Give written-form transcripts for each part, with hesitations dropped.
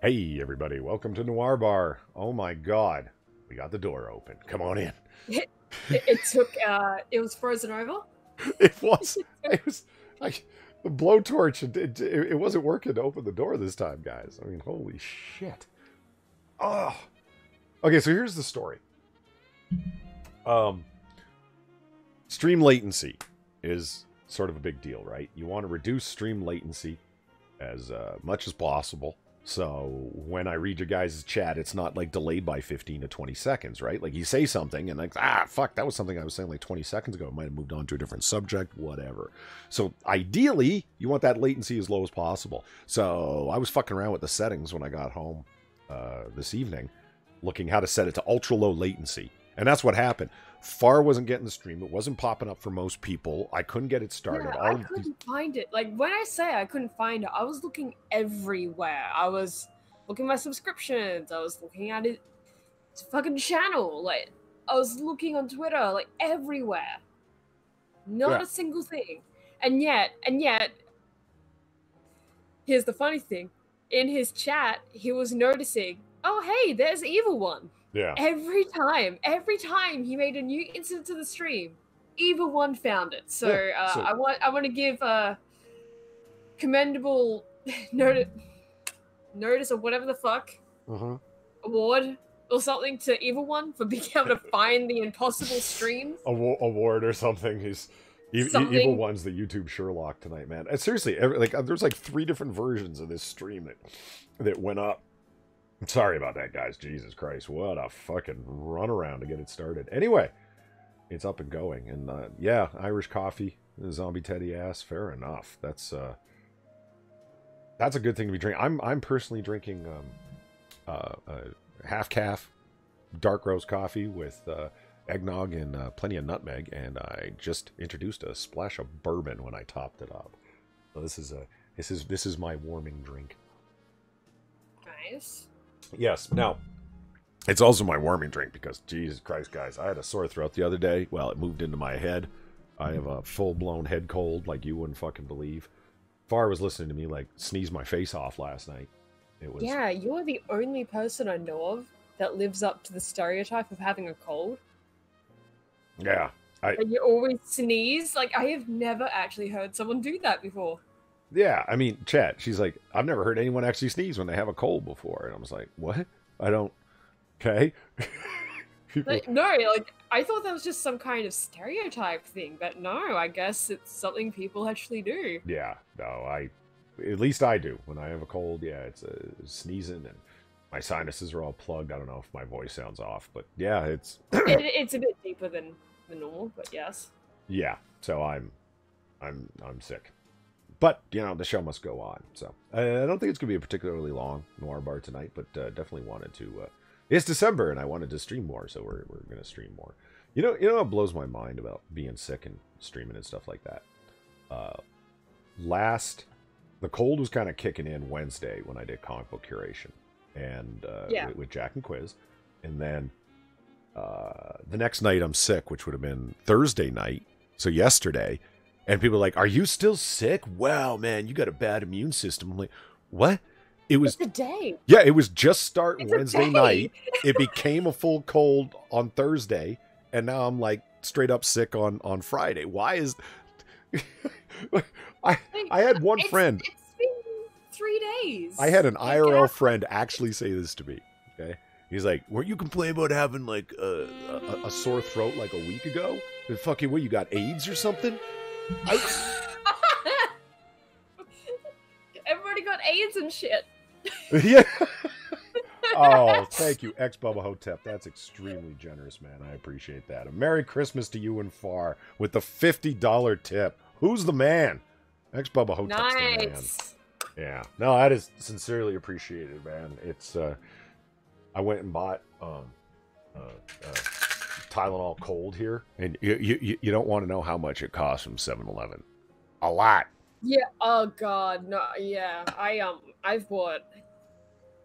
Hey, everybody, welcome to Noir Bar. Oh my god, we got the door open. Come on in. It took, it was frozen over. It was like the blowtorch. It wasn't working to open the door this time, guys. I mean, holy shit. Oh, okay. So here's the story. Stream latency is sort of a big deal, right? You want to reduce stream latency as much as possible. So when I read your guys' chat, it's not like delayed by 15 to 20 seconds, right? Like you say something and like, fuck, that was something I was saying like 20 seconds ago. It might have moved on to a different subject, whatever. So ideally, you want that latency as low as possible. So I was fucking around with the settings when I got home this evening, looking how to set it to ultra low latency. And that's what happened. Far wasn't getting the stream. It wasn't popping up for most people. I couldn't get it started. Yeah, I couldn't find it. Like, when I say I couldn't find it, I was looking everywhere. I was looking at my subscriptions. I was looking at its fucking channel. Like, I was looking on Twitter, like, everywhere. Not a single thing. And yet, here's the funny thing. In his chat, he was noticing, oh, hey, there's Evil One. Yeah. Every time he made a new incident to the stream, Evil One found it. So, I want to give a commendable notice or whatever the fuck award or something to Evil One for being able to find the impossible streams. Award or something. He's Evil One's the YouTube Sherlock tonight, man. And seriously, there's like 3 different versions of this stream that went up. I'm sorry about that, guys. Jesus Christ. What a fucking runaround to get it started. Anyway, it's up and going. And yeah, Irish coffee, zombie teddy ass. Fair enough. That's a good thing to be drinking. I'm personally drinking half calf dark roast coffee with eggnog and plenty of nutmeg. And I just introduced a splash of bourbon when I topped it up. So this is my warming drink. Nice. Yes. Now, it's also my warming drink because, Jesus Christ, guys, I had a sore throat the other day. Well, it moved into my head. I have a full-blown head cold like you wouldn't fucking believe. Far was listening to me, like, sneeze my face off last night. It was... Yeah, you're the only person I know of that lives up to the stereotype of having a cold. Yeah. And you always sneeze. Like, I have never actually heard someone do that before. Yeah, I mean, chat, she's like, I've never heard anyone actually sneeze when they have a cold before. And I was like, what? I don't... Okay. No, like, I thought that was just some kind of stereotype thing. But no, I guess it's something people actually do. Yeah, no, at least I do. When I have a cold, yeah, it's sneezing and my sinuses are all plugged. I don't know if my voice sounds off, but yeah, it's... it's a bit deeper than the normal, but yes. Yeah, so I'm sick. But, you know, the show must go on. So, I don't think it's going to be a particularly long Noir Bar tonight, but definitely wanted to... it's December, and I wanted to stream more, so we're going to stream more. You know what blows my mind about being sick and streaming and stuff like that? The cold was kind of kicking in Wednesday when I did comic book curation. And with Jack and Quiz. And then the next night I'm sick, which would have been Thursday night, so yesterday... And people are like, are you still sick? Wow, man, you got a bad immune system. I'm like, what? It's a day. Yeah, it was just starting Wednesday night. It became a full cold on Thursday. And now I'm like straight up sick on Friday. Why is... I had one friend. It's been 3 days. I had an IRL friend actually say this to me. Okay. He's like, weren't you complaining about having like a sore throat like a week ago? Fucking what, you got AIDS or something? Everybody got AIDS and shit. Yeah. Oh, thank you, ex-Bubba Hotep. That's extremely generous, man. I appreciate that. A Merry Christmas to you and Far with the $50 tip. Who's the man? Ex-Bubba Hotep's the man. Yeah. No, that is sincerely appreciated, man. It's I went and bought Tylenol Cold here, and you don't want to know how much it costs from 7-Eleven. A lot. Yeah. Oh God. No. Yeah. I've bought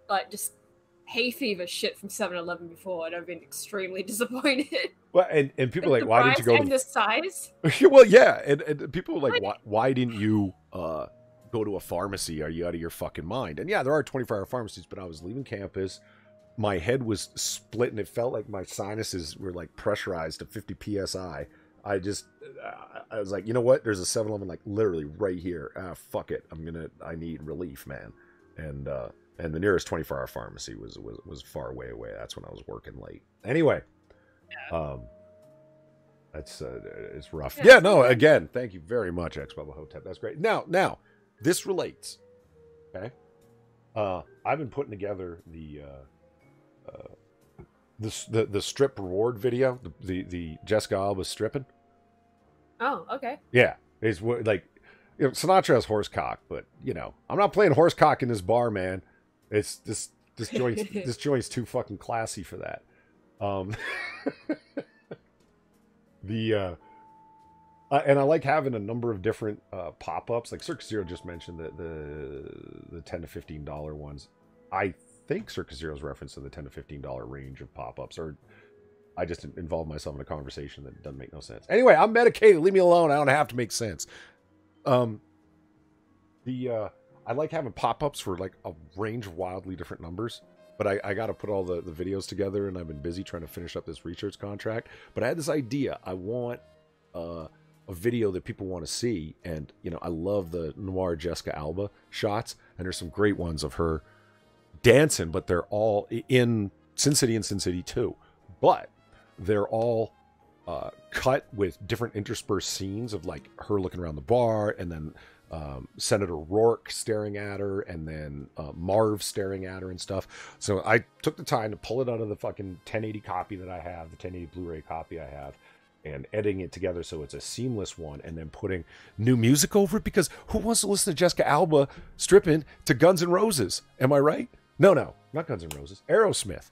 like just hay fever shit from 7-Eleven before, and I've been extremely disappointed. Well, and people are like, why didn't you go to the size? Well, yeah, and people are like, why didn't you go to a pharmacy. Are you out of your fucking mind? And yeah, there are 24-hour pharmacies, but I was leaving campus. My head was split, and it felt like my sinuses were like pressurized to 50 psi. I was like, you know what? There's a 7-Eleven like literally right here. Fuck it. I need relief, man. And the nearest 24-hour pharmacy was far away. That's when I was working late. Anyway, that's it's rough. Yeah, no. Again, thank you very much, X Bubba Hotep. That's great. Now, this relates. Okay, I've been putting together the strip reward video, the Jessica Alba stripping. Oh, okay. Yeah, it's like, you know, Sinatra has horsecock, but you know, I'm not playing horsecock in this bar, man. It's this joint's too fucking classy for that. And I like having a number of different pop-ups. Like Circus Zero just mentioned the $10 to $15 ones. I think Circus Zero's reference to the $10 to $15 range of pop-ups, or I just involved myself in a conversation that doesn't make no sense. Anyway, I'm medicated. Leave me alone. I don't have to make sense. I like having pop-ups for like a range of wildly different numbers, but I got to put all the videos together, and I've been busy trying to finish up this research contract. But I had this idea. I want a video that people want to see, and you know, I love the Noir Jessica Alba shots, and there's some great ones of her dancing, but they're all in Sin City and Sin City 2. But they're all cut with different interspersed scenes of like her looking around the bar, and then Senator Rourke staring at her, and then Marv staring at her and stuff. So I took the time to pull it out of the fucking 1080 copy that I have, the 1080 Blu-ray copy I have, and editing it together so it's a seamless one, and then putting new music over it, because who wants to listen to Jessica Alba stripping to Guns N' Roses? Am I right? No, not Guns N' Roses. Aerosmith.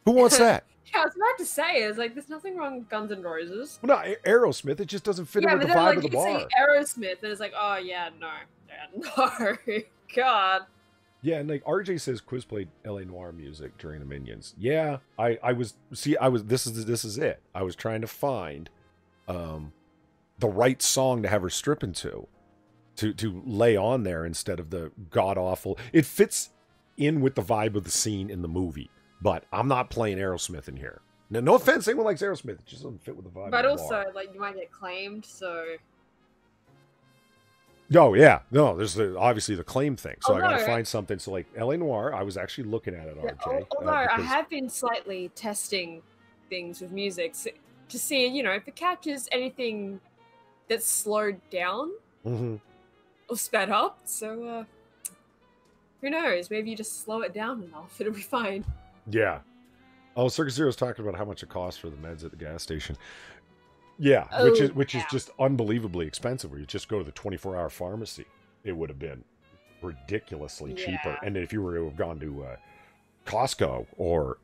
Who wants that? Yeah, I was about to say, it's like, there's nothing wrong with Guns N' Roses. Well, no, Aerosmith, it just doesn't fit in with the vibe of the bar. Yeah, but then, like, you say Aerosmith, and it's like, oh, yeah, no. God. Yeah, and like RJ says, Quiz played LA Noir music during the Minions. Yeah, this is it. I was trying to find the right song to have her stripping to lay on there instead of the god-awful. It fits in with the vibe of the scene in the movie. But I'm not playing Aerosmith in here. No offense, anyone likes Aerosmith. It just doesn't fit with the vibe. But also, like, you might get claimed, so... Oh, yeah. No, there's obviously the claim thing. So I gotta find something. So, like, LA Noir, I was actually looking at it, RJ. Although I have been slightly testing things with music to see, you know, if it catches anything that's slowed down or sped up. So, who knows? Maybe you just slow it down enough. It'll be fine. Yeah. Oh, Circus Zero's talking about how much it costs for the meds at the gas station. Yeah, which is just unbelievably expensive. Where you just go to the 24-hour pharmacy, it would have been ridiculously cheaper. And if you were to have gone to Costco or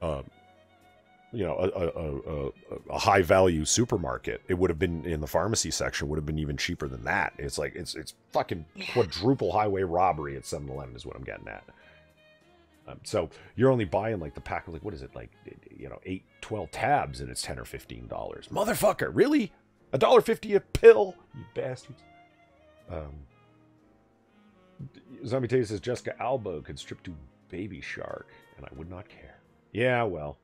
you know, a high value supermarket, it would have been in the pharmacy section. Would have been even cheaper than that. It's like it's fucking quadruple highway robbery at 7-Eleven is what I'm getting at. So you're only buying like the pack of like, what is it, like, you know, 12 tabs, and it's $10 or $15. Motherfucker, really? $1.50 a pill, you bastards. Zombie Tay says Jessica Alba could strip to Baby Shark, and I would not care. Yeah, well.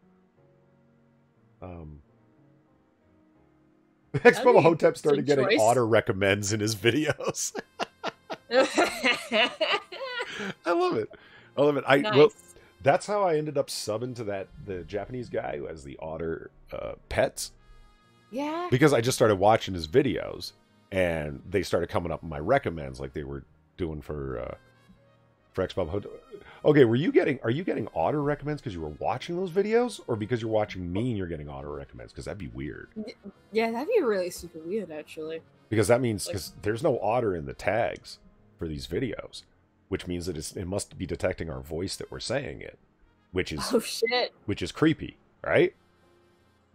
Expo Hotep started getting Otter recommends in his videos. I love it. Nice. Well, that's how I ended up subbing to the Japanese guy who has the otter pets. Yeah. Because I just started watching his videos, and they started coming up in my recommends like they were doing for Xbob Hotel. Okay, are you getting otter recommends because you were watching those videos, or because you're watching me and you're getting otter recommends? Because that'd be weird. Yeah, that'd be really super weird, actually. Because that means because there's no otter in the tags for these videos. Which means that it must be detecting our voice that we're saying it, which is which is creepy, right?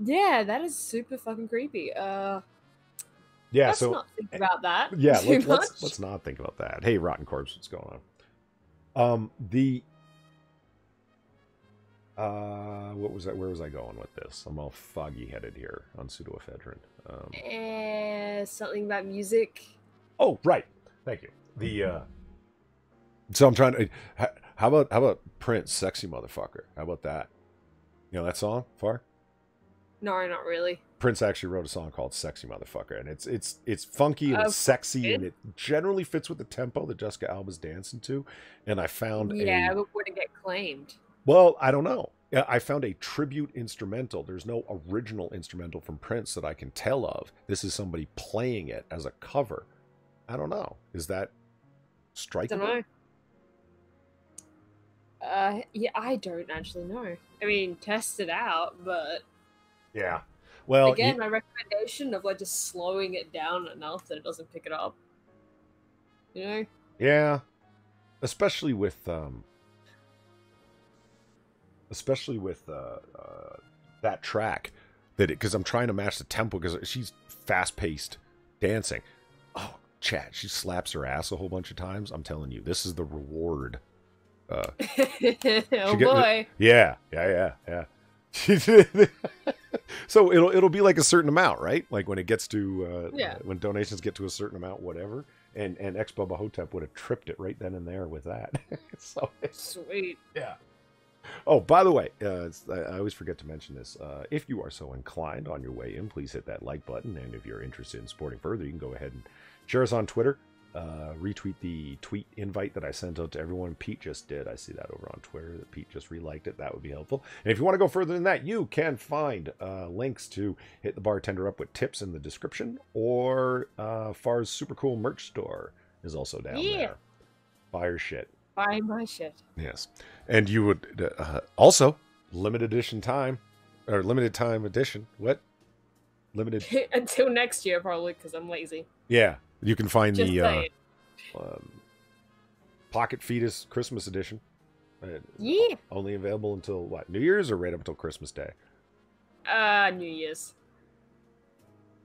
Yeah, that is super fucking creepy. Yeah, let's not think about that. Yeah, let's not think about that. Hey, Rotten Corpse, what's going on? What was that? Where was I going with this? I'm all foggy headed here on pseudoephedrine. Something about music. Oh, right. Thank you. So I'm trying to. How about Prince, "Sexy Motherfucker"? How about that? You know that song, Far? No, not really. Prince actually wrote a song called "Sexy Motherfucker," and it's funky and it's sexy and it generally fits with the tempo that Jessica Alba's dancing to. And I found but would it get claimed? Well, I don't know. I found a tribute instrumental. There's no original instrumental from Prince that I can tell of. This is somebody playing it as a cover. I don't know. Is that striking? Don't know. Yeah, I don't actually know. I mean, test it out, but yeah. Well, again, my recommendation of like just slowing it down enough that it doesn't pick it up. You know? Yeah. Especially with that track because I'm trying to match the tempo because she's fast-paced dancing. Oh, chat, she slaps her ass a whole bunch of times. I'm telling you, this is the reward. Oh boy. Yeah. So it'll be like a certain amount, right? Like when it gets to when donations get to a certain amount, whatever. And ex-Bubba Hotep would have tripped it right then and there with that. So sweet. Yeah. Oh, by the way, I always forget to mention this. If you are so inclined on your way in, please hit that like button. And if you're interested in supporting further, you can go ahead and share us on Twitter. Retweet the tweet invite that I sent out to everyone. Pete just did. I see that over on Twitter that Pete just reliked it. That would be helpful. And if you want to go further than that, you can find links to Hit the Bartender Up with tips in the description, or Far's super cool merch store is also down there. Buy your shit. Buy my shit. Yes. And you would also limited time edition. What? Limited until next year, probably, because I'm lazy. Yeah. You can find the Pocket Fetus Christmas edition. Only available until what? New Year's or right up until Christmas Day? New Year's.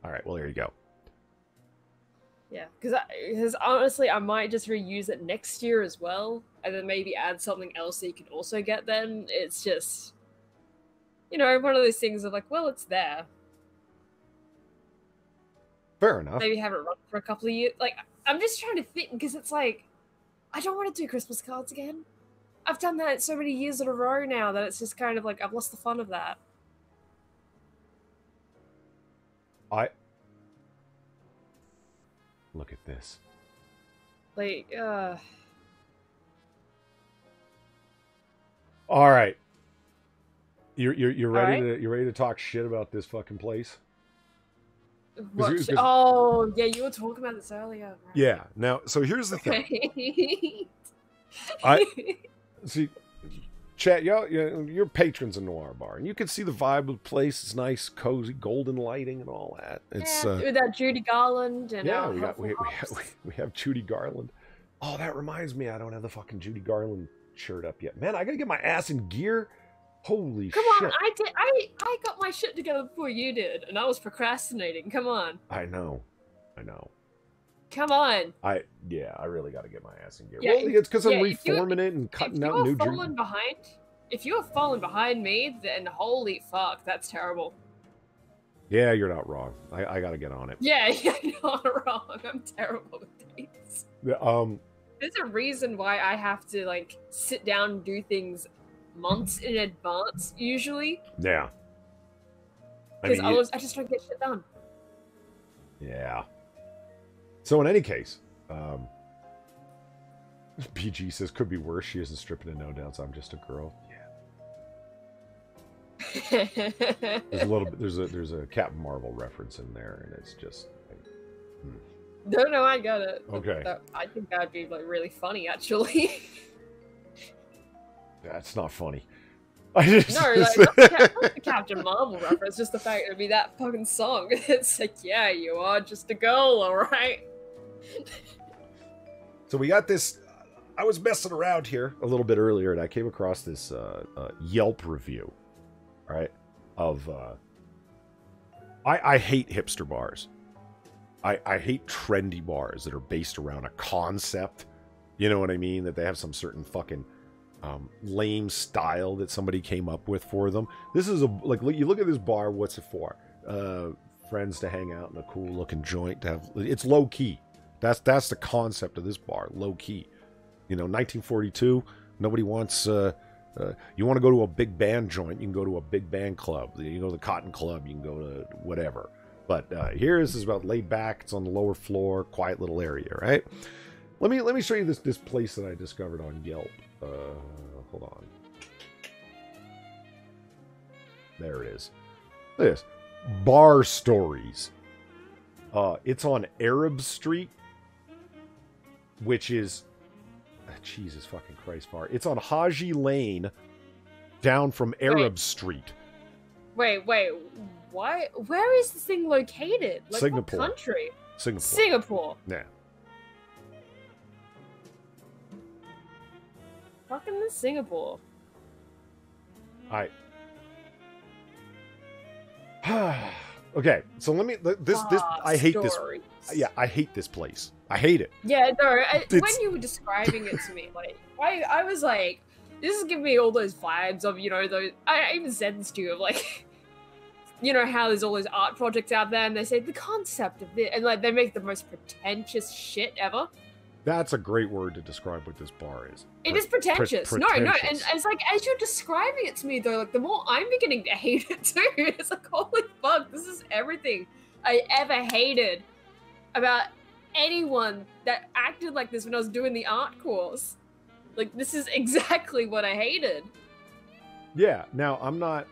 All right. Well, there you go. Yeah, because honestly, I might just reuse it next year as well, and then maybe add something else that you can also get then. It's just, one of those things of like, well, it's there. Fair enough. Maybe have it run for a couple of years. Like, I'm just trying to think, because it's like, I don't want to do Christmas cards again. I've done that so many years in a row now that it's just kind of like, I've lost the fun of that. Look at this. Like, All right. You're ready you're ready to talk shit about this fucking place? Oh, yeah, you were talking about this earlier. Right? Yeah. Now, so here's the thing. I see. Chat, you're patrons of Noir Bar, and you can see the vibe of the place. It's nice, cozy, golden lighting, and all that. It's with that Judy Garland and we have Judy Garland. Oh, that reminds me, I don't have the fucking Judy Garland shirt up yet. Man, I gotta get my ass in gear. Holy shit! Come on, I got my shit together before you did, and I was procrastinating. Come on. I know. Come on. I really got to get my ass in gear. Yeah, well, it's because I'm reforming it and cutting out new. If you have fallen behind me, then holy fuck, that's terrible. Yeah, you're not wrong. I got to get on it. Yeah, you're not wrong. I'm terrible with dates. There's a reason why I have to like sit down and do things months in advance usually. Yeah. Because I just don't get shit done. Yeah. So in any case, PG says could be worse. She isn't stripping and no doubts. I'm just a girl. Yeah. There's a little bit. There's a Captain Marvel reference in there, and it's just. Like, No, I got it. Okay. I think that'd be like really funny, actually. That's not funny. No, like, not the Captain Marvel reference. Just the fact it'd be that fucking song. It's like, yeah, you are just a girl, all right. So we got this. I was messing around here a little bit earlier, and I came across this Yelp review, right? Of I hate hipster bars. I hate trendy bars that are based around a concept. You know what I mean? That they have some certain fucking lame style that somebody came up with for them. This is you look at this bar. What's it for? Friends to hang out in a cool looking joint. To have it's low key. That's the concept of this bar, low key. You know, 1942. Nobody wants. You want to go to a big band joint? You can go to a big band club. You can go to the Cotton Club. You can go to whatever. But here, this is about laid back. It's on the lower floor, quiet little area, right? Let me show you this place that I discovered on Yelp. Hold on. There it is. Look at this. Bar Stories. It's on Arab Street, which is... Jesus fucking Christ, bar. It's on Haji Lane, down from Arab Street. Wait. Why? Where is this thing located? Like, Singapore. What country? Singapore. Singapore. Yeah. Fucking Singapore. Okay, so let me this I hate Stories. this. Yeah, I hate this place. I hate it. Yeah, no. When you were describing it to me, like I was like, this is giving me all those vibes of, you know, those. I even said this to you of like, you know how there's all those art projects out there, and they say the concept of it, and like they make the most pretentious shit ever. That's a great word to describe what this bar is. It is pretentious. No, and it's like, as you're describing it to me, though, like, the more I'm beginning to hate it, too. It's like, holy fuck, this is everything I ever hated about anyone that acted like this when I was doing the art course. Like, this is exactly what I hated. Yeah, now, I'm not...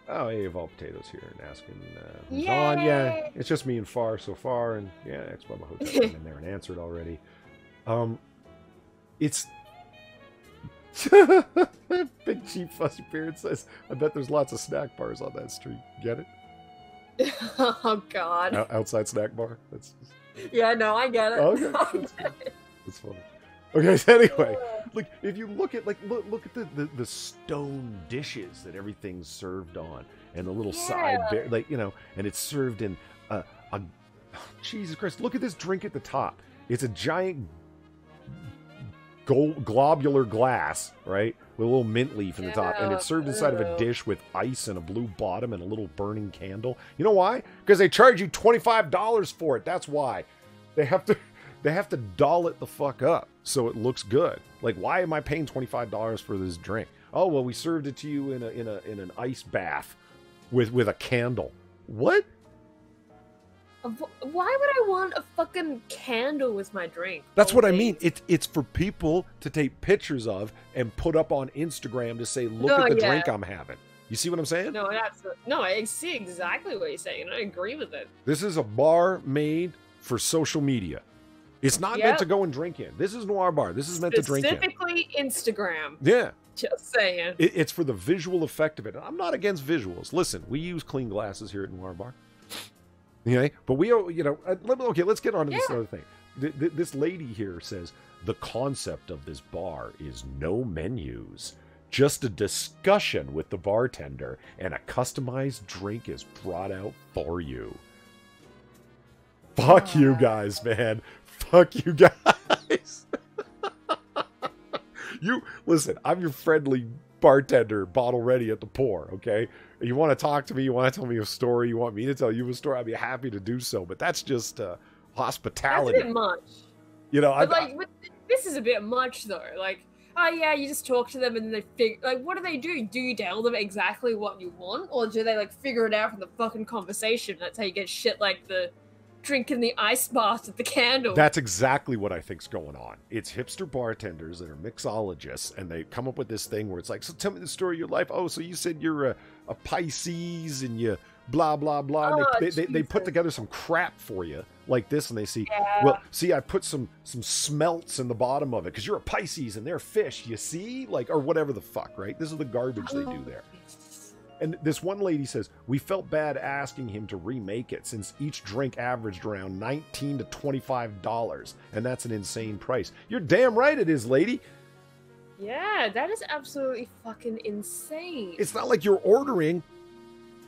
Oh, hey, Evolve Potatoes here and asking who's on. Yeah, it's just me and Far so far, and yeah, Ex-Bubba Hotel came in there and answered already. It's Big Cheap Fuzzy Beard says, I bet there's lots of snack bars on that street. Get it? Oh God. Outside snack bar. That's yeah, no, I get it. Okay, that's funny. Okay, so anyway, like if you look at look at the stone dishes that everything's served on, and the little side like, you know, and it's served in a Jesus Christ, look at this drink at the top. It's a giant globular glass, right, with a little mint leaf in the top, and it's served inside of a dish with ice and a blue bottom and a little burning candle. You know why? Because they charge you $25 for it. That's why. They have to doll it the fuck up so it looks good. Like, why am I paying $25 for this drink? Oh, well, we served it to you in an ice bath with a candle. What? Why would I want a fucking candle with my drink? That's what I mean. It's for people to take pictures of and put up on Instagram to say, look at the drink I'm having. You see what I'm saying? No, I see exactly what you're saying, and I agree with it. This is a bar made for social media. It's not meant to go and drink in. This is Noir Bar. This is meant to drink in. Specifically Instagram. Yeah. Just saying. It's for the visual effect of it. I'm not against visuals. Listen, we use clean glasses here at Noir Bar. Okay? But we, you know, okay, let's get on to this other thing. This lady here says, the concept of this bar is no menus. Just a discussion with the bartender, and a customized drink is brought out for you. Fuck you guys, man. Fuck you guys. You listen, I'm your friendly bartender, bottle ready at the pour, okay? You want to talk to me, you want to tell me a story, you want me to tell you a story, I'd be happy to do so, but that's just hospitality. That's a bit much. You know, this is a bit much though. Like, oh yeah, you just talk to them and they figure, like, what do? Do you tell them exactly what you want, or do they like figure it out from the fucking conversation? That's how you get shit like the drinking the ice bath at the candle. That's exactly what I think's going on. It's hipster bartenders that are mixologists, and they come up with this thing where it's like, so tell me the story of your life. Oh, so you said you're a Pisces and you blah, blah, blah. And they put together some crap for you like this, and they see, well, see, I put some smelts in the bottom of it because you're a Pisces and they're fish, you see? Like, or whatever the fuck, right? This is the garbage they do there. And this one lady says, we felt bad asking him to remake it since each drink averaged around $19 to $25. And that's an insane price. You're damn right it is, lady. Yeah, that is absolutely fucking insane. It's not like you're ordering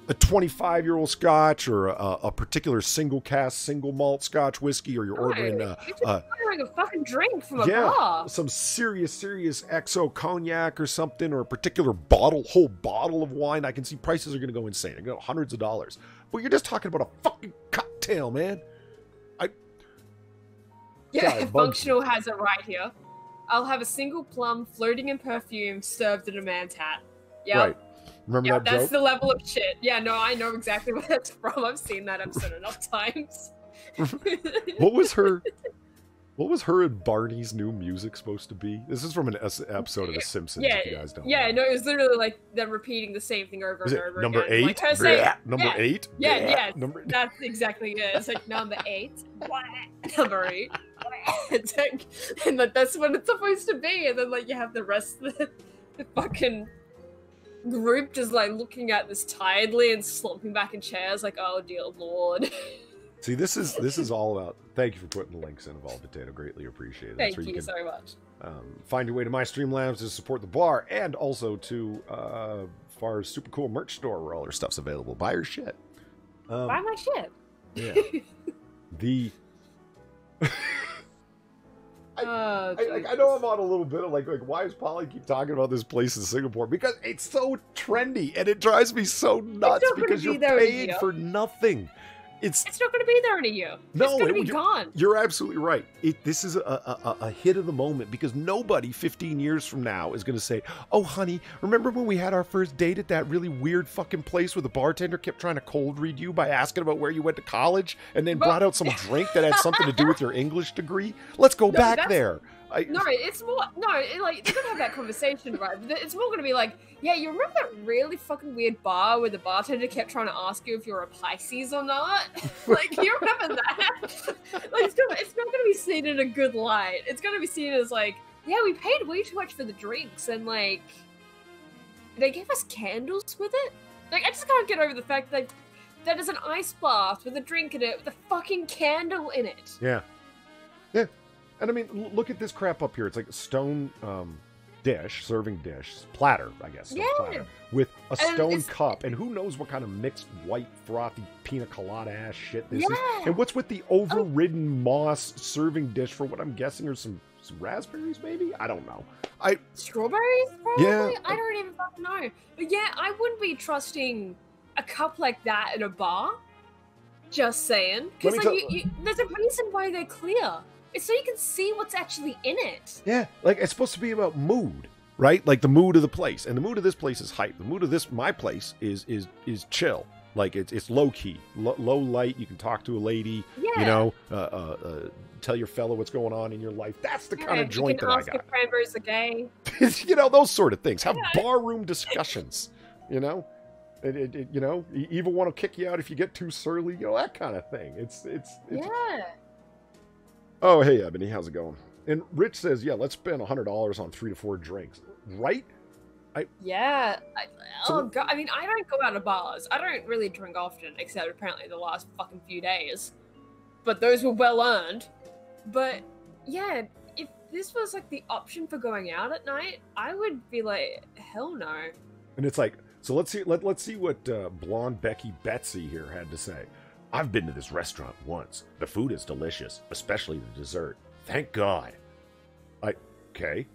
a 25-year-old scotch or a particular single cask, single malt scotch whiskey, or you're ordering you're just ordering a fucking drink from a bar. Some serious XO cognac or something, or a particular whole bottle of wine. I can see prices are going to go insane. They're going to go hundreds of dollars. But you're just talking about a fucking cocktail, man. Yeah, Sorry, Functional has it right here. I'll have a single plum floating in perfume served in a man's hat. Yep. Right. Remember that that's joke? the level of shit. Yeah, no, I know exactly where that's from. I've seen that episode enough times. What was her and Barney's new music supposed to be? This is from an episode of The Simpsons, if you guys don't know. Yeah, no, it was literally like them repeating the same thing over and over number again. 8? Like her saying, number 8? Yeah, that's exactly it. It's like number 8, number 8. It's like, and that's what it's supposed to be. And then like you have the rest of the fucking group just like looking at this tiredly and slumping back in chairs like, oh dear lord. See, this is all about. Thank you for putting the links in, Evolved Potato. Greatly appreciated. Thank you so much. Find your way to my Streamlabs to support the bar, and also to Far's super cool merch store where all her stuff's available. Buy her shit. Buy my shit. Yeah. I know I'm on a little bit of like why does Polly keep talking about this place in Singapore? Because it's so trendy and it drives me so nuts because you're paying for nothing. It's not going to be there in a year. No, it's going to be gone. You're absolutely right. This is a hit of the moment because nobody 15 years from now is going to say, "Oh, honey, remember when we had our first date at that really weird fucking place where the bartender kept trying to cold read you by asking about where you went to college and then brought out some drink that had something to do with your English degree? Let's go back there." It's more like they're gonna have that conversation, right? It's more gonna be like, yeah, you remember that really fucking weird bar where the bartender kept trying to ask you if you're a Pisces or not? Like, you remember that? Like, it's not gonna be seen in a good light. It's gonna be seen as like, yeah, we paid way too much for the drinks, and like, they gave us candles with it. Like, I just can't get over the fact that that is an ice bath with a drink in it with a fucking candle in it. Yeah. And I mean, look at this crap up here. It's like a stone serving dish, platter, I guess. Yeah. Platter, with a stone cup. And who knows what kind of mixed white, frothy, pina colada ass shit this is. And what's with the overridden moss serving dish for what I'm guessing are some raspberries, maybe? I don't know. Strawberries, probably? Yeah. I don't even fucking know. But yeah, I wouldn't be trusting a cup like that in a bar. Just saying. Because there's a reason why they're clear. It's so you can see what's actually in it. Yeah, like it's supposed to be about mood, right? Like the mood of the place, and the mood of this place is hype. The mood of my place is chill. Like it's low key, low light. You can talk to a lady, you know, tell your fellow what's going on in your life. That's the kind of joint that I got. You can ask if cranberries are gay. You know, those sort of things. Have barroom discussions. You know, you know, Evil one will kick you out if you get too surly. You know, that kind of thing. It's yeah. Oh, hey, Ebony, how's it going? And Rich says, yeah, let's spend $100 on 3 to 4 drinks. Right? Yeah. God. I mean, I don't go out to bars. I don't really drink often, except apparently the last fucking few days. But those were well earned. But, yeah, if this was, like, the option for going out at night, I would be like, hell no. And it's like, so let's see what blonde Becky Betsy here had to say. I've been to this restaurant once. The food is delicious, especially the dessert. Thank God. Okay.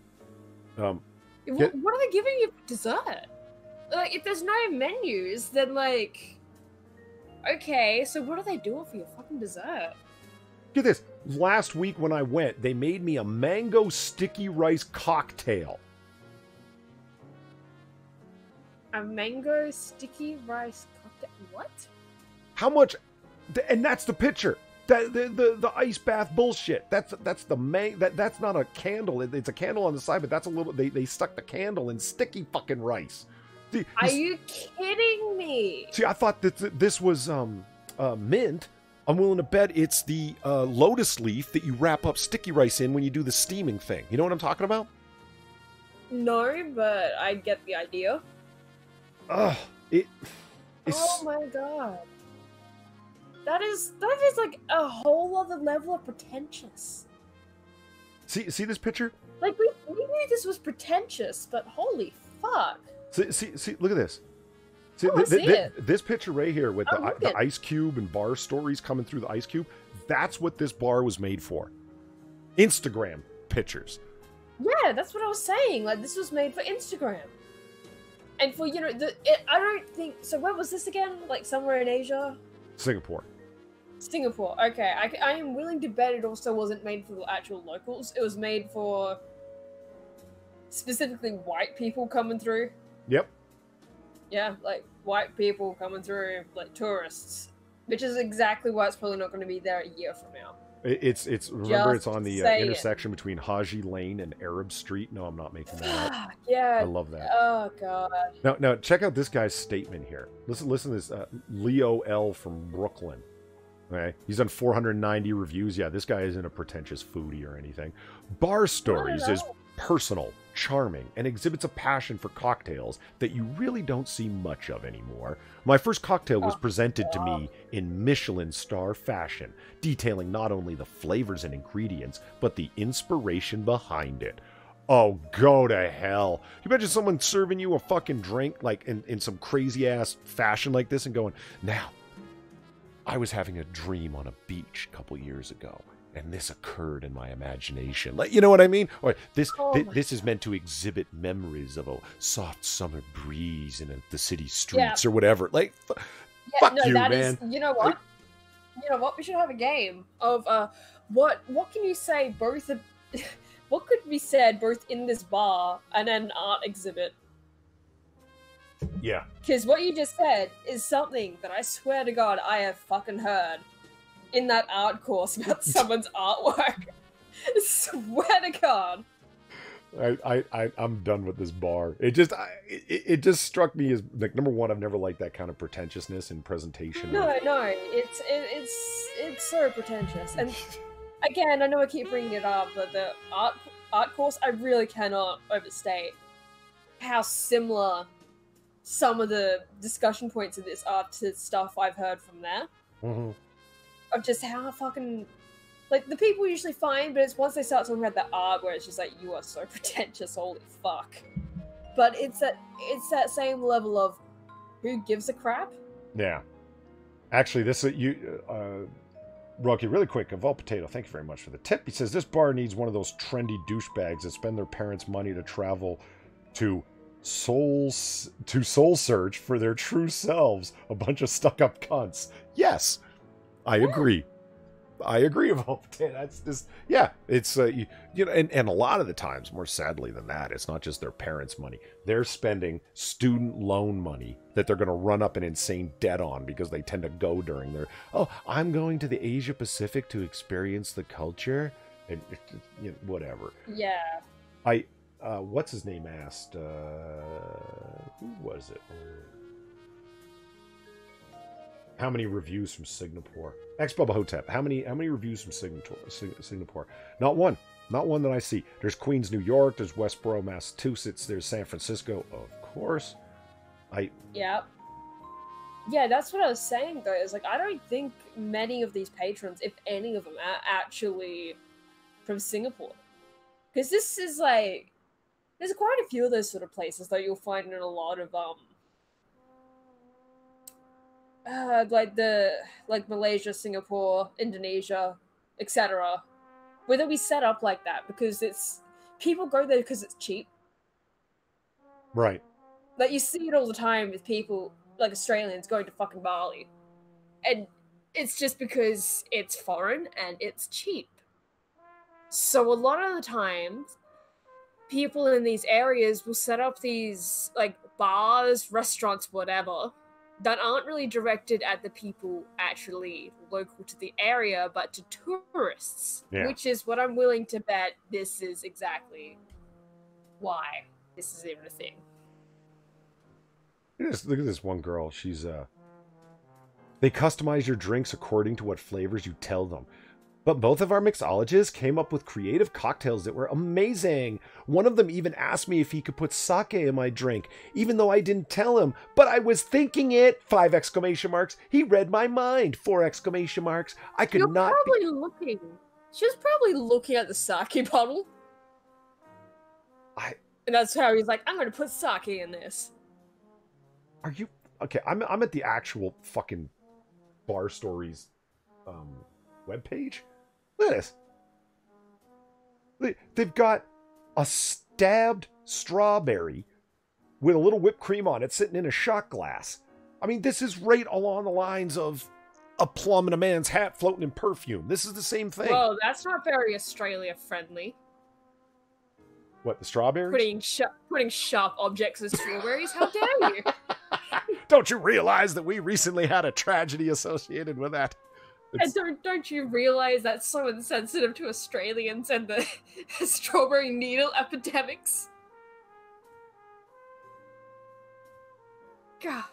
What are they giving you for dessert? Like, if there's no menus, then like, okay, so what are they doing for your fucking dessert? Get this. Last week when I went, they made me a mango sticky rice cocktail. A mango sticky rice cocktail? What? How much? And that's the picture. The ice bath bullshit. That's that's not a candle. It's a candle on the side, but that's a little. They stuck the candle in sticky fucking rice. Are you kidding me? See, I thought that this was mint. I'm willing to bet it's the lotus leaf that you wrap up sticky rice in when you do the steaming thing. You know what I'm talking about? No, but I get the idea. Oh my god. That is like a whole other level of pretentious. See this picture? Like we knew this was pretentious, but holy fuck. See look at this. See, this picture right here with the ice cube and bar stories coming through the ice cube. That's what this bar was made for. Instagram pictures. Yeah, that's what I was saying. Like, this was made for Instagram. And for, you know, I don't think... So where was this again? Like, somewhere in Asia? Singapore. Singapore. Okay, I am willing to bet it also wasn't made for the actual locals. It was made for specifically white people coming through. Yep. Yeah, like white people coming through, like tourists. Which is exactly why it's probably not going to be there a year from now. It's remember, it's on the intersection between Haji Lane and Arab Street. No, I'm not making that up. Yeah. I love that. Oh god. Now check out this guy's statement here. Listen to this. Leo L from Brooklyn. Okay, he's done 490 reviews. Yeah, this guy isn't a pretentious foodie or anything. Bar Stories is personal, charming, and exhibits a passion for cocktails that you really don't see much of anymore. My first cocktail was presented to me in Michelin star fashion, detailing not only the flavors and ingredients, but the inspiration behind it. Oh, go to hell. You imagine someone serving you a fucking drink like in some crazy ass fashion like this and going, now, I was having a dream on a beach a couple years ago, and this occurred in my imagination. Like, you know what I mean? Or this is meant to exhibit memories of a soft summer breeze in the city streets or whatever. Like, fuck you, man. You know what? You know what? We should have a game of what can you say both of, what could be said both in this bar and an art exhibit? Yeah. Because what you just said is something that I swear to God I have fucking heard in that art course about someone's artwork. I swear to God. I'm done with this bar. It just struck me as like, number one, I've never liked that kind of pretentiousness in presentation. No, it's so pretentious. And again, I know I keep bringing it up, but the art course, I really cannot overstate how similar some of the discussion points of this are to stuff I've heard from there. Mm-hmm. Of just how fucking, like, the people usually fine, but it's once they start talking about the art where it's just like, you are so pretentious, holy fuck. But it's that same level of who gives a crap? Yeah. Actually, this Rocky, really quick, Vol Potato, thank you very much for the tip. He says this bar needs one of those trendy douchebags that spend their parents' money to travel to soul search for their true selves. A bunch of stuck-up cunts. Yes, I agree. I agree, Vol Potato. That's just, yeah, it's you know, and a lot of the times, more sadly than that, it's not just their parents' money. They're spending student loan money that they're going to run up an insane debt on because they tend to go during their, oh, I'm going to the Asia Pacific to experience the culture, and you know, whatever. Yeah. What's his name asked, who was it? How many reviews from Singapore? Ex-Bubba Hotep. How many reviews from Singapore? Not one. Not one that I see. There's Queens, New York. There's Westboro, Massachusetts. There's San Francisco, of course. Yeah. Yeah, that's what I was saying, though. Is like, I don't think many of these patrons, if any of them, are actually from Singapore. Because this is like, there's quite a few of those sort of places that you'll find in a lot of like Malaysia, Singapore, Indonesia, etc. Where they'll be set up like that because people go there because it's cheap. Right. Like, you see it all the time with people like Australians going to fucking Bali, and it's just because it's foreign and it's cheap. So a lot of the times, people in these areas will set up these, like, bars, restaurants, whatever, that aren't really directed at the people actually local to the area, but to tourists. Yeah. Which is what I'm willing to bet this is exactly why this is even a thing. Look at this one girl. She's, they customize your drinks according to what flavors you tell them. But both of our mixologists came up with creative cocktails that were amazing. One of them even asked me if he could put sake in my drink, even though I didn't tell him. But I was thinking it! 5 exclamation marks. He read my mind! 4 exclamation marks. I could not. Probably looking. She was probably looking at the sake bottle. And that's how he's like, I'm going to put sake in this. Are you okay? I'm at the actual fucking Bar Stories webpage. Look at this. They've got a stabbed strawberry with a little whipped cream on it sitting in a shot glass. I mean, this is right along the lines of a plum in a man's hat floating in perfume. This is the same thing. Well, that's not very Australia friendly. What, the strawberries? Putting sharp objects as strawberries? How dare you? Don't you realize that we recently had a tragedy associated with that? And don't you realize that's so insensitive to Australians and the strawberry needle epidemics? God.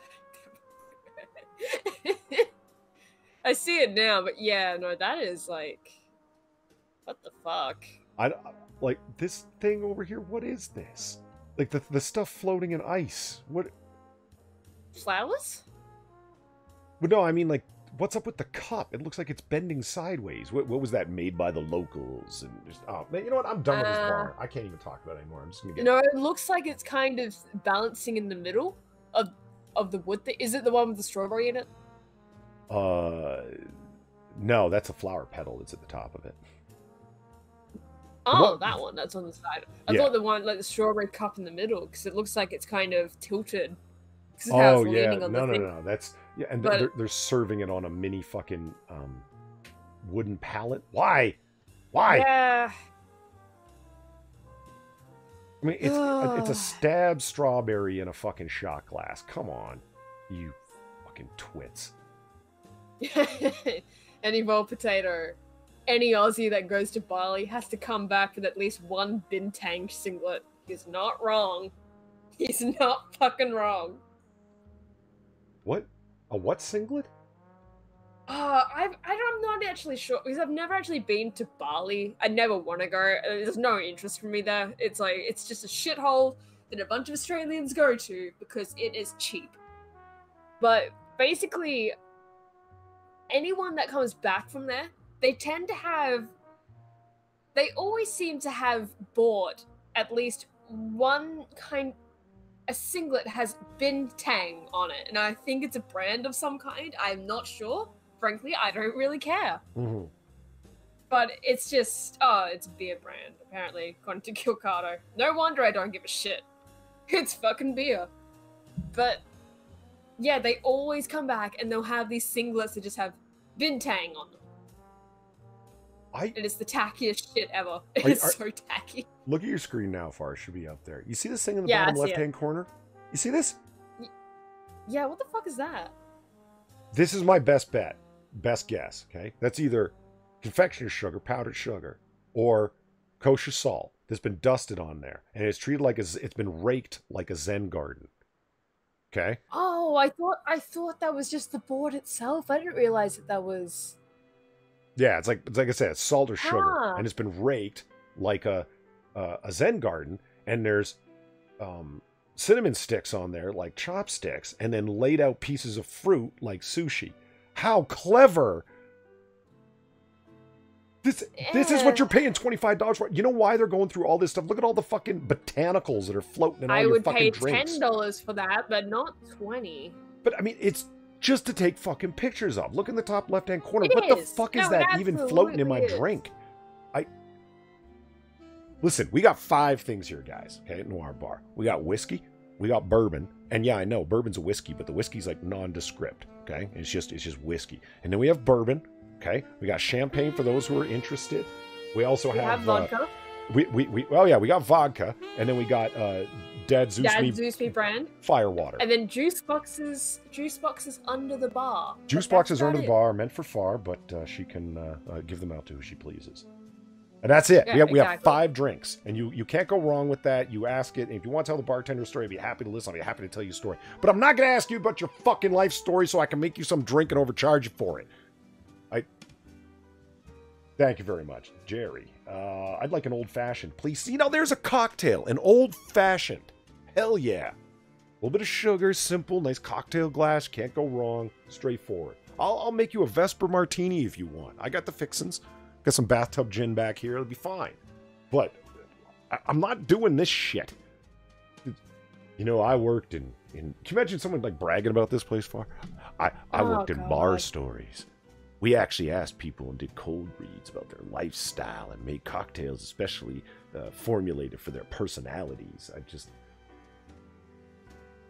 I see it now, but yeah, no, that is like, what the fuck? Like, this thing over here, what is this? Like, the stuff floating in ice. What? Flowers? But no, I mean, like, what's up with the cup? It looks like it's bending sideways. What was that made by the locals? And just, oh, man, you know what? I'm done with this bar. I can't even talk about it anymore. I'm just gonna get... No, it looks like it's kind of balancing in the middle of the wood. Is it the one with the strawberry in it? No, that's a flower petal that's at the top of it. Oh, that one. That's on the side. I thought the one, like the strawberry cup in the middle, because it looks like it's kind of tilted. Oh, yeah. No. That's... Yeah, and they're serving it on a mini fucking wooden pallet. Why? Yeah. I mean, it's a stab strawberry in a fucking shot glass. Come on, you fucking twits. Any raw potato, any Aussie that goes to Bali has to come back with at least one bintang singlet. He's not wrong. He's not fucking wrong. What? A what singlet? I'm not actually sure because I've never actually been to Bali. I never want to go. There's no interest for me there. It's like it's just a shithole that a bunch of Australians go to because it is cheap. But basically, anyone that comes back from there, they always seem to have bought at least one kind. A singlet has bintang on it, and I think it's a brand of some kind. I'm not sure. Frankly, I don't really care. Mm-hmm. But it's just, it's a beer brand, apparently, according to Kilcardo. No wonder I don't give a shit. It's fucking beer. But, yeah, they always come back, and they'll have these singlets that just have bintang on them. It is the tackiest shit ever. It's so tacky. Look at your screen now, Far. It should be up there. You see this thing in the bottom left-hand corner? You see this? Yeah, what the fuck is that? This is my best bet. Best guess, okay? That's either confectioner's sugar, powdered sugar, or kosher salt that's been dusted on there. And it's treated like it's been raked like a Zen garden. Okay? Oh, I thought that was just the board itself. I didn't realize that was... Yeah, it's like I said, it's salt or sugar, and it's been raked like a Zen garden, and there's cinnamon sticks on there like chopsticks, and then laid out pieces of fruit like sushi. How clever! This is what you're paying $25 for. You know why they're going through all this stuff? Look at all the fucking botanicals that are floating in all your fucking drinks. I would pay $10 for that, but not $20. But I mean, it's just to take fucking pictures of. Look in the top left-hand corner. What the fuck is that even floating in my drink? Listen, we got 5 things here, guys, okay, at Noir Bar. We got whiskey, we got bourbon, and yeah, I know, bourbon's a whiskey, but the whiskey's like nondescript, okay? It's just whiskey. And then we have bourbon, okay? We got champagne for those who are interested. We also have vodka. We got vodka, and then we got Dad Zeus Me brand Firewater, and then juice boxes under the bar. Juice boxes are under the bar, meant for Far, but she can give them out to who she pleases. And that's it. Yeah, we have 5 drinks, and you can't go wrong with that. You ask it, and if you want to tell the bartender a story, I'd be happy to listen. I'd be happy to tell you a story. But I'm not going to ask you about your fucking life story so I can make you some drink and overcharge you for it. Thank you very much, Jerry. I'd like an old-fashioned, please. See, now there's a cocktail, an old-fashioned. Hell yeah. A little bit of sugar, simple, nice cocktail glass. Can't go wrong. Straightforward. I'll make you a Vesper martini if you want. I got the fixins. Got some bathtub gin back here. It'll be fine. But I'm not doing this shit. You know, I worked in can you imagine someone like bragging about this place, Far? I worked in bar stories. We actually asked people and did cold reads about their lifestyle and made cocktails especially formulated for their personalities.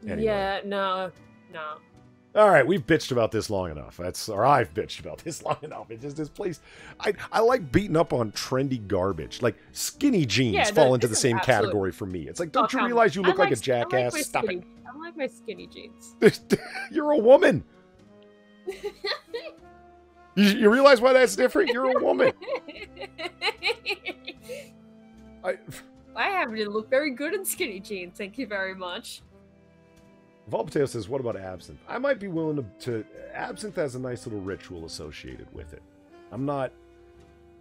Anyway. Yeah, no. All right, we've bitched about this long enough. Or I've bitched about this long enough. It's just this place. I like beating up on trendy garbage. Like skinny jeans fall into the same category for me. It's like, don't you realize you look like a jackass? Stop it. I like my skinny jeans. You're a woman. You realize why that's different? You're a woman. I happen to look very good in skinny jeans. Thank you very much. Vol Potato says, what about absinthe? I might be willing to... Absinthe has a nice little ritual associated with it. I'm not...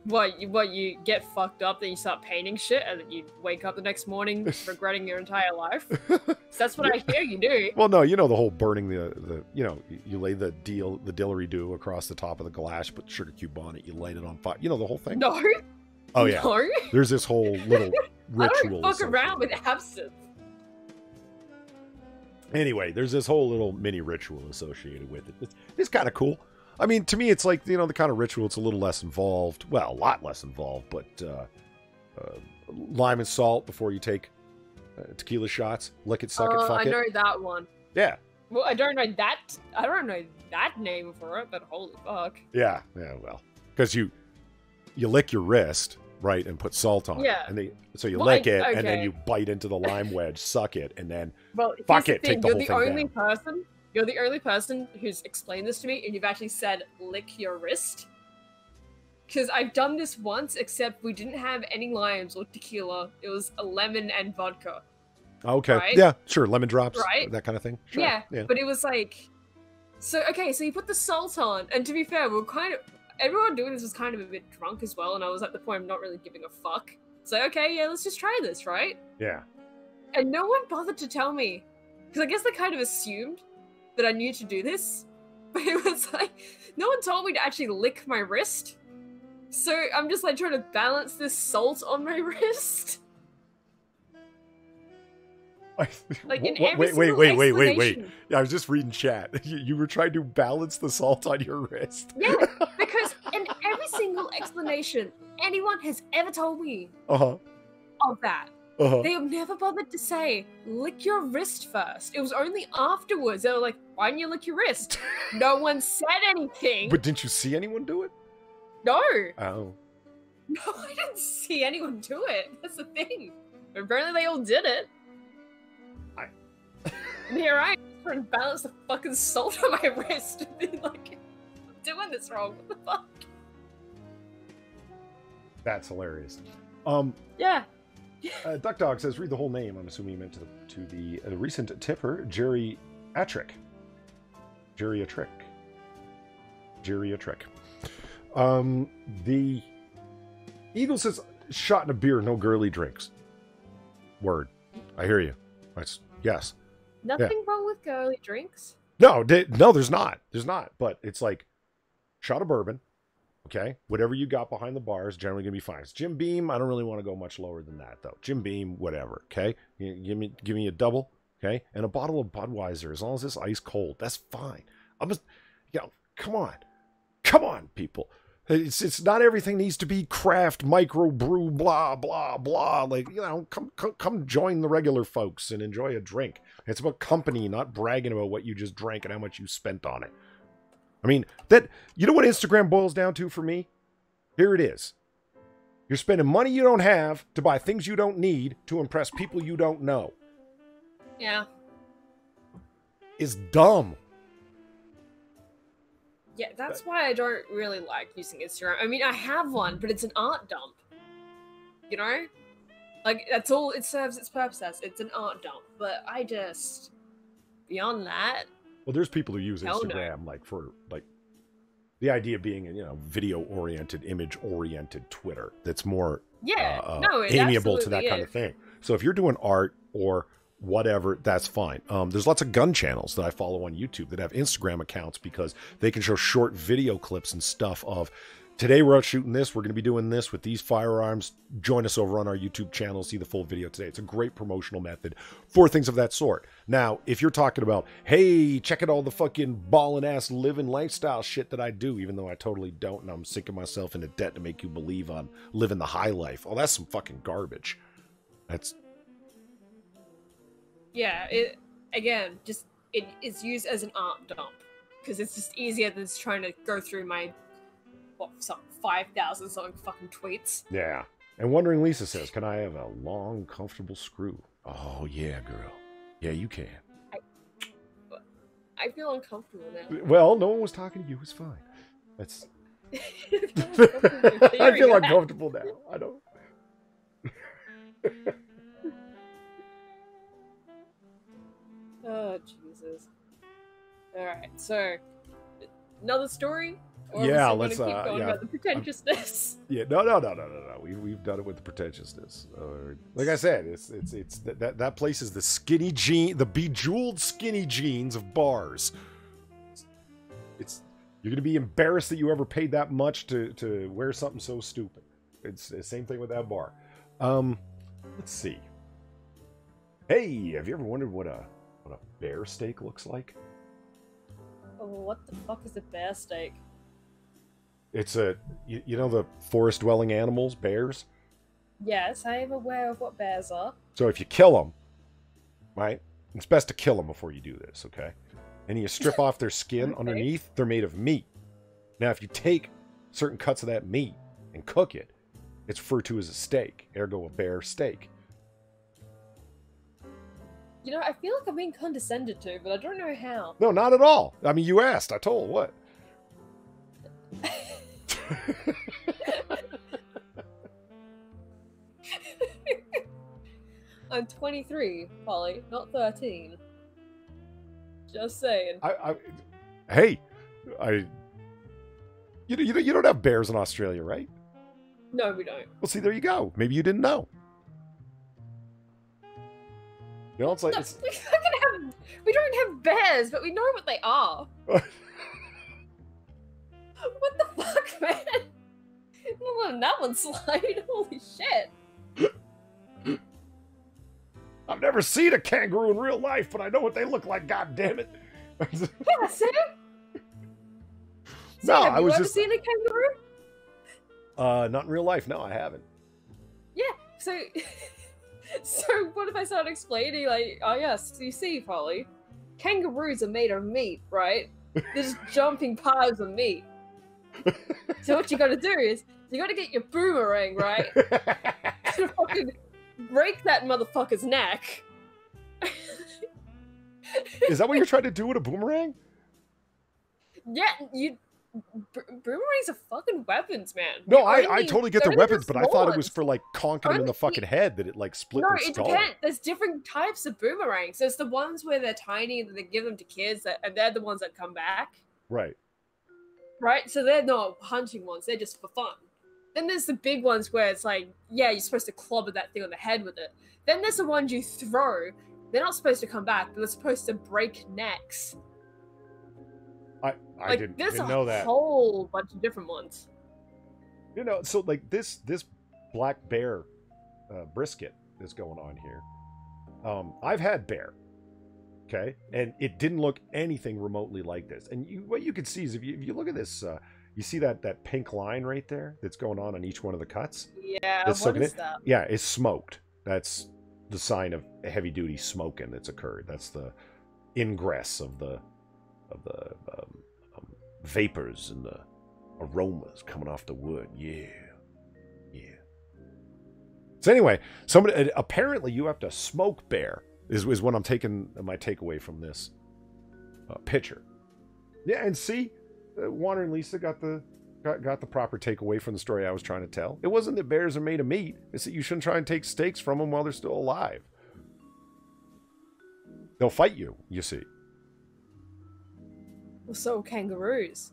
What, you get fucked up, then you start painting shit, and then you wake up the next morning regretting your entire life? So that's what I hear you do. Well, no, you know the whole burning the you know, you lay the dillery-do across the top of the glass, put sugar cube on it, you light it on fire. You know the whole thing? No. Oh, yeah. No. There's this whole little ritual. I don't fuck around with absinthe. Anyway, there's this whole little mini ritual associated with it. It's kind of cool. I mean, to me, it's like, you know, the kind of ritual, it's a little less involved. Well, a lot less involved, but lime and salt before you take tequila shots. Lick it, suck it, fuck it. I know that one. Yeah. Well, I don't know that name for it, but holy fuck. Yeah, well. Because you lick your wrist, right, and put salt on it. And so you lick it, and then you bite into the lime wedge, suck it, and then fuck it, take the whole thing down. You're the only person who's explained this to me, and you've actually said, lick your wrist. Because I've done this once, except we didn't have any limes or tequila. It was a lemon and vodka. Okay. Right? Yeah, sure. Lemon drops, right? That kind of thing. Sure. Yeah, but it was like... So you put the salt on, and to be fair, everyone doing this was kind of a bit drunk as well, and I was at the point of not really giving a fuck. So, okay, yeah, let's just try this, right? Yeah. And no one bothered to tell me. Because I guess they kind of assumed that I knew to do this. But it was like, no one told me to actually lick my wrist. So I'm just like trying to balance this salt on my wrist. Like in every wait. Yeah, I was just reading chat. You were trying to balance the salt on your wrist. Yeah, because in every single explanation anyone has ever told me of that, they have never bothered to say, lick your wrist first. It was only afterwards they were like, why didn't you lick your wrist? No one said anything. But didn't you see anyone do it? No. Oh. No, I didn't see anyone do it. That's the thing. But apparently they all did it. And here I am trying to balance the fucking salt on my wrist and be like, I'm doing this wrong. What the fuck? That's hilarious. Yeah. Duck Dog says, read the whole name. I'm assuming he meant to the recent tipper, Geriatric. The Eagle says, shot in a beer, no girly drinks. Word. I hear you. Yes. Nothing wrong with girly drinks. No, there's not. There's not. But it's like, shot of bourbon. Okay, whatever you got behind the bar is generally gonna be fine. It's Jim Beam. I don't really want to go much lower than that though. Jim Beam, whatever. Okay, give me a double. Okay, and a bottle of Budweiser. As long as it's ice cold, that's fine. I'm just, come on, people. It's not everything needs to be craft, micro brew, blah blah blah. Like, come join the regular folks and enjoy a drink. It's about company, not bragging about what you just drank and how much you spent on it. I mean, you know what Instagram boils down to for me? Here it is. You're spending money you don't have to buy things you don't need to impress people you don't know. Yeah. It's dumb. Yeah, that's why I don't really like using Instagram. I mean, I have one, but it's an art dump. You know? Like, that's all it serves its purpose as. It's an art dump. But I just... Beyond that... Well, there's people who use Instagram for the idea being video-oriented, image-oriented Twitter that's more amiable to that kind of thing. So if you're doing art or whatever, that's fine. There's lots of gun channels that I follow on YouTube that have Instagram accounts because they can show short video clips and stuff of, today we're out shooting this, we're going to be doing this with these firearms. Join us over on our YouTube channel, see the full video today. It's a great promotional method for things of that sort. Now, if you're talking about, hey, check out all the fucking ballin' ass living lifestyle shit that I do, even though I totally don't, and I'm sinking myself into debt to make you believe I'm living the high life. Oh, that's some fucking garbage. That's... Yeah, again, just it is used as an art dump because it's just easier than just trying to go through my 5,000 something fucking tweets. Yeah. And Wondering Lisa says, "Can I have a long, comfortable screw?" Oh yeah, girl. Yeah, you can. I feel uncomfortable now. Well, no one was talking to you. It's fine. That's. I I feel uncomfortable now. I don't. Oh Jesus! All right, so another story. Or Yeah, let's let's. keep going about the pretentiousness. Yeah, no. We've done it with the pretentiousness. Like I said, it's that place is the skinny jean, the bejeweled skinny jeans of bars. It's you're gonna be embarrassed that you ever paid that much to wear something so stupid. It's the same thing with that bar. Let's see. Hey, have you ever wondered what a bear steak looks like? Oh, what the fuck is a bear steak? It's you know the forest dwelling animals, bears. Yes, I am aware of what bears are. So if you kill them, right? It's best to kill them before you do this, okay? And you strip off their skin Okay. underneath. They're made of meat. Now, if you take certain cuts of that meat and cook it, it's referred to as a steak, ergo a bear steak. You know, I feel like I'm being condescended to, but I don't know how. No, not at all. I mean, you asked. I told. What? I'm 23, Polly, not 13. Just saying. Hey, you don't have bears in Australia, right? No, we don't. Well, see, there you go. Maybe you didn't know. You know, it's like No, we don't have bears, but we know what they are. What the fuck, man? I'm not letting that one slide. Holy shit. I've never seen a kangaroo in real life, but I know what they look like. God damn it! Yeah, Sam. No, have I you was ever just seen a kangaroo? not in real life. No, I haven't. Yeah. So, so what if I start explaining? Like, oh yes, you see, Polly, kangaroos are made of meat, right? They're just jumping piles of meat. So what you got to do is you got to get your boomerang, right? And fucking break that motherfucker's neck. Is that what you're trying to do with a boomerang? Yeah, boomerangs are fucking weapons, man. No, I totally get the weapons, but I thought it was ones. for like conking them in the fucking head that it like split No, their it skull. depends. There's different types of boomerangs. There's the ones where they're tiny and they give them to kids, and they're the ones that come back. Right. Right? So they're not hunting ones, they're just for fun. Then there's the big ones where it's like, yeah, you're supposed to clobber that thing on the head with it. Then there's the ones you throw. They're not supposed to come back, but they're supposed to break necks. I didn't know that. There's a whole bunch of different ones. You know, so like this black bear brisket that's going on here. I've had bear, okay, and it didn't look anything remotely like this. And what you can see is if you look at this, you see that pink line right there that's going on each one of the cuts. Yeah, That's what is that? Yeah, it's smoked. That's the sign of heavy duty smoking that's occurred. That's the ingress of the vapors and the aromas coming off the wood. Yeah. So anyway, somebody apparently you have to smoke bear is what I'm taking my takeaway from this picture. Yeah, and see, Wandering Lisa got the proper takeaway from the story I was trying to tell. It wasn't that bears are made of meat. It's that you shouldn't try and take steaks from them while they're still alive. They'll fight you, you see. So kangaroos.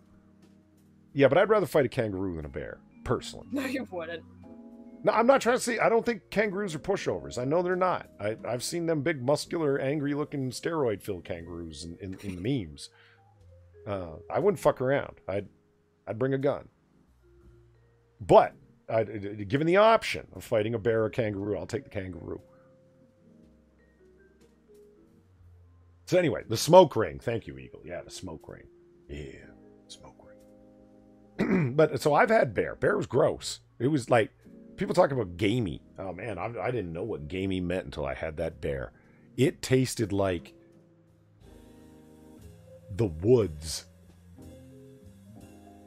Yeah, but I'd rather fight a kangaroo than a bear, personally. No, you wouldn't. No, I'm not trying to say, I don't think kangaroos are pushovers. I know they're not. I've seen them big, muscular, angry-looking, steroid-filled kangaroos in the memes. I wouldn't fuck around. I'd bring a gun. But, given the option of fighting a bear or a kangaroo, I'll take the kangaroo. So anyway, the smoke ring. Thank you, Eagle. Yeah, the smoke ring. Yeah, smoke ring. But, so I've had bear. Bear was gross. It was like, people talk about gamey. Oh, man, I didn't know what gamey meant until I had that bear. It tasted like the woods.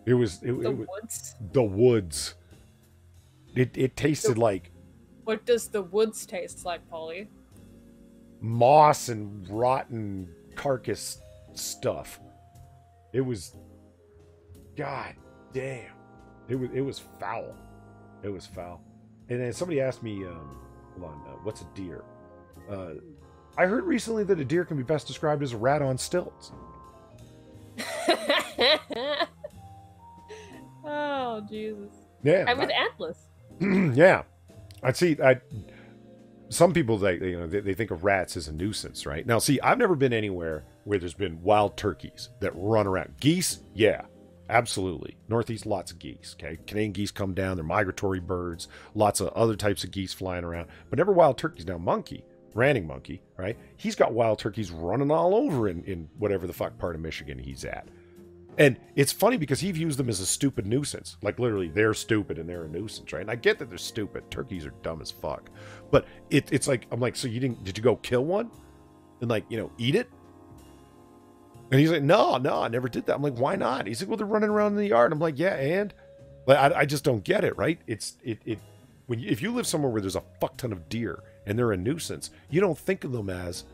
It was the woods. The woods. It tasted like. What does the woods taste like, Polly? Moss and rotten carcass stuff. It was. God damn. It was foul. It was foul. And then somebody asked me, hold on, what's a deer? I heard recently that a deer can be best described as a rat on stilts. Oh, Jesus. Yeah. And with antlers. Yeah. Some people, they think of rats as a nuisance, right? Now, see, I've never been anywhere where there's been wild turkeys that run around. Geese, yeah, absolutely. Northeast, lots of geese, okay? Canadian geese come down. They're migratory birds. Lots of other types of geese flying around, but never wild turkeys. Now, ranting monkey, right? He's got wild turkeys running all over in whatever the fuck part of Michigan he's at. And it's funny because he views them as a stupid nuisance. Like, literally, they're stupid and they're a nuisance, right? And I get that they're stupid. Turkeys are dumb as fuck. But it's like, I'm like, so did you go kill one? And, like, eat it? And he's like, no, I never did that. I'm like, why not? He's like, well, they're running around in the yard. I'm like, yeah, and? Like, I just don't get it, right? If you live somewhere where there's a fuck ton of deer and they're a nuisance, you don't think of them as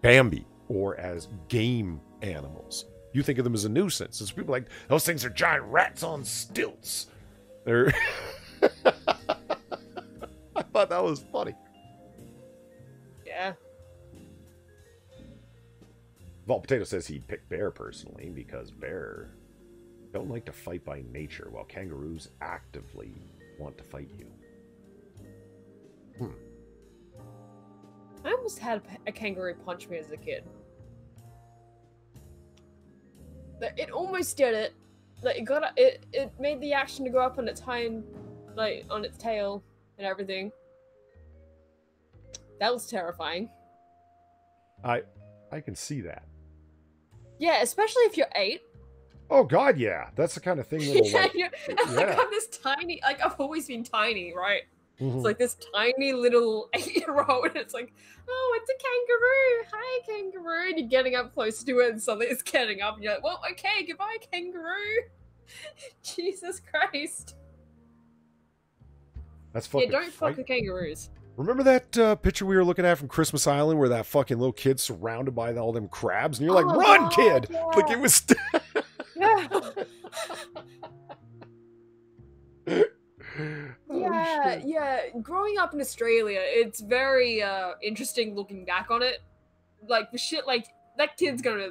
Bambi or as game animals. You think of them as a nuisance. It's people like, those things are giant rats on stilts. They're I thought that was funny. Yeah. Vault Potato says he'd pick bear personally because bear don't like to fight by nature, while kangaroos actively want to fight you. I almost had a kangaroo punch me as a kid. It almost did it. Like, it made the action to go up on its hind, like, on its tail and everything. That was terrifying. I can see that. Yeah, especially if you're 8. Oh God, yeah. That's the kind of thing that'll, yeah. I got this tiny, like, I've always been tiny, right? Mm-hmm. It's like this tiny little 8-year-old, and it's like, oh, it's a kangaroo. Hi, kangaroo. And you're getting up close to it, and something's getting up, and you're like, well, okay, goodbye, kangaroo. Jesus Christ. That's fucking. Yeah, don't fuck with kangaroos. Remember that picture we were looking at from Christmas Island where that fucking little kid surrounded by all them crabs, and you're like, run, God, kid! Yeah. Like it was. Yeah. Oh, yeah. Growing up in Australia, it's very interesting looking back on it. Like, the shit, like, that kid's gonna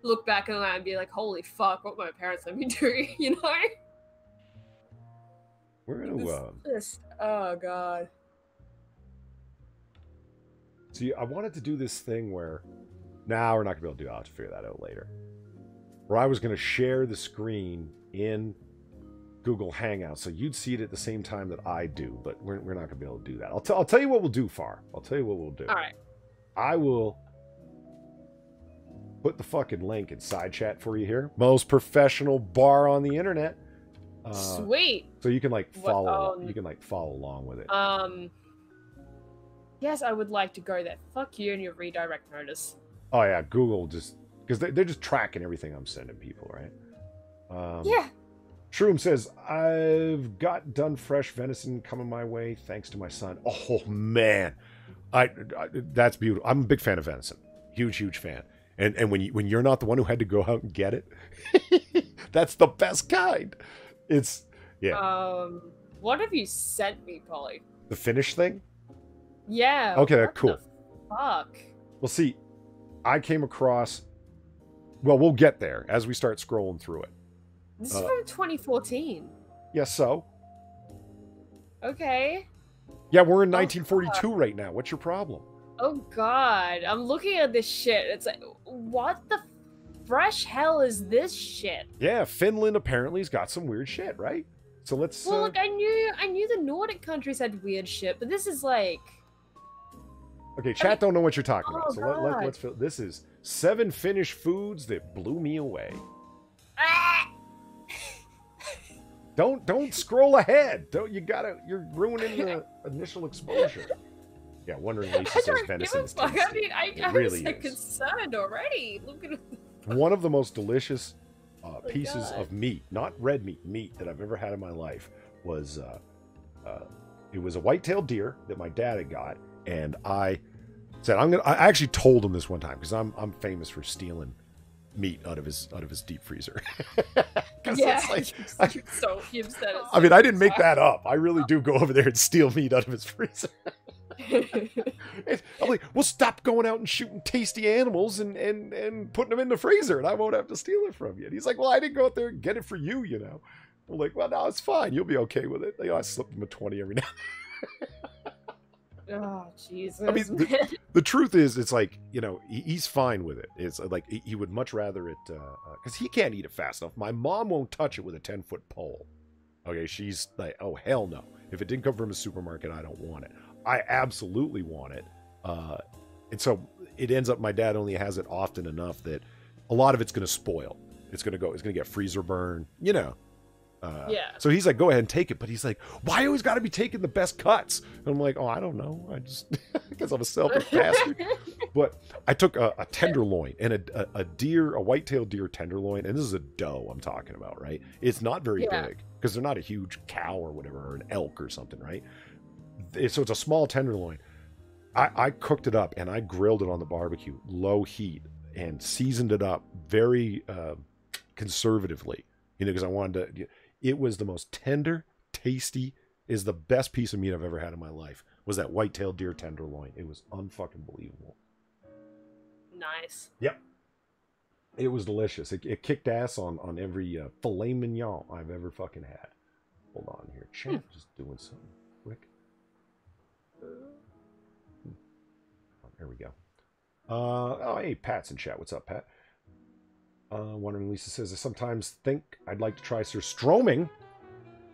look back on that and be like, holy fuck, what my parents let me do, you know? We're gonna, oh, God. See, I wanted to do this thing where, we're not gonna be able to do it. I'll have to figure that out later. Where I was gonna share the screen in Google Hangout, so you'd see it at the same time that I do, but we're not gonna be able to do that. I'll tell you what we'll do, Far. I'll tell you what we'll do. All right. I will put the fucking link in side chat for you here. Most professional bar on the internet. Sweet. So you can follow. You can follow along with it. Yes, I would like to go there. Fuck you and your redirect notice. Oh yeah, Google just because they're just tracking everything I'm sending people, right? Yeah. Shroom says, I've got done fresh venison coming my way thanks to my son. Oh, man. That's beautiful. I'm a big fan of venison. Huge fan. And when you're not the one who had to go out and get it, that's the best kind. It's, yeah. What have you sent me, Polly? The finish thing? Yeah. Okay, what cool. The fuck? Well, see, I came across, we'll get there as we start scrolling through it. This is from 2014. Yes, so. Okay. Yeah, we're in 1942 right now. What's your problem? Oh, God. I'm looking at this shit. It's like, what the fresh hell is this shit? Yeah, Finland apparently has got some weird shit, right? So let's... Well, look, I knew the Nordic countries had weird shit, but this is like... Okay, chat don't know what you're talking about. So God. let's... This is 7 Finnish foods that blew me away. Ah! Don't scroll ahead. You're ruining the initial exposure. Yeah, Wondering Lisa says venison is tasty. I was really concerned already. Look at the one of the most delicious my pieces God. of meat, not red meat that I've ever had in my life was it was a white-tailed deer that my dad had got, and I said I actually told him this one time because I'm famous for stealing meat out of his deep freezer. Yeah, it's like, you've said it. I mean, I didn't make that up. I really do go over there and steal meat out of his freezer. I'm like, well, stop going out and shooting tasty animals and putting them in the freezer, and I won't have to steal it from you. And he's like, well, I didn't go out there and get it for you, you know. I'm like, well, no, it's fine. You'll be okay with it. You know, I slip him a 20 every now and then. Oh, Jesus. I mean, the truth is, it's like, you know, he's fine with it. It's like he would much rather it, because he can't eat it fast enough. My mom won't touch it with a 10-foot pole. Okay, she's like, oh, hell no. If it didn't come from a supermarket, I don't want it. I absolutely want it. And so it ends up my dad only has it often enough that a lot of it's going to spoil. It's going to get freezer burn, you know. Yeah. So he's like, go ahead and take it. But he's like, why always got to be taking the best cuts? And I'm like, oh, I don't know. I just, because I'm a selfish bastard. But I took a tenderloin and a white-tailed deer tenderloin. And this is a doe I'm talking about, right? It's not very big because they're not a huge cow or whatever, or an elk or something, right? So it's a small tenderloin. I cooked it up and I grilled it on the barbecue, low heat, and seasoned it up very conservatively, you know, because I wanted to. It was the most tender, tasty, is the best piece of meat I've ever had in my life. Was that white-tailed deer tenderloin? It was unfucking believable. Nice. Yep. It was delicious. It kicked ass on every filet mignon I've ever fucking had. Hold on here, chat. Just doing something quick. Oh, there we go. Oh, hey, Pat's in chat. What's up, Pat? Wondering, Lisa says, I sometimes think I'd like to try surstroming,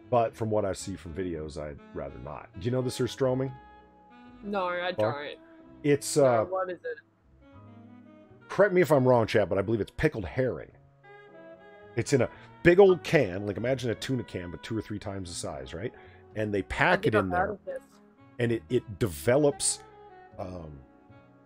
but from what I see from videos, I'd rather not. Do you know the surstroming? No, I don't. It's what is it? Correct me if I'm wrong, chat, but I believe it's pickled herring. It's in a big old can, like imagine a tuna can, but 2 or 3 times the size, right? And they pack it in there, and it develops,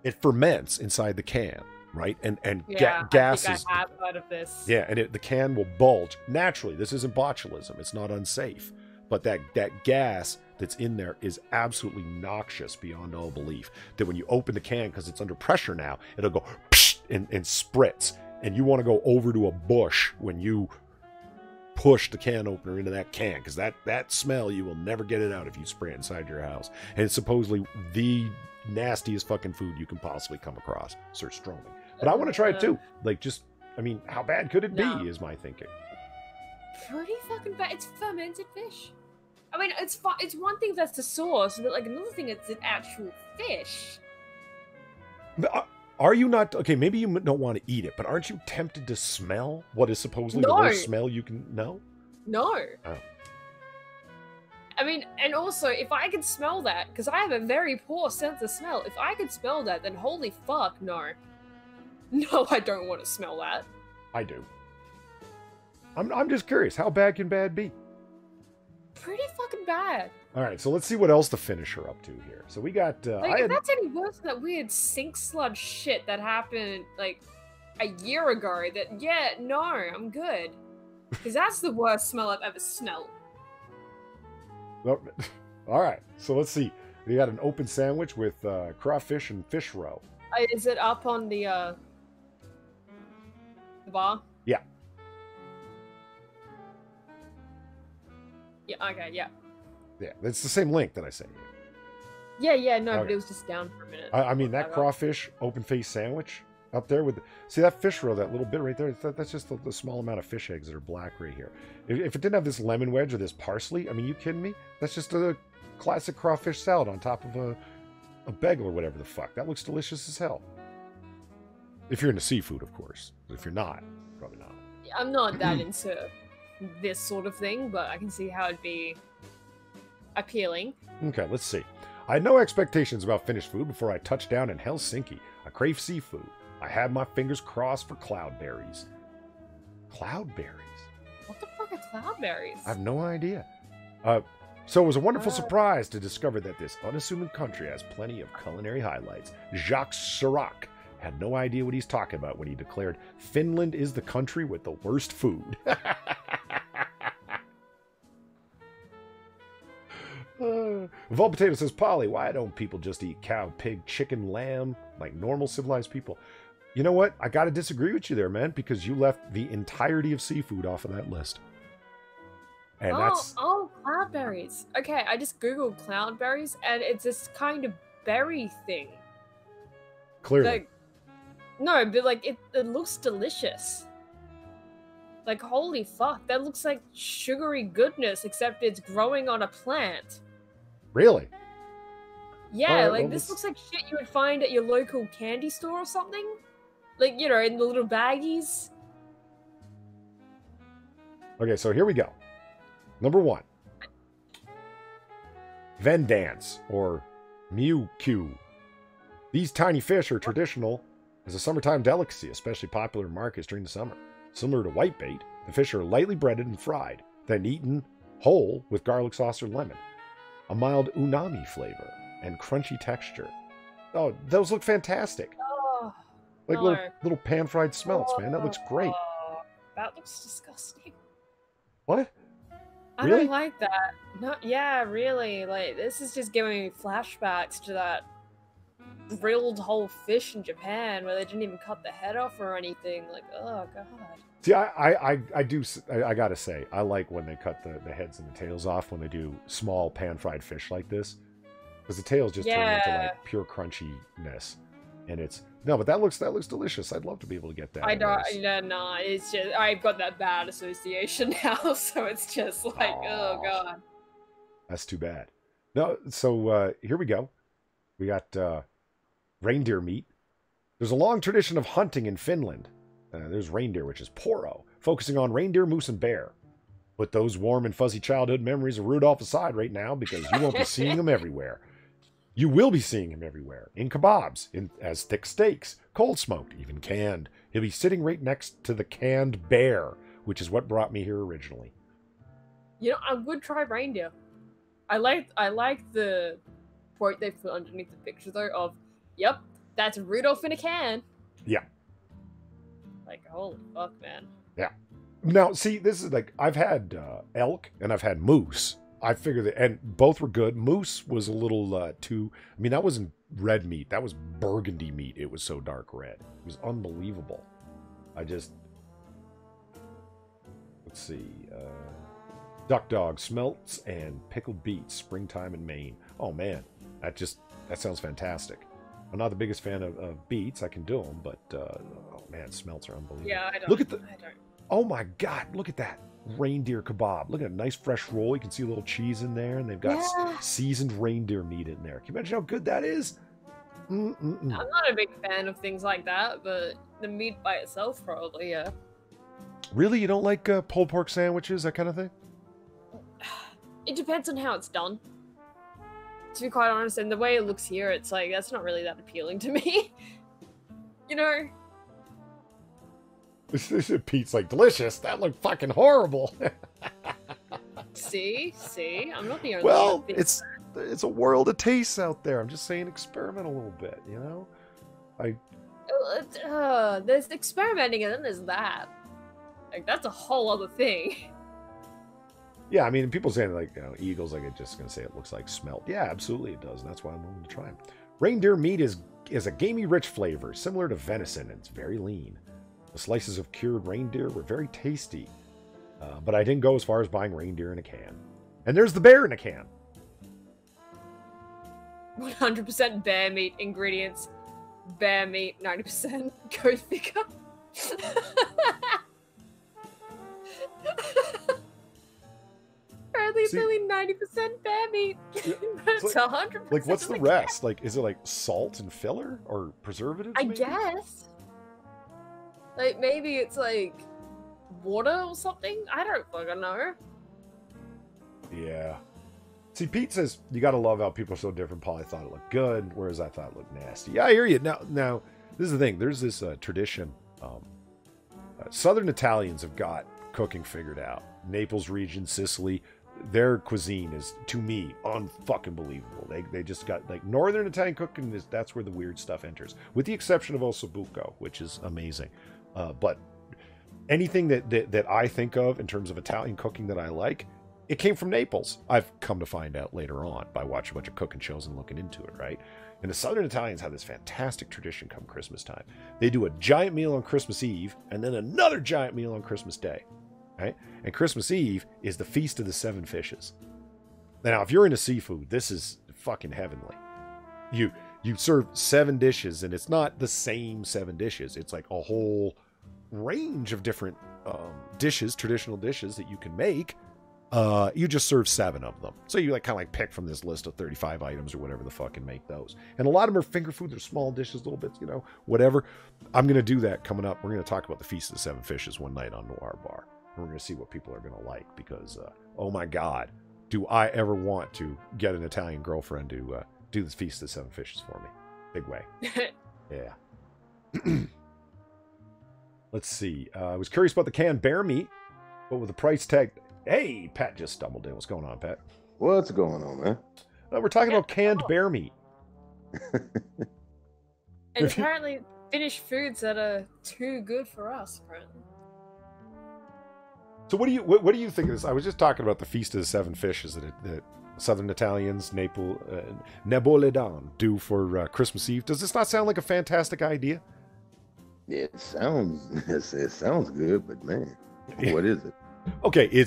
it ferments inside the can. Right, and gases. I think I have heard of this. Yeah, and the can will bulge naturally. This isn't botulism; it's not unsafe. But that gas that's in there is absolutely noxious beyond all belief. That when you open the can, because it's under pressure now, it'll go psh, and spritz, and you want to go over to a bush when you push the can opener into that can, because that smell, you will never get it out if you spray it inside your house. And it's supposedly the nastiest fucking food you can possibly come across, surstroming. But I want to try it too. Like, just, I mean, how bad could it be, is my thinking. Pretty fucking bad. It's fermented fish. I mean, it's one thing that's the sauce, but like another thing, it's an actual fish. Are you not, okay, maybe you don't want to eat it, but aren't you tempted to smell what is supposedly the worst smell you can, no? No. Oh. I mean, and also, if I could smell that, because I have a very poor sense of smell, if I could smell that, then holy fuck, no. No, I don't want to smell that. I do. I'm just curious, how bad can bad be? Pretty fucking bad. All right, so let's see what else to finish her up to here. So we got... if that's any worse than that weird sink sludge shit that happened, like, a year ago, that, yeah, no, I'm good. Because that's the worst smell I've ever smelled. All right, so let's see. We got an open sandwich with crawfish and fish roe. Is it up on the bar? Yeah. Yeah, okay, yeah. Yeah, it's the same link that I sent you. Yeah, no, okay. but it was just down for a minute. I mean, that crawfish open-faced sandwich up there with... See that fish roe, that little bit right there? That's just the small amount of fish eggs that are black right here. If it didn't have this lemon wedge or this parsley, I mean, you kidding me? That's just a classic crawfish salad on top of a bagel or whatever the fuck. That looks delicious as hell. If you're into seafood, of course. If you're not, probably not. I'm not that into this sort of thing, but I can see how it'd be appealing. Okay, let's see. I had no expectations about finished food before I touched down in Helsinki. I crave seafood. I had my fingers crossed for cloudberries. Cloudberries? What the fuck are cloudberries? I have no idea. So it was a wonderful surprise to discover that this unassuming country has plenty of culinary highlights. Jacques Chirac had no idea what he's talking about when he declared Finland is the country with the worst food. Vol Potato says, Polly, why don't people just eat cow, pig, chicken, lamb like normal civilized people? You know what? I got to disagree with you there, man, because you left the entirety of seafood off of that list. And oh, cloudberries. Okay, I just googled cloudberries, and it's this kind of berry thing. Clearly. Like, no, but like it looks delicious. Like, holy fuck, that looks like sugary goodness, except it's growing on a plant. Really? Yeah, like this looks like shit you would find at your local candy store or something. Like, you know, in the little baggies. Okay, so here we go. Number 1. Vendance, or Mew-Q. These tiny fish are traditional as a summertime delicacy, especially popular in markets during the summer. Similar to whitebait, the fish are lightly breaded and fried, then eaten whole with garlic sauce or lemon. A mild umami flavor and crunchy texture. Oh, those look fantastic. Oh, like little pan-fried smelts, man. That looks great. That looks disgusting. What? I Really? don't like that. No, yeah, really. Like, this is just giving me flashbacks to that grilled whole fish in Japan where they didn't even cut the head off or anything. Like, oh god. See, I gotta say, I like when they cut the heads and the tails off when they do small pan-fried fish like this, because the tails just turn into like pure crunchiness, and it's but that looks delicious. I'd love to be able to get that. No, it's just I've got that bad association now, so it's just like, oh god. That's too bad. No, so here we go. We got reindeer meat. There's a long tradition of hunting in Finland. There's reindeer, which is Poro, focusing on reindeer, moose, and bear. Put those warm and fuzzy childhood memories of Rudolph aside right now, because you won't be seeing them everywhere. You will be seeing him everywhere, in kebabs, as thick steaks, cold smoked, even canned. He'll be sitting right next to the canned bear, which is what brought me here originally. You know, I would try reindeer. I like the quote they put underneath the picture though of, "Yep, that's Rudolph in a can." Yeah. Like, holy fuck, man. Yeah. Now, see, this is like, I've had elk and I've had moose. I figured that, and both were good. Moose was a little too, I mean, that wasn't red meat. That was burgundy meat. It was so dark red. It was unbelievable. Let's see. Duck dog, smelts, and pickled beets, springtime in Maine. Oh, man. That sounds fantastic. I'm not the biggest fan of beets. I can do them, but, oh, man, smelts are unbelievable. Yeah, I don't. Look at oh, my God. Look at that. Reindeer kebab. Look at a nice fresh roll. You can see a little cheese in there, and they've got seasoned reindeer meat in there. Can you imagine how good that is? I'm not a big fan of things like that, but the meat by itself, probably, yeah. Really? You don't like pulled pork sandwiches, that kind of thing? It depends on how it's done. To be quite honest, and the way it looks here, it's like, that's not really that appealing to me. You know? Pete's like, delicious. That looked fucking horrible. See? I'm not the only one. Well, it's a world of tastes out there. I'm just saying, experiment a little bit, you know? There's experimenting and then there's that. Like, that's a whole other thing. Yeah, I mean, people saying, like, you know, eagles, like, it's just going to say it looks like smelt. Yeah, absolutely it does, and that's why I'm willing to try them. Reindeer meat is a gamey, rich flavor, similar to venison, and it's very lean. The slices of cured reindeer were very tasty, but I didn't go as far as buying reindeer in a can. And there's the bear in a can. 100% bear meat ingredients. Bear meat, 90%. Go figure. Apparently it's only 90% bear meat. It's like, 100%. Like, what's the rest? Like, is it like salt and filler or preservatives? I guess. Like, maybe it's like water or something? I don't fucking know. Yeah. See, Pete says, you gotta love how people are so different. Paul, I thought it looked good, whereas I thought it looked nasty. Yeah, I hear you. Now, this is the thing. There's this tradition. Southern Italians have got cooking figured out. Naples region, Sicily, their cuisine is, to me, unfucking believable. They just got, like, Northern Italian cooking, that's where the weird stuff enters. With the exception of ossobuco, which is amazing. But anything that I think of in terms of Italian cooking that I like, it came from Naples. I've come to find out later on by watching a bunch of cooking shows and looking into it, right? And the Southern Italians have this fantastic tradition come Christmas time. They do a giant meal on Christmas Eve and then another giant meal on Christmas Day, right? And Christmas Eve is the Feast of the Seven Fishes. Now, if you're into seafood, this is fucking heavenly. You serve 7 dishes, and it's not the same 7 dishes. It's like a whole range of different dishes, traditional dishes that you can make. You just serve 7 of them. So you kind of pick from this list of 35 items or whatever the fuck and make those. And a lot of them are finger food. They're small dishes, little bits, whatever. I'm going to do that coming up. We're going to talk about the Feast of the Seven Fishes one night on Noir Bar. And we're going to see what people are going to like because, oh my God, do I ever want to get an Italian girlfriend to do this Feast of the Seven Fishes for me. Big way. Yeah. Let's see. I was curious about the canned bear meat, but with the price tag... Hey, Pat just stumbled in. What's going on, Pat? What's going on, man? We're talking about canned bear meat. And apparently finished foods that are too good for us, apparently. So what do you think of this? I was just talking about the Feast of the Seven Fishes that Southern Italians, Napoletan, do for Christmas Eve. Does this not sound like a fantastic idea? Yeah, it sounds good, but man, what is it? Okay,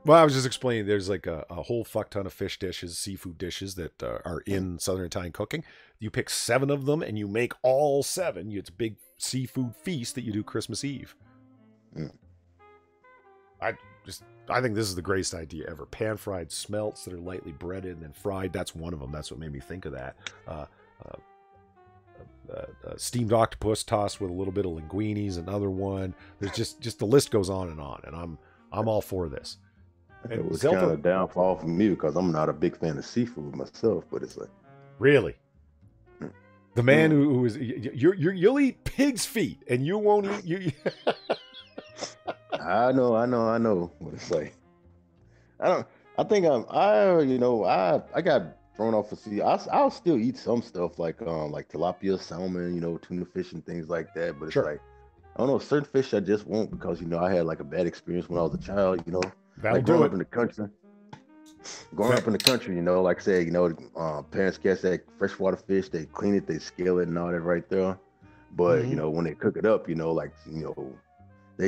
well, I was just explaining. There's like a whole fuck ton of fish dishes, seafood dishes that are in Southern Italian cooking. You pick 7 of them and you make all 7. It's a big seafood feast that you do Christmas Eve. Mm. I think this is the greatest idea ever. Pan-fried smelts that are lightly breaded and then fried. That's one of them. That's what made me think of that. Steamed octopus tossed with a little bit of linguinis, another one. There's just the list goes on, and I'm all for this. It was kind of downfall for me because I'm not a big fan of seafood myself, but it's like really the man who is you'll eat pig's feet and you won't eat you. I know what it's like. I got thrown off for sea. I'll still eat some stuff like tilapia, salmon, tuna fish and things like that. But it's like, I don't know, certain fish I just won't because I had like a bad experience when I was a child. Growing up in the country, like say, parents catch that freshwater fish, they clean it, they scale it and all that right there. But when they cook it up, they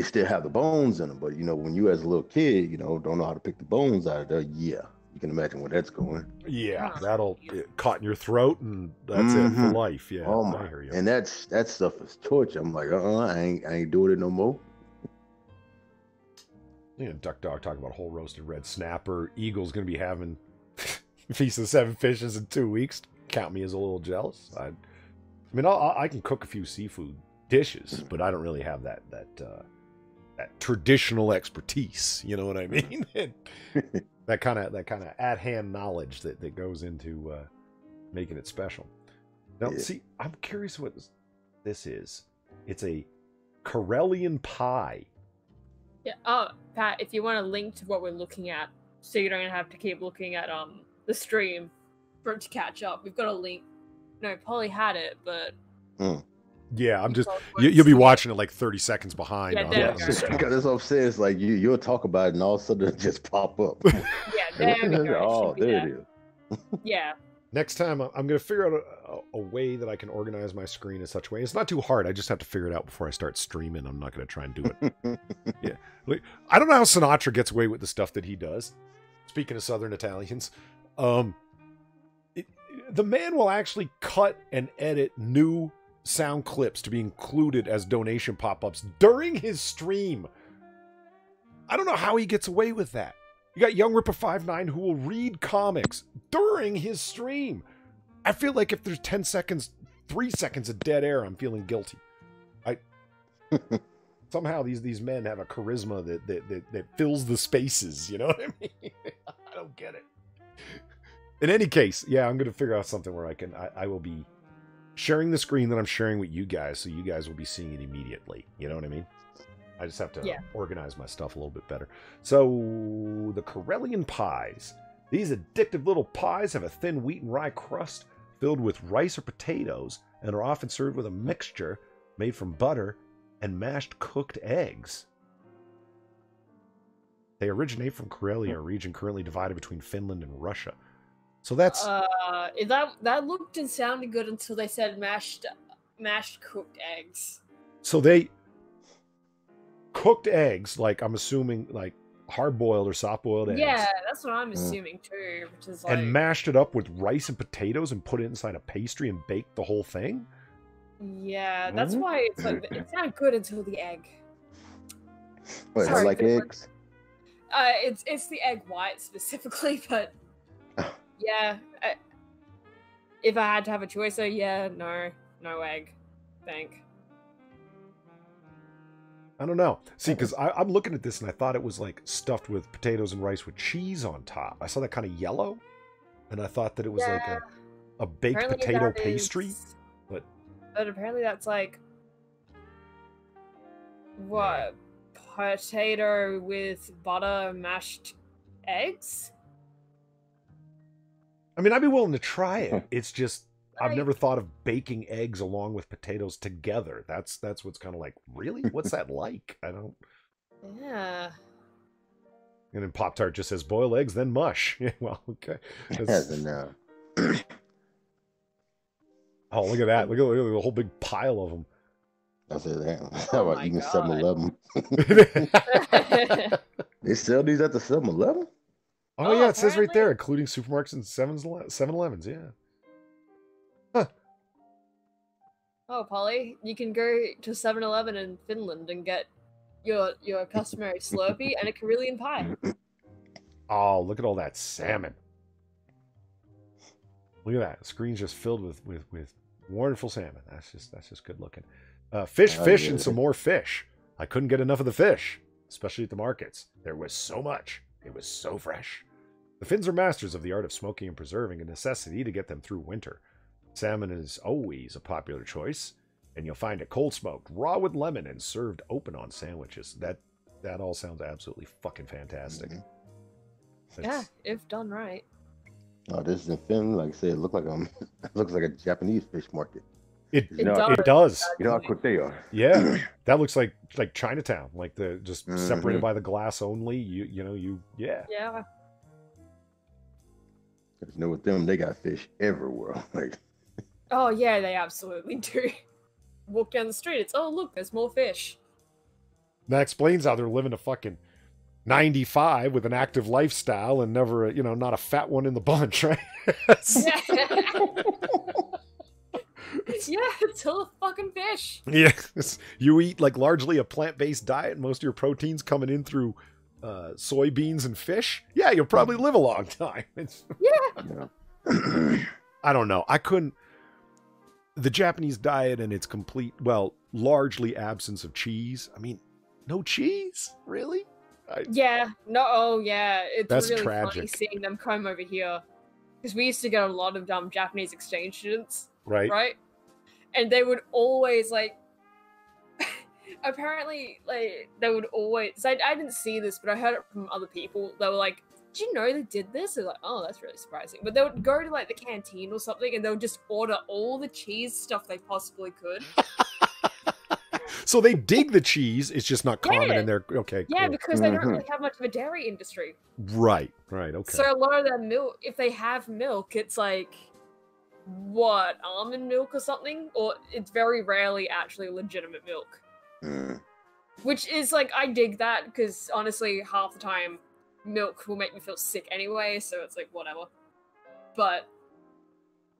still have the bones in them. But when you as a little kid, don't know how to pick the bones out of there, yeah. You can imagine where that's going. Yeah, that'll caught in your throat, and that's it for life. Yeah, oh my. I hear you. And that stuff is torture. I'm like, I ain't doing it no more. Duck Dog talking about whole roasted red snapper. Eagle's gonna be having Feast of the Seven Fishes in 2 weeks. Count me as a little jealous. I can cook a few seafood dishes, but I don't really have that traditional expertise. You know what I mean? That kind of at hand knowledge that goes into making it special. Now, see, I'm curious what this is. It's a Karelian pie. Yeah. Oh, Pat, if you want a link to what we're looking at, so you don't have to keep looking at the stream for it to catch up, we've got a link. No, Polly had it, but. Yeah, I'm just you'll be watching it like 30 seconds behind. Yeah, because that's what I'm saying. It's like you'll talk about it and all of a sudden it just pop up. Yeah, there we go. Oh, there it is. Yeah. Next time, I'm going to figure out a way that I can organize my screen in such a way. It's not too hard. I just have to figure it out before I start streaming. I'm not going to try and do it. Yeah, I don't know how Sinatra gets away with the stuff that he does. Speaking of Southern Italians, the man will actually cut and edit new sound clips to be included as donation pop-ups during his stream. I don't know how he gets away with that. You got Young Ripper 59 who will read comics during his stream. I feel like if there's 10 seconds, 3 seconds of dead air, I'm feeling guilty. Somehow these men have a charisma that fills the spaces. You know what I mean? I don't get it. In any case, yeah, I'm going to figure out something where I will be sharing the screen that I'm sharing with you guys, so you guys will be seeing it immediately. You know what I mean? I just have to Yeah. organize my stuff a little bit better. So, the Karelian pies. These addictive little pies have a thin wheat and rye crust filled with rice or potatoes and are often served with a mixture made from butter and mashed cooked eggs. They originate from Karelia, a region currently divided between Finland and Russia. So that's... that looked and sounded good until they said mashed cooked eggs. So they cooked eggs, like I'm assuming, like hard-boiled or soft-boiled eggs. Yeah, that's what I'm assuming too. Which is like... And mashed it up with rice and potatoes and put it inside a pastry and baked the whole thing? Yeah, that's why it's like it sounded good until the egg. Wait, I like eggs. It's the egg white specifically, but yeah. If I had to have a choice, no egg. Think. I don't know. See, because I'm looking at this and I thought it was like stuffed with potatoes and rice with cheese on top. I saw that kind of yellow, and I thought that it was like a baked Apparently potato pastry. But apparently that's like what? Potato with butter mashed eggs? I mean, I'd be willing to try it. It's just I've never thought of baking eggs along with potatoes together. That's what's kind of like, really? What's that like? I don't... Yeah. And then Pop-Tart just says boil eggs, then mush. Yeah, well, okay. Oh, look at that. Look at the whole big pile of them. I said that. How about eating 7-Eleven? They sell these at the 7-Eleven? Oh, yeah, it says right there, including supermarkets and 7-Elevens, yeah. Huh. Oh, Polly, you can go to 7-Eleven in Finland and get your customary Slurpee and a Karelian pie. Oh, look at all that salmon. Look at that. The screen's just filled with wonderful salmon. That's just good looking. Fish, and some more fish. I couldn't get enough of the fish, especially at the markets. There was so much. It was so fresh. The Finns are masters of the art of smoking and preserving, a necessity to get them through winter. Salmon is always a popular choice, and you'll find it cold smoked, raw with lemon, and served open on sandwiches. That all sounds absolutely fucking fantastic. Yeah, if done right. Oh, this is in Finland. Like I said, it looks like a Japanese fish market. It does. You know how quick they are. Yeah, that looks like Chinatown, like the just separated by the glass only. Yeah. You know, with them, they got fish everywhere. Like, oh yeah, they absolutely do. Walk down the street, it's look, there's more fish. That explains how they're living a fucking 95 with an active lifestyle and never, not a fat one in the bunch, right? Yeah, it's all a fucking fish. Yeah, you eat like largely a plant-based diet. Most of your proteins coming in through soybeans and fish. Yeah, you'll probably live a long time. Yeah. I don't know. I couldn't. The Japanese diet and its complete, largely absence of cheese. I mean, no cheese, really? Yeah. No. Oh, yeah. It's really tragic. Funny seeing them come over here because we used to get a lot of Japanese exchange students. Right. And they would always apparently they would always. I didn't see this, but I heard it from other people. They were like, "Did you know they did this?" They're like, "Oh, that's really surprising." But they would go to the canteen or something, and they would just order all the cheese stuff they possibly could. So they dig the cheese. It's just not common in their Yeah, cool. because they don't really have much of a dairy industry. Right. Okay. So a lot of their milk, if they have milk, it's almond milk or something, or it's very rarely actually legitimate milk. Which is I dig that because honestly, half the time milk will make me feel sick anyway, so it's whatever. But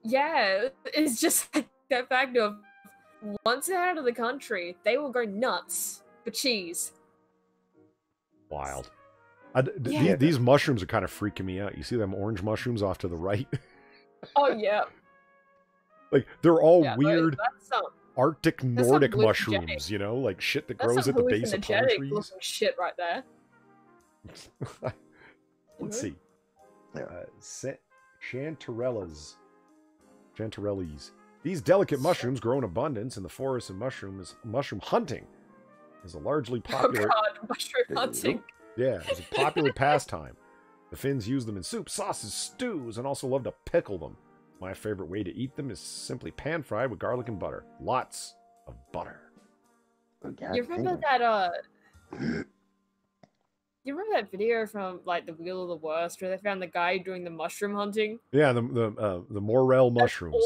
yeah, it's just that fact of once they're out of the country, they will go nuts for cheese. Wild. These mushrooms are kind of freaking me out. You see them orange mushrooms off to the right? Oh yeah. They're all weird Arctic Nordic mushrooms, shit that grows at the base of palm trees. Looking shit right there. Let's see. Chanterelles. These delicate mushrooms grow in abundance in the forests and mushroom hunting is a largely popular... Oh god, mushroom hunting. Yeah, it's a popular pastime. The Finns use them in soup, sauces, stews, and also love to pickle them. My favorite way to eat them is simply pan-fried with garlic and butter. Lots of butter. You remember that, you remember that video from, like, the Wheel of the Worst, where they found the guy doing the mushroom hunting? Yeah, the morel mushrooms.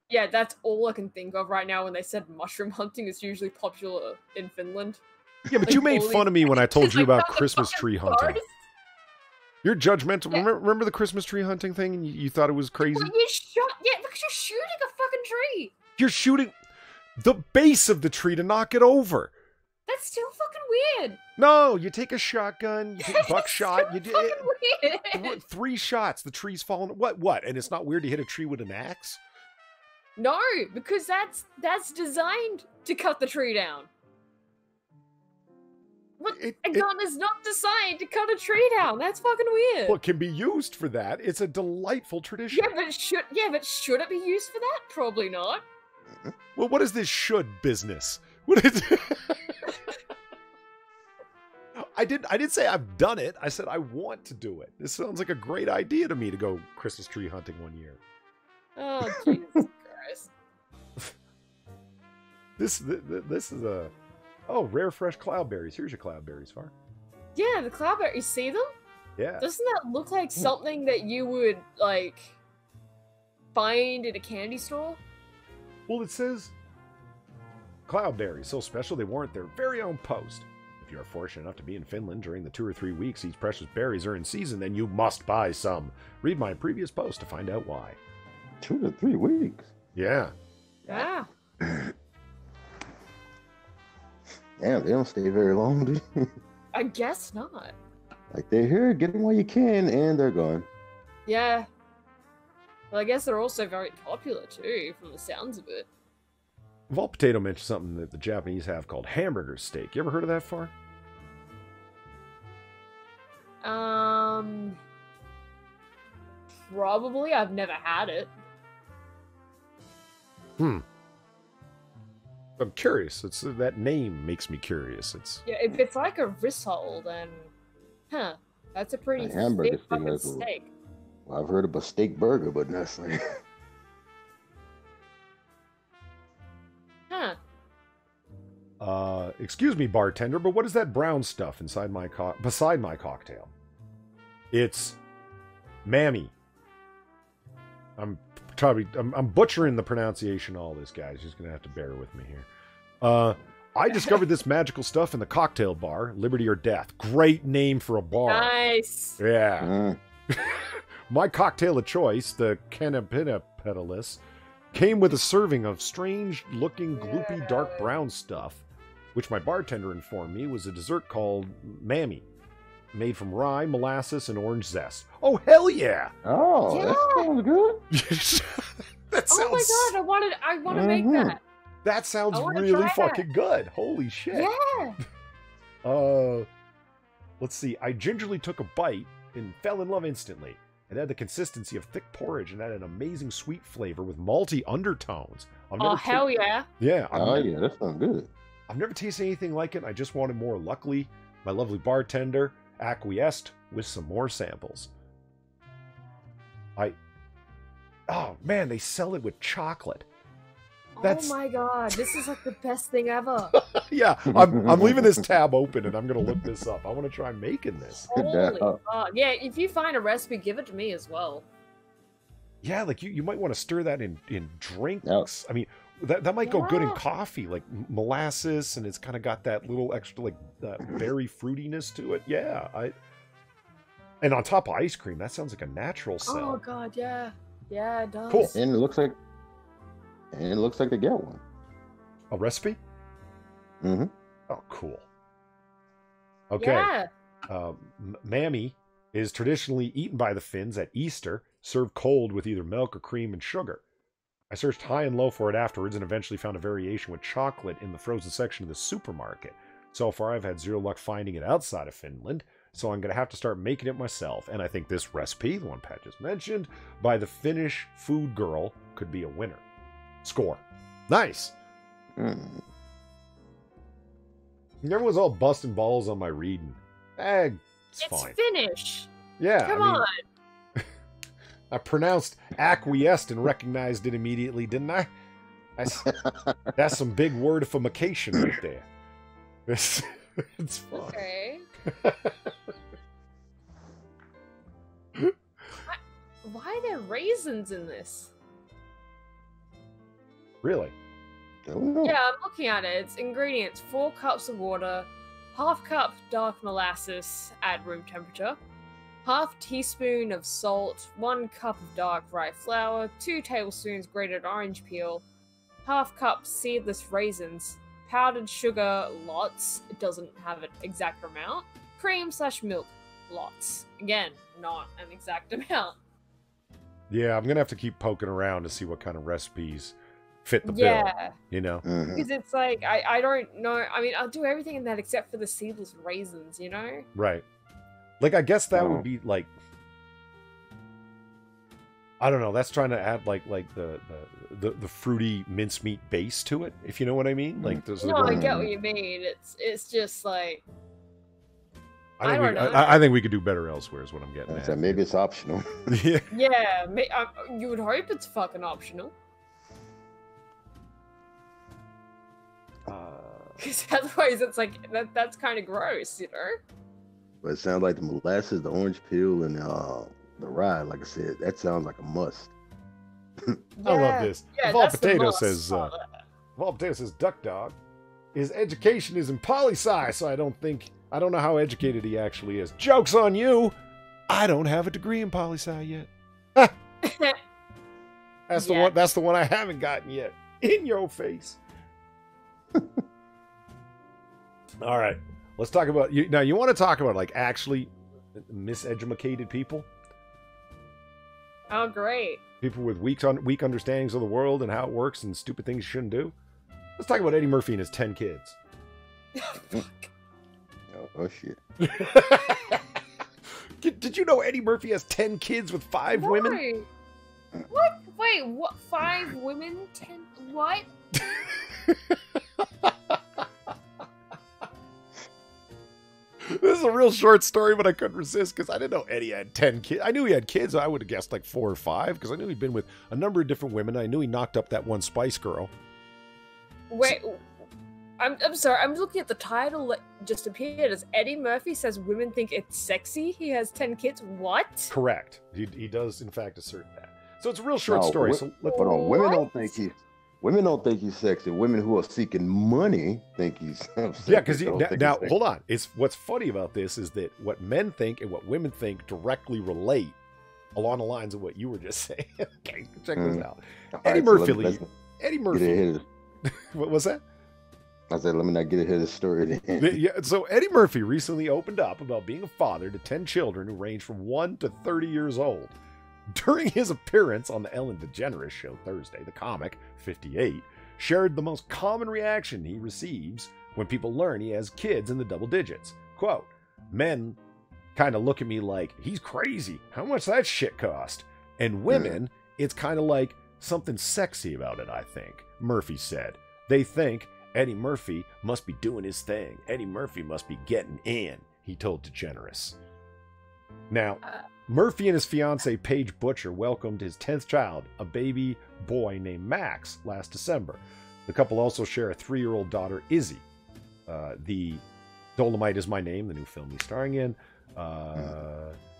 Yeah, that's all I can think of right now when they said mushroom hunting is usually popular in Finland. Yeah, but like, you made fun of me when I told you about Christmas tree hunting. Forest? You're judgmental. Yeah. Remember the Christmas tree hunting thing, and you thought it was crazy? Well, yeah, because you're shooting a fucking tree. You're shooting the base of the tree to knock it over. That's still fucking weird. No, you take a shotgun, you take buckshot, you do fucking weird. 3 shots, the tree's falling. What? And it's not weird to hit a tree with an axe? No, because that's designed to cut the tree down. What? A gun is not designed to cut a tree down. That's fucking weird. Well, it can be used for that. It's a delightful tradition. Yeah, but should it be used for that? Probably not. Well, what is this should business? What is I didn't say I've done it. I said I want to do it. This sounds like a great idea to me to go Christmas tree hunting one year. Oh, Jesus Christ. This is a... Oh, rare fresh cloudberries. Here's your cloudberries, Far. Yeah, the cloudberries. You see them? Yeah. Doesn't that look like something that you would, like, find at a candy store? Well, it says cloudberries, so special they warrant their very own post. If you are fortunate enough to be in Finland during the 2 or 3 weeks these precious berries are in season, then you must buy some. Read my previous post to find out why. 2 to 3 weeks? Yeah. Yeah. Damn, they don't stay very long, do they? I guess not. Like, they're here, get them while you can, and they're gone. Yeah. Well, I guess they're also very popular, too, from the sounds of it. Vault Potato mentioned something that the Japanese have called hamburger steak. You ever heard of that, Far? Probably. I've never had it. I'm curious. It's that name makes me curious. It's Yeah, if it's like a risshole, then... Huh. That's a pretty thick fucking steak. Well, I've heard of a steak burger, but that's like... Huh. Excuse me, bartender, but what is that brown stuff inside beside my cocktail? It's Mammy. I'm butchering the pronunciation of all this, guys. You're just gonna have to bear with me here. I discovered this magical stuff in the cocktail bar, Liberty or Death. Great name for a bar. Nice. Yeah. My cocktail of choice, the Canapina Petalus, came with a serving of strange-looking, gloopy, dark brown stuff, which my bartender informed me was a dessert called Mammy, made from rye, molasses, and orange zest. Oh, hell yeah! Oh, yeah. That sounds good. That sounds... Oh my god, I want to make that. That sounds really fucking good. Holy shit. Yeah. Let's see. I gingerly took a bite and fell in love instantly. It had the consistency of thick porridge and had an amazing sweet flavor with malty undertones. Oh, hell yeah. Yeah. Yeah, that sounds good. I've never tasted anything like it. I just wanted more. Luckily, my lovely bartender acquiesced with some more samples. Oh, man, they sell it with chocolate. Oh my god, this is like the best thing ever. Yeah, I'm leaving this tab open and I'm going to look this up. I want to try making this. Holy god. Yeah, if you find a recipe, give it to me as well. Yeah, like you might want to stir that in drinks. Yep. I mean, that might go good in coffee, like molasses, and it's kind of got that little extra like berry fruitiness to it. Yeah, and on top of ice cream, that sounds like a natural sell. Oh god, yeah. Yeah, it does. Cool. And it looks like they get one. A recipe? Mm-hmm. Oh, cool. Okay. Yeah. Mammy is traditionally eaten by the Finns at Easter, served cold with either milk or cream and sugar. I searched high and low for it afterwards and eventually found a variation with chocolate in the frozen section of the supermarket. So far, I've had zero luck finding it outside of Finland, so I'm going to have to start making it myself. And I think this recipe, the one Pat just mentioned, by the Finnish food girl, could be a winner. Score. Nice. Everyone's all busting balls on my reading. It's fine. Finnish. Yeah. Come on. I pronounced acquiesced and recognized it immediately, didn't I? That's some big wordification right there. It's fun. Okay. Why are there raisins in this? Really? Yeah, I'm looking at it. It's ingredients: 4 cups of water, ½ cup dark molasses at room temperature, ½ teaspoon of salt, 1 cup of dark rye flour, 2 tablespoons grated orange peel, ½ cup seedless raisins, powdered sugar lots. It doesn't have an exact amount. Cream/milk lots. Again, not an exact amount. Yeah, I'm gonna have to keep poking around to see what kind of recipes fit the bill. You know, because it's like I don't know. I mean, I'll do everything in that except for the seedless raisins. You know, right? Like, I guess that would be like, I don't know. That's trying to add like the fruity mincemeat base to it, if you know what I mean. Like, there's I get what you mean. It's just like. I think we could do better elsewhere is what I'm getting at. Maybe it's optional. Yeah. Yeah, you would hope it's fucking optional. Because otherwise it's like, that's kind of gross, you know? But it sounds like the molasses, the orange peel, and the rye, like I said, that sounds like a must. I love this. Yeah, Evolved Potato says, Duck Dog, his education is in poli-sci, so I don't know how educated he actually is. Joke's on you! I don't have a degree in poli-sci yet. That's the one I haven't gotten yet. In your face. All right. Let's talk about you. Now, you want to talk about like actually miseducated people? Oh, great. People with weak understandings of the world and how it works and stupid things you shouldn't do. Let's talk about Eddie Murphy and his 10 kids. Oh shit. Did you know Eddie Murphy has 10 kids with 5 women? What? Wait, what? 5 women? 10? What? This is a real short story, but I couldn't resist because I didn't know Eddie had 10 kids. I knew he had kids. I would have guessed like 4 or 5 because I knew he'd been with a number of different women. I knew he knocked up that one Spice Girl. Wait, I'm sorry. I'm looking at the title that just appeared as Eddie Murphy says women think it's sexy. He has 10 kids. What? Correct. He does, in fact, assert that. So it's a real short story. So hold on. Women don't think he's sexy. Women who are seeking money think he's sexy. Yeah, because now hold on. It's what's funny about this is that what men think and what women think directly relate along the lines of what you were just saying. Okay, check this out. Eddie Murphy. Eddie Murphy. What was that? I said, let me not get ahead of the story then. Yeah, so Eddie Murphy recently opened up about being a father to 10 children who range from 1 to 30 years old. During his appearance on the Ellen DeGeneres show Thursday, the comic, 58, shared the most common reaction he receives when people learn he has kids in the double digits. Quote, men kind of look at me like, he's crazy. How much that shit cost? And women, it's kind of like something sexy about it, I think, Murphy said. They think Eddie Murphy must be doing his thing. Eddie Murphy must be getting in, he told DeGeneres. Now, Murphy and his fiancée, Paige Butcher, welcomed his 10th child, a baby boy named Max, last December. The couple also share a 3-year-old daughter, Izzy. The Dolomite Is My Name, the new film he's starring in,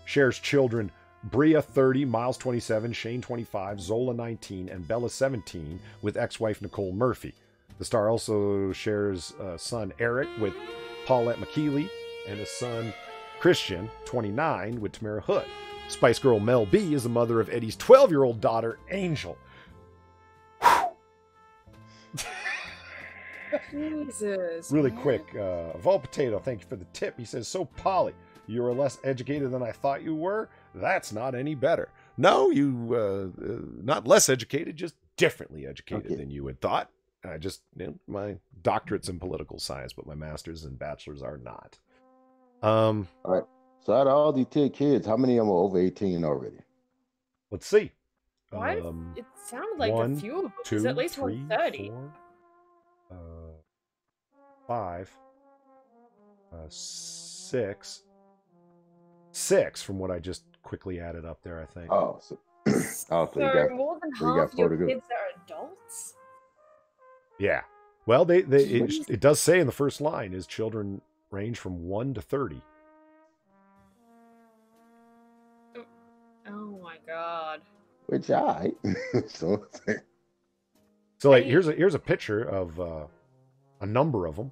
shares children Bria, 30, Miles, 27, Shane, 25, Zola, 19, and Bella, 17, with ex-wife Nicole Murphy. The star also shares a son, Eric, with Paulette McKeely, and a son, Christian, 29, with Tamara Hood. Spice Girl Mel B is the mother of Eddie's 12-year-old daughter, Angel. Jesus. Really quick, Vol Potato, thank you for the tip. He says, so Polly, you are less educated than I thought you were? That's not any better. No, you, not less educated, just differently educated than you had thought. I just, my doctorate's in political science, but my master's and bachelor's are not. All right. So out of all these 10 kids, how many of them are over 18 already? Let's see. Why? It sounded like a few of them. There's at least 130. 4, 5, 6. 6 from what I just quickly added up there, I think. Oh, so, so more than half of your kids are adults? Yeah. Well, it does say in the first line, his children range from 1 to 30. Oh my god. Which I so like here's a picture of a number of them.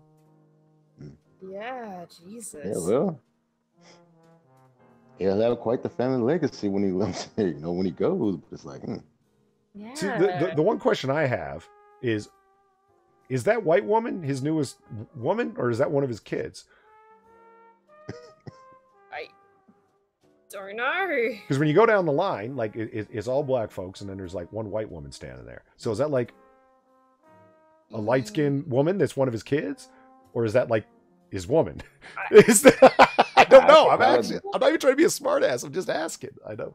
Yeah, Jesus. Yeah, well, he'll have quite the family legacy when he lives there, when he goes. But it's like, Yeah. See, the one question I have is that white woman his newest woman, or is that one of his kids? I don't know. Because when you go down the line, like it's all black folks, and then there's like one white woman standing there. So is that like a light-skinned woman that's one of his kids, or is that like his woman? I don't know. I'm not even trying to be a smartass. I'm just asking. I know.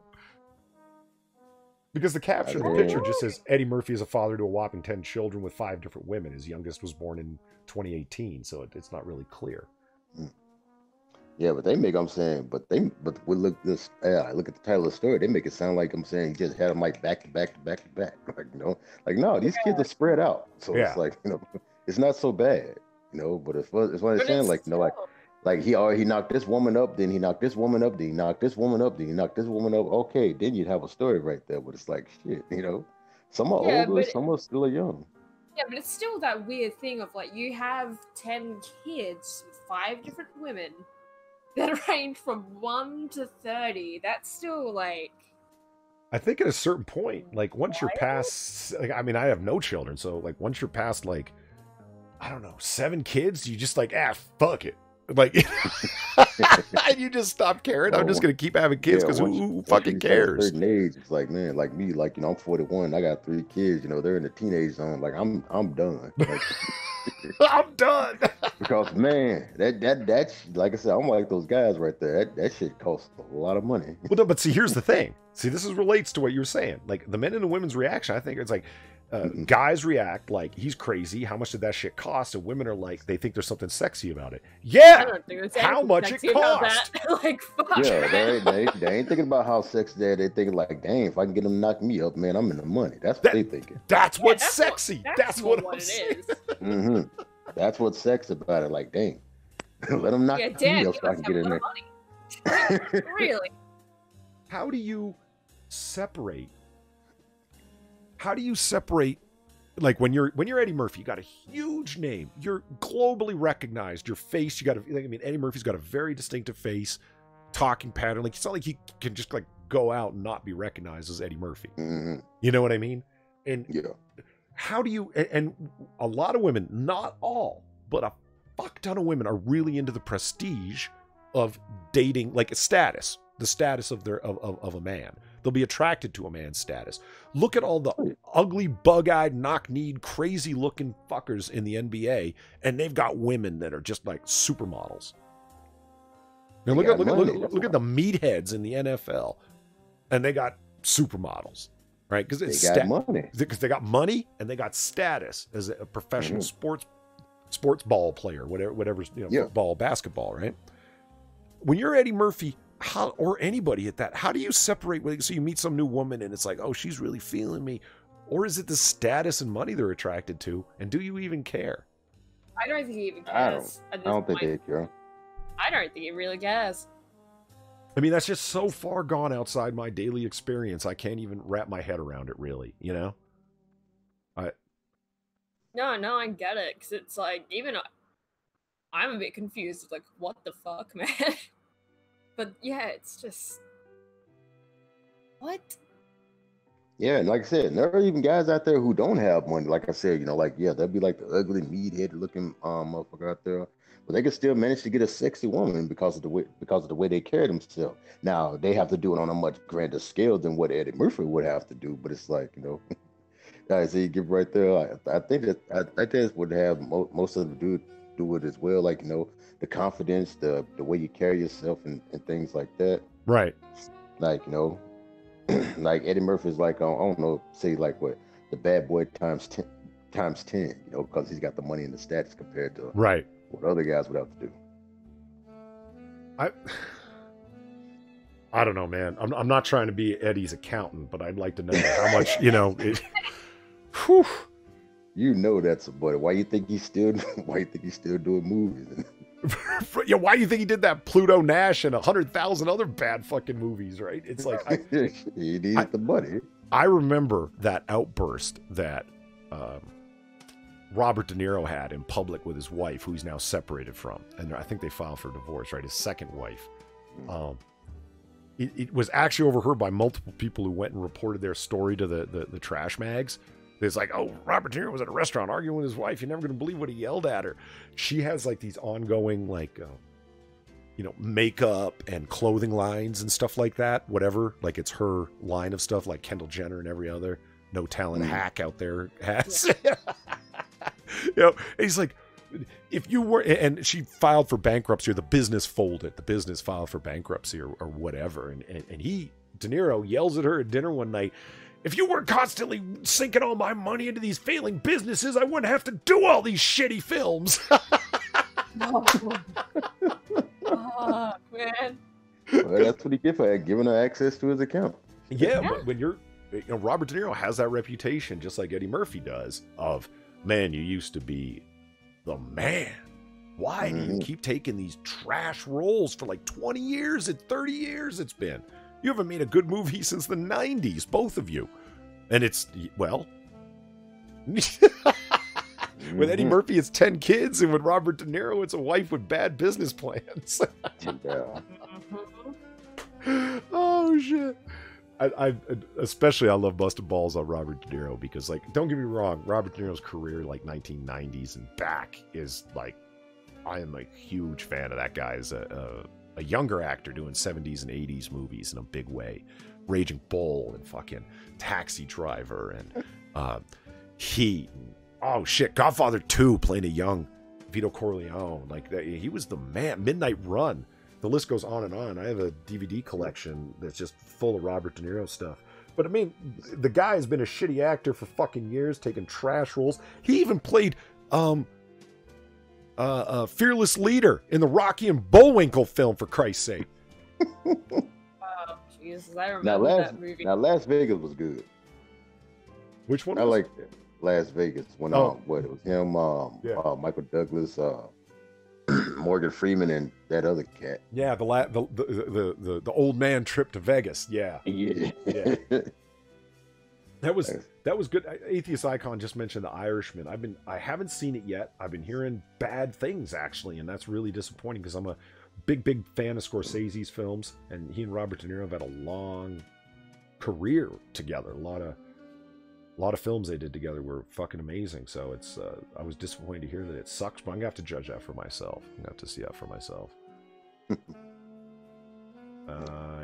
Because the caption of the picture just says Eddie Murphy is a father to a whopping 10 children with 5 different women. His youngest was born in 2018, so it's not really clear. Yeah, but they make, I'm saying, but we look at the title of the story, they make it sound like, I'm saying, he just had them like back to back to back to back. Like, no, these kids are spread out. So it's like, it's not so bad, but it's what I'm saying, like, like he knocked this woman up, then he knocked this woman up, then he knocked this woman up, then he knocked this woman up. Okay, then you'd have a story right there. But it's like, shit, some are older, some are still young. Yeah, but it's still that weird thing of like, you have 10 kids with 5 different women that range from 1 to 30. That's still like, I think at a certain point, like once you're past, like, I mean, I have no children, so like once you're past like, I don't know, 7 kids, you just like, fuck it. Like, you just stop caring. I'm just gonna keep having kids because who fucking cares? A certain age, it's like, man, like me, like I'm 41, I got 3 kids. They're in the teenage zone. Like I'm done. Like, I'm done. Because man, that's like I said, I'm like those guys right there. That shit costs a lot of money. Well, no, but see, here's the thing. See, this relates to what you're saying. Like the men and the women's reaction. I think it's like. Guys react like he's crazy. How much did that shit cost? And women are like, they think there's something sexy about it. Yeah, how much it cost? Like, fuck. Yeah, they ain't thinking about how sexy they are. They thinking like, dang, if I can get them to knock me up, man, I'm in the money. That's what they thinking. That's what's sexy. That's what it is. That's what's sexy about it. Like, dang, let them knock me up so I can get in there. Really? How do you separate? How do you separate, like when you're Eddie Murphy, you got a huge name, you're globally recognized, your face, Eddie Murphy's got a very distinctive face, talking pattern. Like it's not like he can just like go out and not be recognized as Eddie Murphy. You know what I mean? And how do you? And a lot of women, not all, but a fuck ton of women are really into the prestige of dating, like a status, the status of of a man. They'll be attracted to a man's status. Look at all the ugly, bug-eyed, knock-kneed, crazy-looking fuckers in the NBA, and they've got women that are just like supermodels. Now look at the meatheads in the NFL, and they got supermodels, right? Because they got money. Because they got money and they got status as a professional sports ball player, whatever football, basketball, right? When you're Eddie Murphy. Or anybody at that, how do you separate? So you meet some new woman and it's like, oh, she's really feeling me. Or is it the status and money they're attracted to? And do you even care? I don't think he even cares. I don't think they care. I don't think he really cares. I mean, that's just so far gone outside my daily experience. I can't even wrap my head around it, really, No, I get it. Because it's like, even I'm a bit confused. Like, what the fuck, man? But yeah, it's just what? Yeah, and like I said, there are even guys out there who don't have money. Like I said, they'll be like the ugly, meathead looking motherfucker out there, but they can still manage to get a sexy woman because of the way they carry themselves. Now they have to do it on a much grander scale than what Eddie Murphy would have to do. But it's like guys, so you get right there. I think that would have most of the dude do it as well. Like the confidence, the way you carry yourself and things like that. Right. Like, like Eddie Murphy's like, I don't know, say like what, the bad boy times 10, because he's got the money and the stats compared to right. what other guys would have to do. I don't know, man. I'm not trying to be Eddie's accountant, but I'd like to know how much, you know. Whew. You know that's a boy. Why you think he's still doing movies? Yeah, why do you think he did that Pluto Nash and 100,000 other bad fucking movies, right? It's like he needs the money. I remember that outburst that Robert De Niro had in public with his wife, who he's now separated from, and I think they filed for divorce, right? His second wife. It was actually overheard by multiple people who went and reported their story to the trash mags. It's like, oh, Robert De Niro was at a restaurant arguing with his wife. You're never going to believe what he yelled at her. She has like these ongoing, like, makeup and clothing lines and stuff like that. Whatever. Like it's her line of stuff, like Kendall Jenner and every other no talent hack out there has. Yeah. He's like, if you were, and she filed for bankruptcy, or the business folded. The business filed for bankruptcy or whatever. And he, De Niro, yells at her at dinner one night, if you weren't constantly sinking all my money into these failing businesses, I wouldn't have to do all these shitty films. Oh, man. Well, that's what he get for giving her access to his account. Yeah, but when Robert De Niro has that reputation, just like Eddie Murphy does, of, man, you used to be the man. Why do you keep taking these trash roles for like 20 years and 30 years it's been? You haven't made a good movie since the 90s, both of you. And it's, well, with Eddie Murphy, it's 10 kids, and with Robert De Niro, it's a wife with bad business plans. Oh, shit. I especially, I love busting balls on Robert De Niro because, like, don't get me wrong, Robert De Niro's career, like 1990s and back, is like, I am a huge fan of that guy as a younger actor doing 70s and 80s movies in a big way. Raging Bull and fucking Taxi Driver and Heat. And, oh shit, Godfather 2 playing a young Vito Corleone. Like he was the man. Midnight Run. The list goes on and on. I have a DVD collection that's just full of Robert De Niro stuff. But I mean, the guy has been a shitty actor for fucking years, taking trash roles. He even played Fearless Leader in the Rocky and Bullwinkle film, for Christ's sake. Oh, Jesus, I remember that movie. Now, Las Vegas was good. Which one? I like Las Vegas. When it was him, Michael Douglas, Morgan Freeman, and that other cat. Yeah, the old man trip to Vegas. Yeah. That was good. Atheist Icon just mentioned The Irishman. I haven't seen it yet. I've been hearing bad things actually, and that's really disappointing because I'm a big fan of Scorsese's films, and he and Robert De Niro have had a long career together. A lot of films they did together were fucking amazing. So it's I was disappointed to hear that it sucks, but I'm gonna have to judge that for myself. I'm gonna have to see that for myself.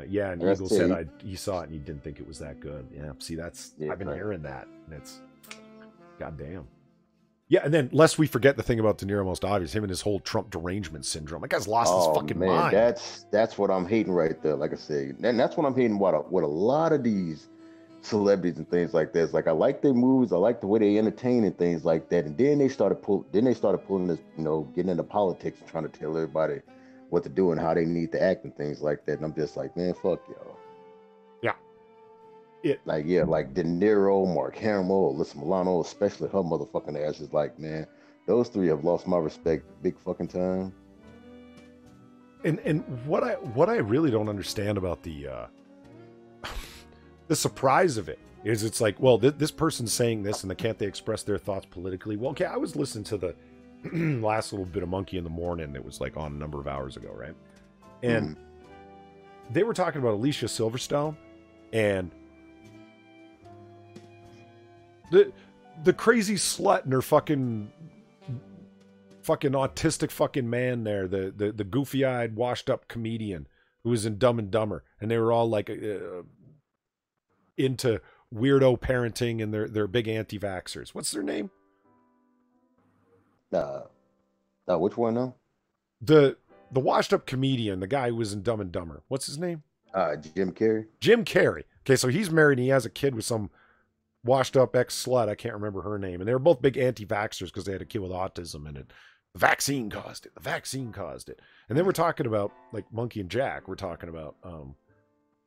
Yeah, and Eagle said he saw it and he didn't think it was that good. Yeah, see, I've been hearing that, and it's goddamn. Yeah, and then lest we forget the thing about De Niro, most obvious, him and his whole Trump derangement syndrome. That guy's lost his fucking mind. That's what I'm hating right there. Like I said, and that's what I'm hating. What a lot of these celebrities and things like that. It's like I like their movies, I like the way they entertain and things like that. And then they started pulling this, getting into politics and trying to tell everybody what to do and how they need to act and things like that. And I'm just like, man, fuck y'all. Yeah. Like De Niro, Mark Hamill, Alyssa Milano, especially her motherfucking ass is like, man, those three have lost my respect big fucking time. And what I really don't understand about the surprise of it is it's like, well, this person's saying this, and can't they express their thoughts politically? Well, okay, I was listening to the last little bit of Monkey in the Morning that was like on a number of hours ago, right? And they were talking about Alicia Silverstone and the crazy slut and her fucking autistic fucking man there, the goofy-eyed, washed-up comedian who was in Dumb and Dumber, and they were all like into weirdo parenting, and they're big anti-vaxxers. What's their name? Which one now? The washed-up comedian, the guy who was in Dumb and Dumber. What's his name? Jim Carrey. Jim Carrey. Okay, so he's married and he has a kid with some washed-up ex-slut. I can't remember her name. And they were both big anti-vaxxers because they had a kid with autism, and it The vaccine caused it. The vaccine caused it. And then we're talking about, like Monkey and Jack, we're talking about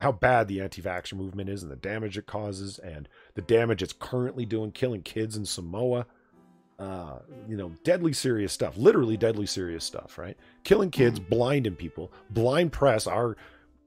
how bad the anti-vaxxer movement is and the damage it causes and the damage it's currently doing, killing kids in Samoa. Deadly serious stuff, literally deadly serious stuff, right? Killing kids, blinding people, blind press. Our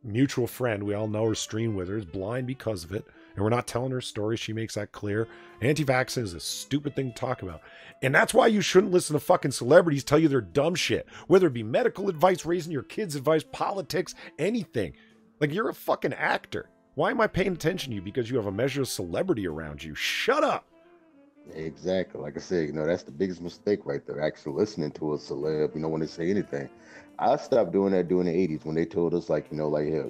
mutual friend, we all know her, stream with her, is blind because of it. And we're not telling her story. She makes that clear. Anti-vaxxing is a stupid thing to talk about. And that's why you shouldn't listen to fucking celebrities tell you their dumb shit. Whether it be medical advice, raising your kids' advice, politics, anything. Like, you're a fucking actor. Why am I paying attention to you? Because you have a measure of celebrity around you. Shut up. Exactly. Like I said, that's the biggest mistake right there. Actually listening to a celeb, when they say anything. I stopped doing that during the 80s when they told us, hey,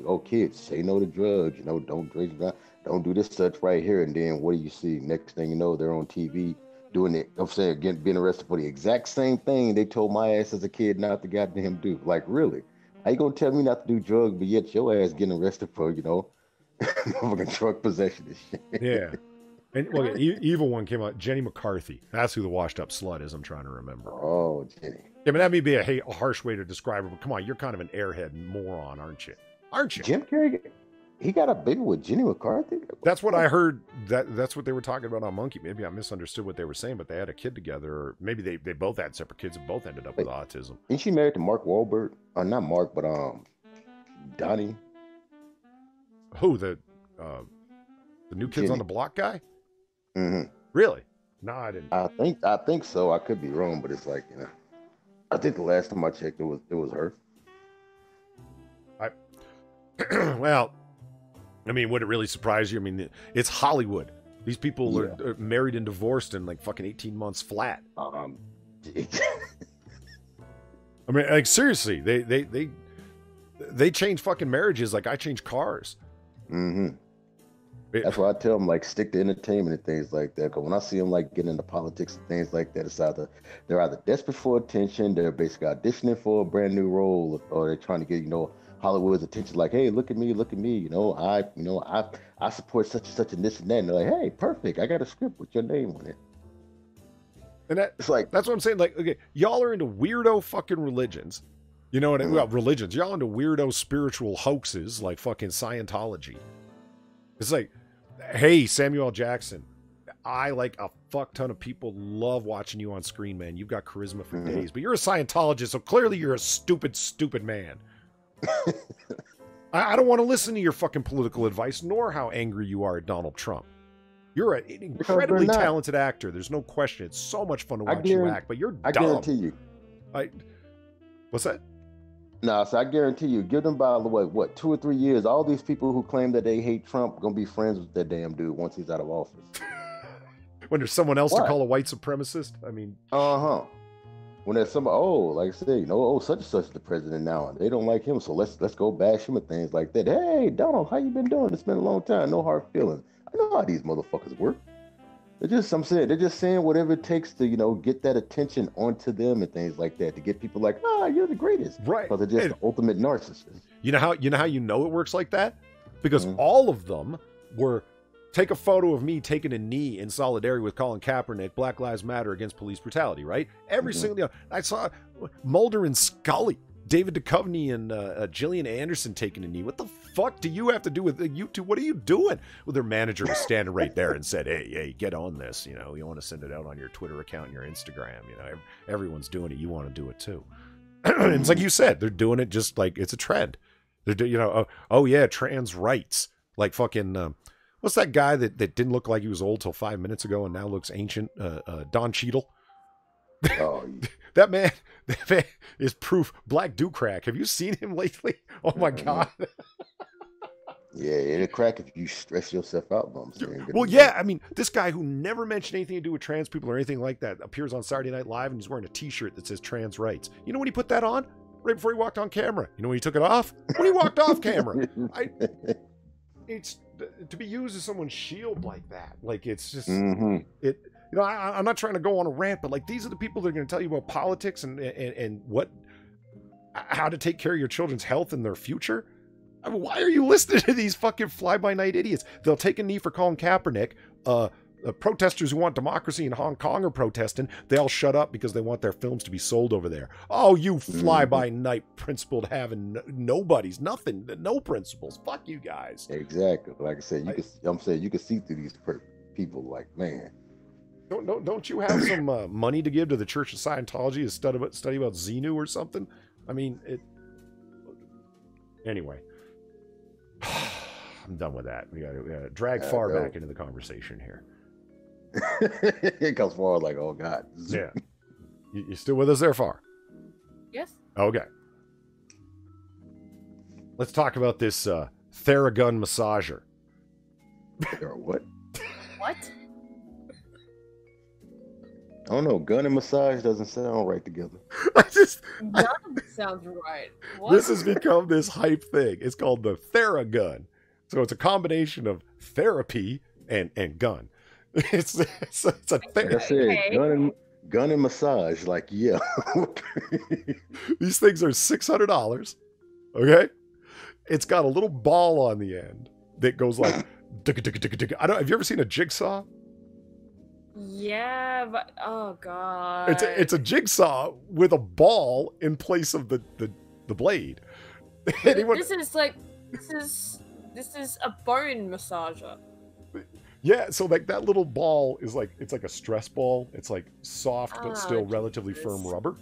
oh, kids, say no to drugs, don't drink, don't do this such right here. And then what do you see? Next thing you know, they're on TV doing it. I'm saying, again, being arrested for the exact same thing they told my ass as a kid not to goddamn do. Like, really? How you gonna tell me not to do drugs, but yet your ass getting arrested for, fucking drug possession and shit? Yeah. And well, evil one came out, Jenny McCarthy. That's who the washed up slut is. I'm trying to remember. Oh, Jenny. Yeah, but that may be a harsh way to describe her. But come on, you're kind of an airhead moron, aren't you? Aren't you? Jim Carrey, he got a baby with Jenny McCarthy. That's what I heard. That's what they were talking about on Monkey. Maybe I misunderstood what they were saying, but they had a kid together, or maybe they both had separate kids and both ended up with autism. Isn't she married to Mark Wahlberg? Not Mark, but Donnie. Who, the new Kids on the Block guy? Mm-hmm. Really? No, I didn't. I think so. I could be wrong, but it's like, I think the last time I checked, it was her. Well, I mean, would it really surprise you? I mean, it's Hollywood. These people are married and divorced in like fucking 18 months flat. I mean, like, seriously, they change fucking marriages like I change cars. Mm-hmm. That's why I tell them, like, stick to entertainment and things like that. Because when I see them, like, getting into politics and things like that, it's they're either desperate for attention, they're basically auditioning for a brand new role, or they're trying to get, Hollywood's attention. Like, hey, look at me. I support such and such and this and that. And they're like, hey, perfect. I got a script with your name on it. And it's like, that's what I'm saying. Like, okay, y'all are into weirdo fucking religions. You know what I mean? Well, religions. Y'all into weirdo spiritual hoaxes like fucking Scientology. It's like, hey, Samuel L. Jackson, I, like a fuck ton of people, love watching you on screen, man. You've got charisma for days, but you're a Scientologist, so clearly you're a stupid, stupid man. I don't want to listen to your fucking political advice, nor how angry you are at Donald Trump. You're an incredibly talented actor. There's no question. It's so much fun to watch you act, but you're dumb. I guarantee you. What's that? No, so I guarantee you, give them by the way, 2 or 3 years, all these people who claim that they hate Trump gonna be friends with that damn dude once he's out of office. When there's someone else to call a white supremacist, I mean, when there's somebody, like I said, such and such is the president now, and they don't like him, so let's go bash him and things like that. Hey, Donald, how you been doing? It's been a long time. No hard feelings. I know how these motherfuckers work. They're just saying whatever it takes to, get that attention onto them and things like that, to get people like, you're the greatest. Right. But they're just the ultimate narcissist. You know how it works like that? Because all of them were, take a photo of me taking a knee in solidarity with Colin Kaepernick, Black Lives Matter against police brutality, right? Every single, I saw Mulder and Scully, David Duchovny and Gillian Anderson taking a knee. What the fuck do you have to do with you two? What are you doing? Well, their manager was standing right there and said, hey, get on this. You want to send it out on your Twitter account and your Instagram. Everyone's doing it. You want to do it too. It's like you said, they're doing it just like it's a trend. They're trans rights. Like fucking, what's that guy that didn't look like he was old till 5 minutes ago and now looks ancient? Don Cheadle. That man is proof black do crack. Have you seen him lately? Oh my God. Yeah, it'll crack if you stress yourself out. Well, yeah, I mean, this guy who never mentioned anything to do with trans people or anything like that appears on Saturday Night Live and he's wearing a t-shirt that says trans rights. You know when he put that on? Right before he walked on camera. You know when he took it off? When he walked off camera. It's to be used as someone's shield like that. Like, it's just I'm not trying to go on a rant, but like, these are the people that are going to tell you about politics and how to take care of your children's health and their future. I mean, why are you listening to these fucking fly-by-night idiots? They'll take a knee for Colin Kaepernick, protesters who want democracy in Hong Kong are protesting. They all shut up because they want their films to be sold over there. Oh, you fly-by-night principled having nobodies, nothing, no principles. Fuck you guys. Exactly. Like I said, I'm saying you can see through these people. Like, man, don't you have some money to give to the Church of Scientology to study about Xenu or something? I mean, anyway. I'm done with that. We got to drag far back into the conversation here. It comes forward like, oh God. Yeah. You still with us there, Far? Yes. Okay. Let's talk about this Theragun massager. What? What? I don't know. Gun and massage doesn't sound right together. None of it sounds right. What? This has become this hype thing. It's called the Theragun. So it's a combination of therapy and gun. It's a thing. Like I said, gun and massage. Like, yeah. These things are $600. Okay, it's got a little ball on the end that goes like. Have you ever seen a jigsaw? Yeah, but oh God. It's a jigsaw with a ball in place of the blade. This is a bone massager. Yeah, so like that little ball is like, it's like a stress ball. It's like soft but still relatively firm rubber.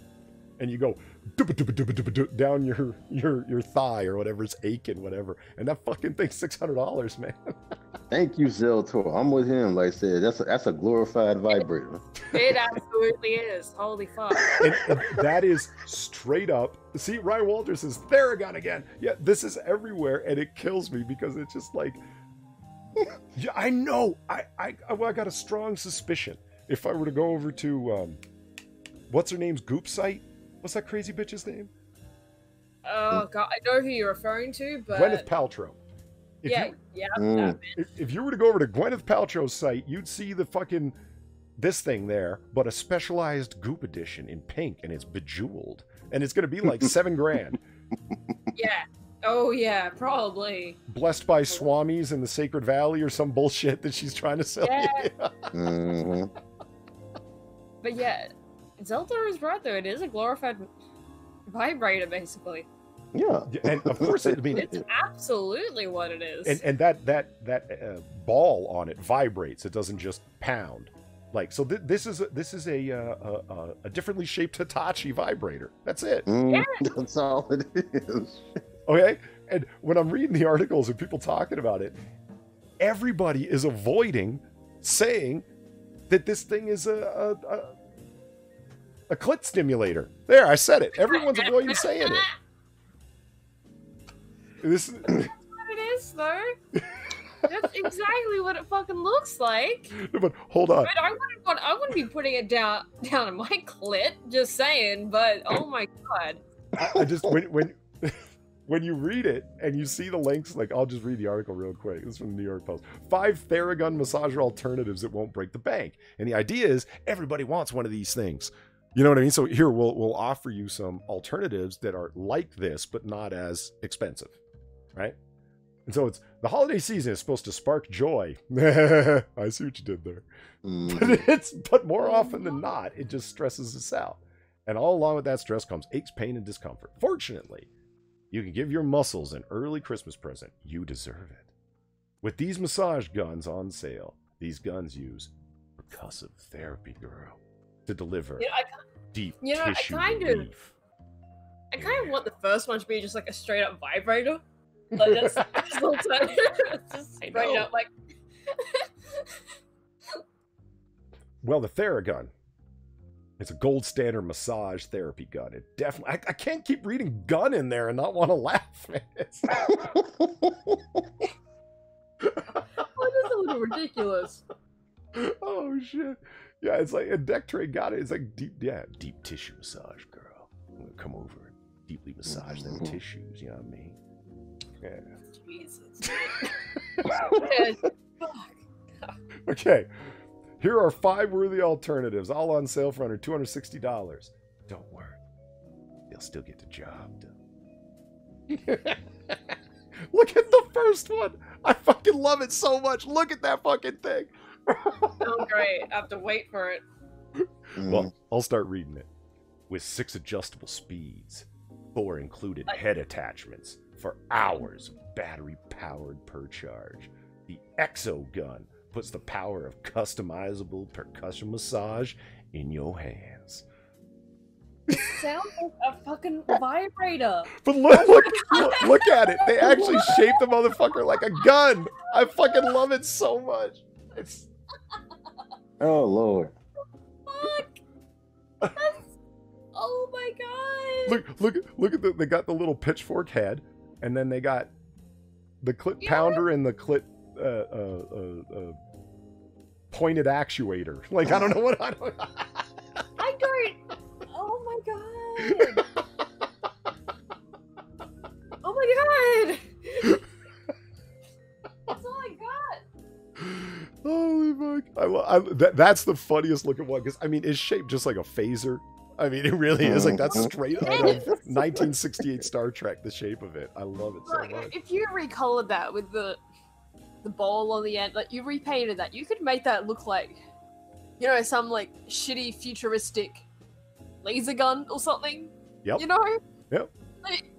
And you go down your thigh or whatever's aching, whatever. And that fucking thing's $600, man. Thank you, Zeltor. I'm with him. Like I said, that's a glorified vibrator. It absolutely is. Holy fuck. And that is straight up. See, Ryan Walters says Theragun again. Yeah, this is everywhere, and it kills me because it's just like, yeah, I know. I got a strong suspicion. If I were to go over to what's her name's Goop site? What's that crazy bitch's name? Oh God, I know who you're referring to, but Gwyneth Paltrow. If you were to go over to Gwyneth Paltrow's site, you'd see the fucking this thing there, but a specialized Goop edition in pink, and it's bejeweled, and it's gonna be like $7,000. Yeah. Oh yeah, probably. Blessed by Swamis in the Sacred Valley or some bullshit that she's trying to sell you. But yeah, Zelda is right though. It is a glorified vibrator, basically. Yeah, and of course, it's absolutely what it is. And that ball on it vibrates. It doesn't just pound. Like, so this is a differently shaped Hitachi vibrator. That's it. That's all it is. Okay, and when I'm reading the articles and people talking about it, everybody is avoiding saying that this thing is a clit stimulator. There, I said it. Everyone's avoiding saying it. This is what it is, though. That's exactly what it fucking looks like. But hold on. But I wouldn't be putting it down on my clit. Just saying. But oh my God. I just when you read it and you see the links, like, I'll just read the article real quick. This is from the New York Post. 5 Theragun massager alternatives that won't break the bank. And the idea is everybody wants one of these things. You know what I mean? So here we'll offer you some alternatives that are like this, but not as expensive, right? And so it's the holiday season is supposed to spark joy. I see what you did there. But more often than not, it just stresses us out. And all along with that stress comes aches, pain, and discomfort. Fortunately, you can give your muscles an early Christmas present. You deserve it. With these massage guns on sale, these guns use percussive therapy, girl, to deliver deep tissue relief. I kind of want the first one to be just like a straight up vibrator. Like that's just straight up like. Well, the Theragun. It's a gold standard massage therapy gun. It definitely. I can't keep reading gun in there and not want to laugh, man. Well, that's a little ridiculous. Oh shit! Yeah, it's like a deck tray got it. It's like deep tissue massage, girl. I'm gonna come over and deeply massage them tissues. You know what I mean? Yeah. Jesus. Okay. Here are 5 worthy alternatives, all on sale for under $260. Don't worry. They'll still get the job done. Look at the first one. I fucking love it so much. Look at that fucking thing. Oh, great. I have to wait for it. Well, I'll start reading it. With 6 adjustable speeds, 4 included head attachments for hours of battery-powered per charge. The Exo Gun puts the power of customizable percussion massage in your hands. It sounds like a fucking vibrator. But look at it. They actually shaped the motherfucker like a gun. I fucking love it so much. It's... Oh, Lord. Fuck. Oh my god. Look at they got the little pitchfork head, and then they got the clit pounder and the clit pointed actuator. Like, I don't know what I don't... I don't... Oh my god. Oh my god. That's all I got. Holy fuck. That's the funniest looking one, because, I mean, it's shaped just like a phaser. I mean, it really is. Like, that's straight out of 1968 Star Trek, the shape of it. I love it so much. If you recolored that with the ball on the end, like, you repainted that, you could make that look like, you know, some, like, shitty futuristic laser gun or something. Yep. You know? Yep. Like,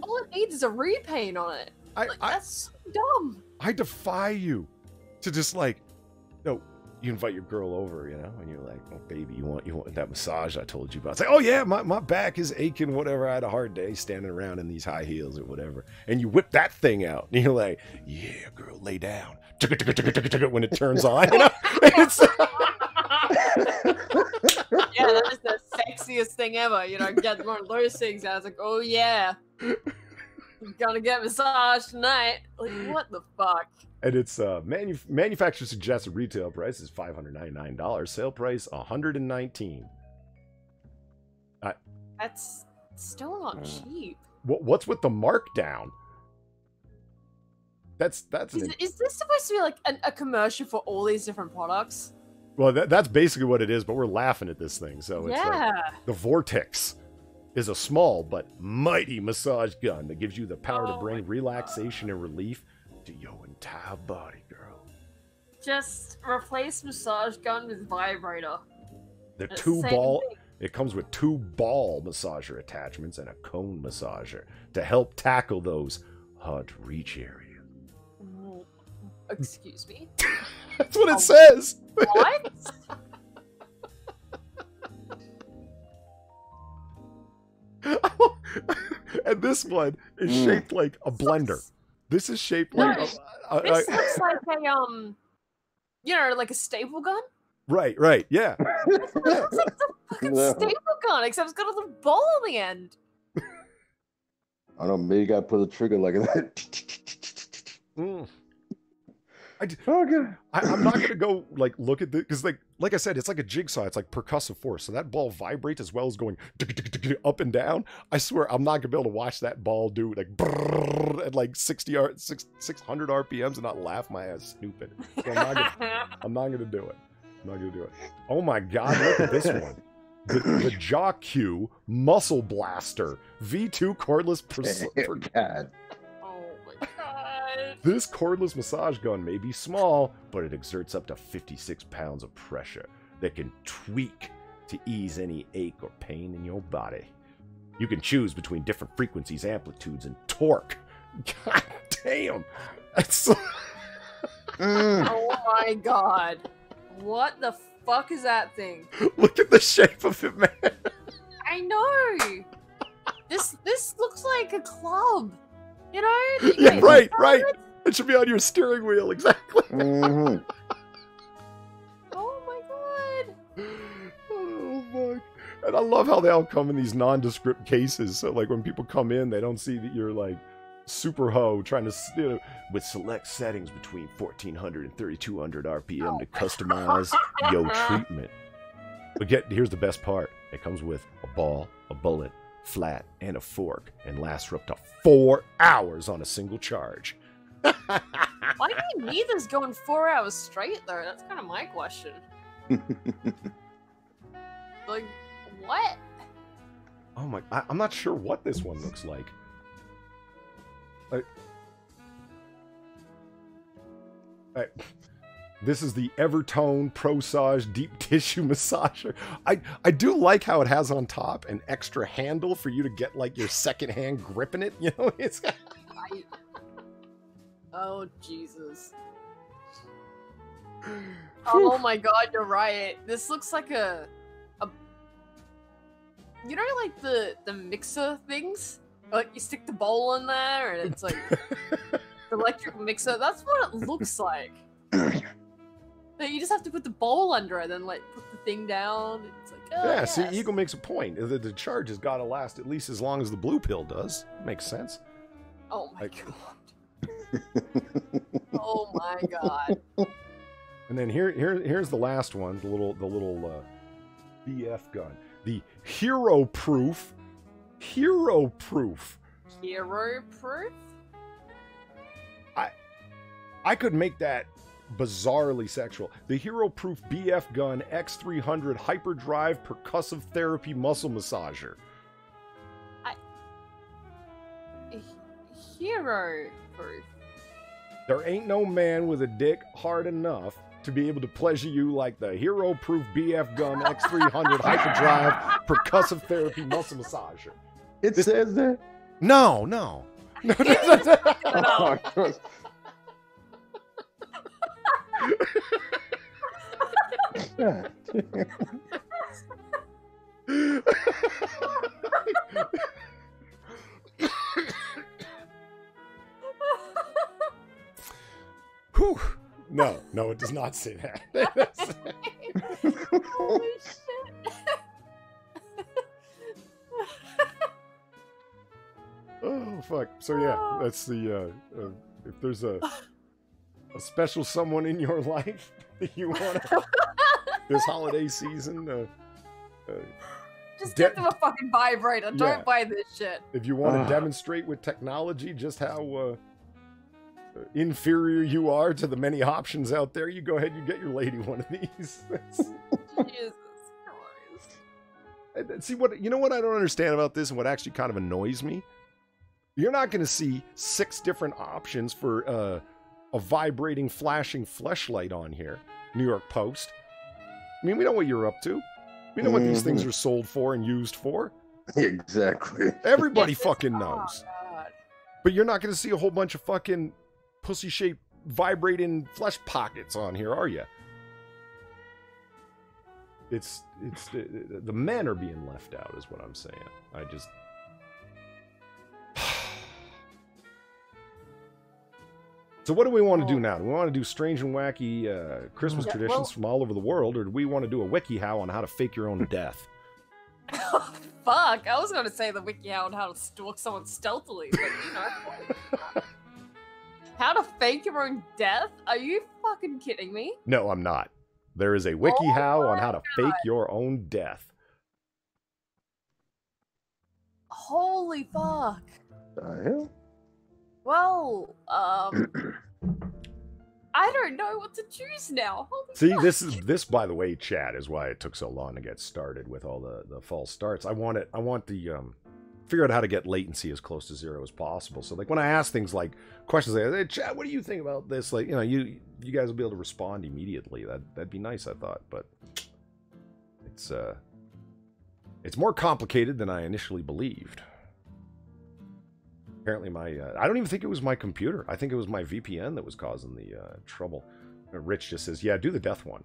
all it needs is a repaint on it. That's so dumb. I defy you to just, like, no, you invite your girl over, you know, and you're like, oh, baby, you want that massage I told you about. It's like, oh, yeah, my back is aching, whatever. I had a hard day standing around in these high heels or whatever. And you whip that thing out, and you're like, yeah, girl, lay down. When it turns on, you know? It's... Yeah, that is the sexiest thing ever. You know, get one of those things. I was like, oh, yeah. I'm gonna get massaged tonight. Like, what the fuck? And it's manufacturer suggested retail price is $599. Sale price $119. That's still not cheap. What's with the markdown? Is this supposed to be like a commercial for all these different products? Well, that's basically what it is. But we're laughing at this thing. So it's like, the Vortex is a small but mighty massage gun that gives you the power to bring relaxation and relief to your entire body, girl. Just replace massage gun with vibrator. It comes with 2 ball massager attachments and a cone massager to help tackle those hard to reach areas. Excuse me? That's what it says. What? And this one is shaped like a blender. This is shaped like this looks like a you know, like a staple gun. Right, yeah. It looks like the fucking staple gun, except it's got a little ball on the end. I don't know, maybe you gotta put a trigger like that. I'm not gonna go like look at this, because like I said, it's like a jigsaw. It's like percussive force, so that ball vibrates as well as going up and down. I swear I'm not gonna be able to watch that ball do like at like 600 RPMs and not laugh my ass stupid. So I'm not gonna do it. I'm not gonna do it. Oh my god, look at this one. The Jaw Q Muscle Blaster V2 cordless God. This cordless massage gun may be small, but it exerts up to 56 pounds of pressure that can tweak to ease any ache or pain in your body. You can choose between different frequencies, amplitudes, and torque. God damn! That's... Oh my god. What the fuck is that thing? Look at the shape of it, man. I know! This looks like a club. You know? Yeah, right. It should be on your steering wheel, exactly. Mm-hmm. Oh my god. Oh fuck. And I love how they all come in these nondescript cases. So like when people come in, they don't see that you're like super ho trying to, you know, with select settings between 1400 and 3200 RPM to customize your treatment. But here's the best part. It comes with a ball, a bullet, flat, and a fork, and lasts for up to 4 hours on a single charge. Why do you need this going 4 hours straight, though? That's kind of my question. Like, what? Oh my... I'm not sure what this one looks like. This is the Evertone Prosage Deep Tissue Massager. I do like how it has on top an extra handle for you to get like your second hand grip in it. You know, it's. Oh Jesus! Oh my God, you're right. This looks like a you know, like the mixer things. Like you stick the bowl in there, and it's like electric mixer. That's what it looks like. You just have to put the bowl under it, and like put the thing down. It's like, oh, yeah. Yes. See, Eagle makes a point. The charge has got to last at least as long as the blue pill does. Makes sense. Oh my Like- God. Oh my God. And then here's the last one. The little BF gun. The Hero Proof. Hero Proof. Hero proof? I could make that bizarrely sexual. The Hero Proof BF Gun X300 Hyperdrive Percussive Therapy Muscle Massager. Hero proof. There ain't no man with a dick hard enough to be able to pleasure you like the Hero Proof BF Gun X300 Hyperdrive Percussive Therapy Muscle Massager. It says that. No. Oh, God. Whew. No, it does not say that. Holy shit. Oh fuck. So yeah, that's the if there's a special someone in your life that you want this holiday season, Just give them a fucking vibrator. Yeah. Don't buy this shit. if you want to demonstrate with technology just how inferior you are to the many options out there, you go ahead and get your lady one of these. Jesus Christ. See what you know what I don't understand about this, and what actually kind of annoys me. You're not going to see 6 different options for a vibrating, flashing fleshlight on here. New York Post. I mean, we know what you're up to. We know what these things are sold for and used for. Exactly. Everybody fucking knows. Oh, God. But you're not going to see a whole bunch of fucking pussy-shaped vibrating flesh pockets on here, are you? It's the men are being left out, is what I'm saying. I just. So what do we want to do now? Do we want to do strange and wacky Christmas traditions from all over the world, or do we want to do a WikiHow on how to fake your own death? Fuck, I was gonna say the WikiHow on how to stalk someone stealthily, but you know. How to fake your own death? Are you fucking kidding me? No, I'm not. There is a WikiHow on how to fake your own death. Holy fuck. The hell? Well, I don't know what to choose now. Holy See, fuck. this by the way, chat, is why it took so long to get started with all the false starts. I want the figure out how to get latency as close to 0 as possible. So like when I ask things like questions like, hey, chat, what do you think about this? Like, you know, you guys will be able to respond immediately. That'd be nice, I thought, but it's more complicated than I initially believed. Apparently I don't even think it was my computer. I think it was my VPN that was causing the trouble. Rich just says, yeah, do the death one.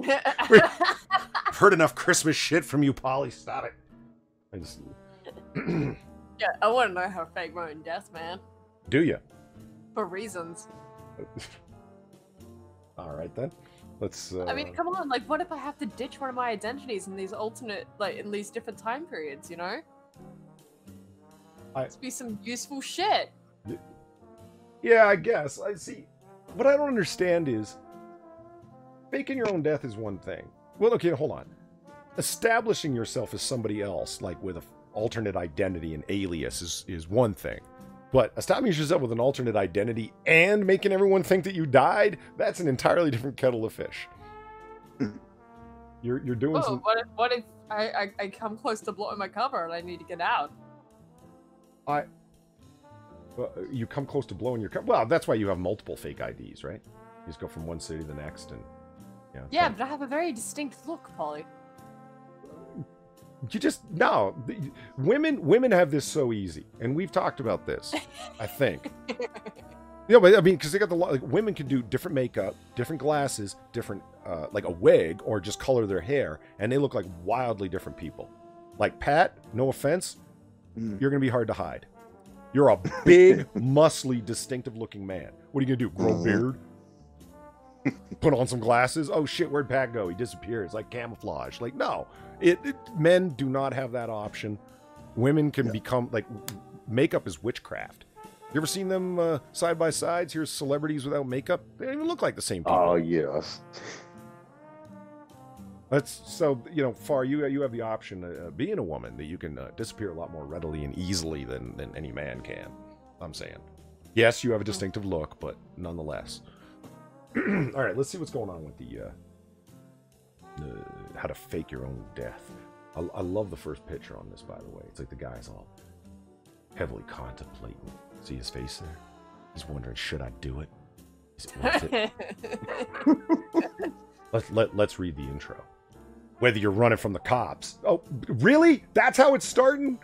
I've heard enough Christmas shit from you, Polly. Stop it. Yeah, I want to know how to fake my own death, man. Do you? For reasons. All right, then. Let's... I mean, come on, like, what if I have to ditch one of my identities in these alternate, like, in these different time periods, you know? Let's be some useful shit. Yeah, I guess. I see. What I don't understand is faking your own death is one thing. Well, okay, hold on. Establishing yourself as somebody else, like with an alternate identity and alias, is one thing. But establishing yourself with an alternate identity and making everyone think that you died, that's an entirely different kettle of fish. You're doing some... What if I come close to blowing my cover and I need to get out? You come close to blowing your cover. Well, that's why you have multiple fake IDs, right? You just go from one city to the next, and yeah, but I have a very distinct look, Polly. You just no. Women have this so easy, and we've talked about this. I think. But I mean, because they got women can do different makeup, different glasses, different like a wig, or just color their hair, and they look like wildly different people. Like Pat, no offense, you're gonna be hard to hide. You're a big, muscly, distinctive-looking man. What are you gonna do? Grow a beard? Put on some glasses? Oh shit, where'd Pat go? He disappears. Like camouflage. Like no, men do not have that option. Women can become like makeup is witchcraft. You ever seen them side by sides? Here's celebrities without makeup. They don't even look like the same people. Oh yes. That's so Far you have the option of being a woman that you can disappear a lot more readily and easily than any man can. I'm saying, yes, you have a distinctive look, but nonetheless. All right, let's see what's going on with the how to fake your own death. I love the first picture on this, by the way. It's like the guy's all heavily contemplating. See his face there? He's wondering, should I do it? Is it worth it? Let's read the intro. Whether you're running from the cops. Oh, really? That's how it's starting?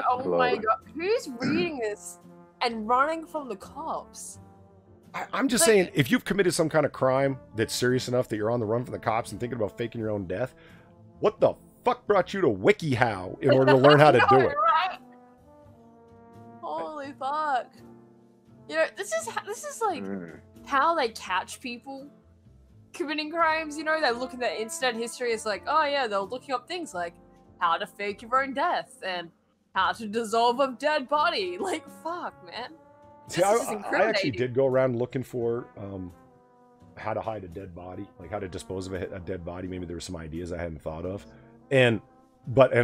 Oh my god. Who's reading this and running from the cops? I'm just saying, if you've committed some kind of crime that's serious enough that you're on the run from the cops and thinking about faking your own death, what the fuck brought you to WikiHow in order to learn how to do it? Right? Holy fuck. This is like how they catch people committing crimes, they look at their internet history. It's like, oh yeah, they're looking up things like how to fake your own death and how to dissolve a dead body. Like, fuck, man. See, I actually did go around looking for how to hide a dead body, like how to dispose of a dead body. Maybe there were some ideas I hadn't thought of, and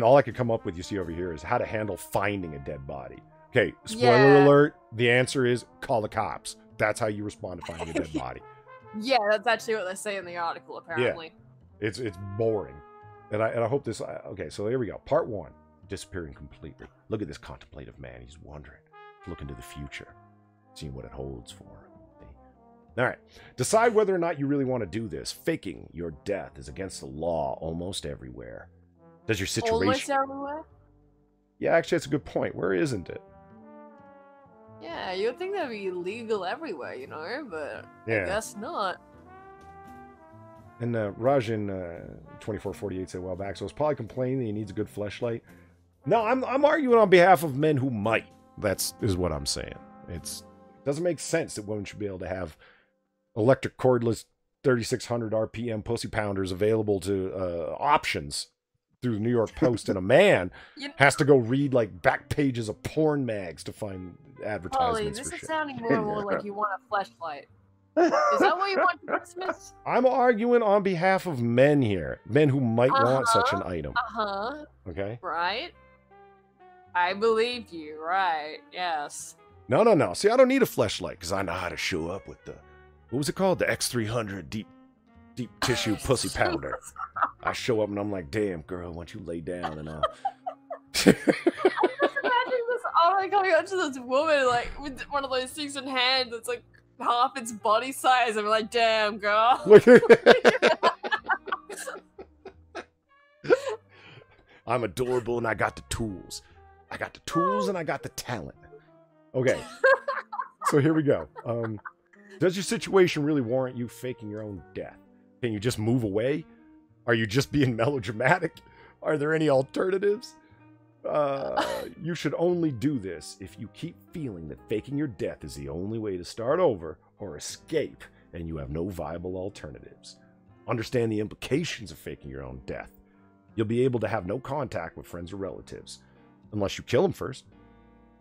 all I could come up with, you see over here, is how to handle finding a dead body. Okay, spoiler alert, the answer is call the cops. That's how you respond to finding a dead body. Yeah, that's actually what they say in the article, apparently. Yeah. It's boring. And I hope this... Okay, so here we go. Part 1, disappearing completely. Look at this contemplative man. He's wondering. He's looking to the future, seeing what it holds for him. All right. Decide whether or not you really want to do this. Faking your death is against the law almost everywhere. Does your situation... Almost everywhere? Yeah, actually, that's a good point. Where isn't it? Yeah, you'd think that'd be illegal everywhere, but I guess not. And Rajan 2448 said a while back, so it's probably complaining that he needs a good fleshlight. No, I'm arguing on behalf of men who might. Is what I'm saying. It doesn't make sense that women should be able to have electric cordless 3600 RPM pussy pounders available to options through the New York Post, and a man has to go read like back pages of porn mags to find advertisements. This is sounding more and more like you want a fleshlight. Is that what you want for Christmas? I'm arguing on behalf of men here. Men who might want such an item. Okay? Right? I believe you, right. Yes. No. See, I don't need a fleshlight because I know how to show up with the... What was it called? The X300 deep tissue pussy powder. I show up and I'm like, damn, girl, why don't you lay down and I'll... I'm just imagining this arm coming up to this woman, like, with one of those things in hand that's like half its body size, and we're like, damn, girl. I'm adorable and I got the tools. I got the tools and I got the talent. Okay. So here we go. Does your situation really warrant you faking your own death? Can you just move away? Are you just being melodramatic? Are there any alternatives? You should only do this if you keep feeling that faking your death is the only way to start over or escape, and you have no viable alternatives. Understand the implications of faking your own death. You'll be able to have no contact with friends or relatives, unless you kill them first.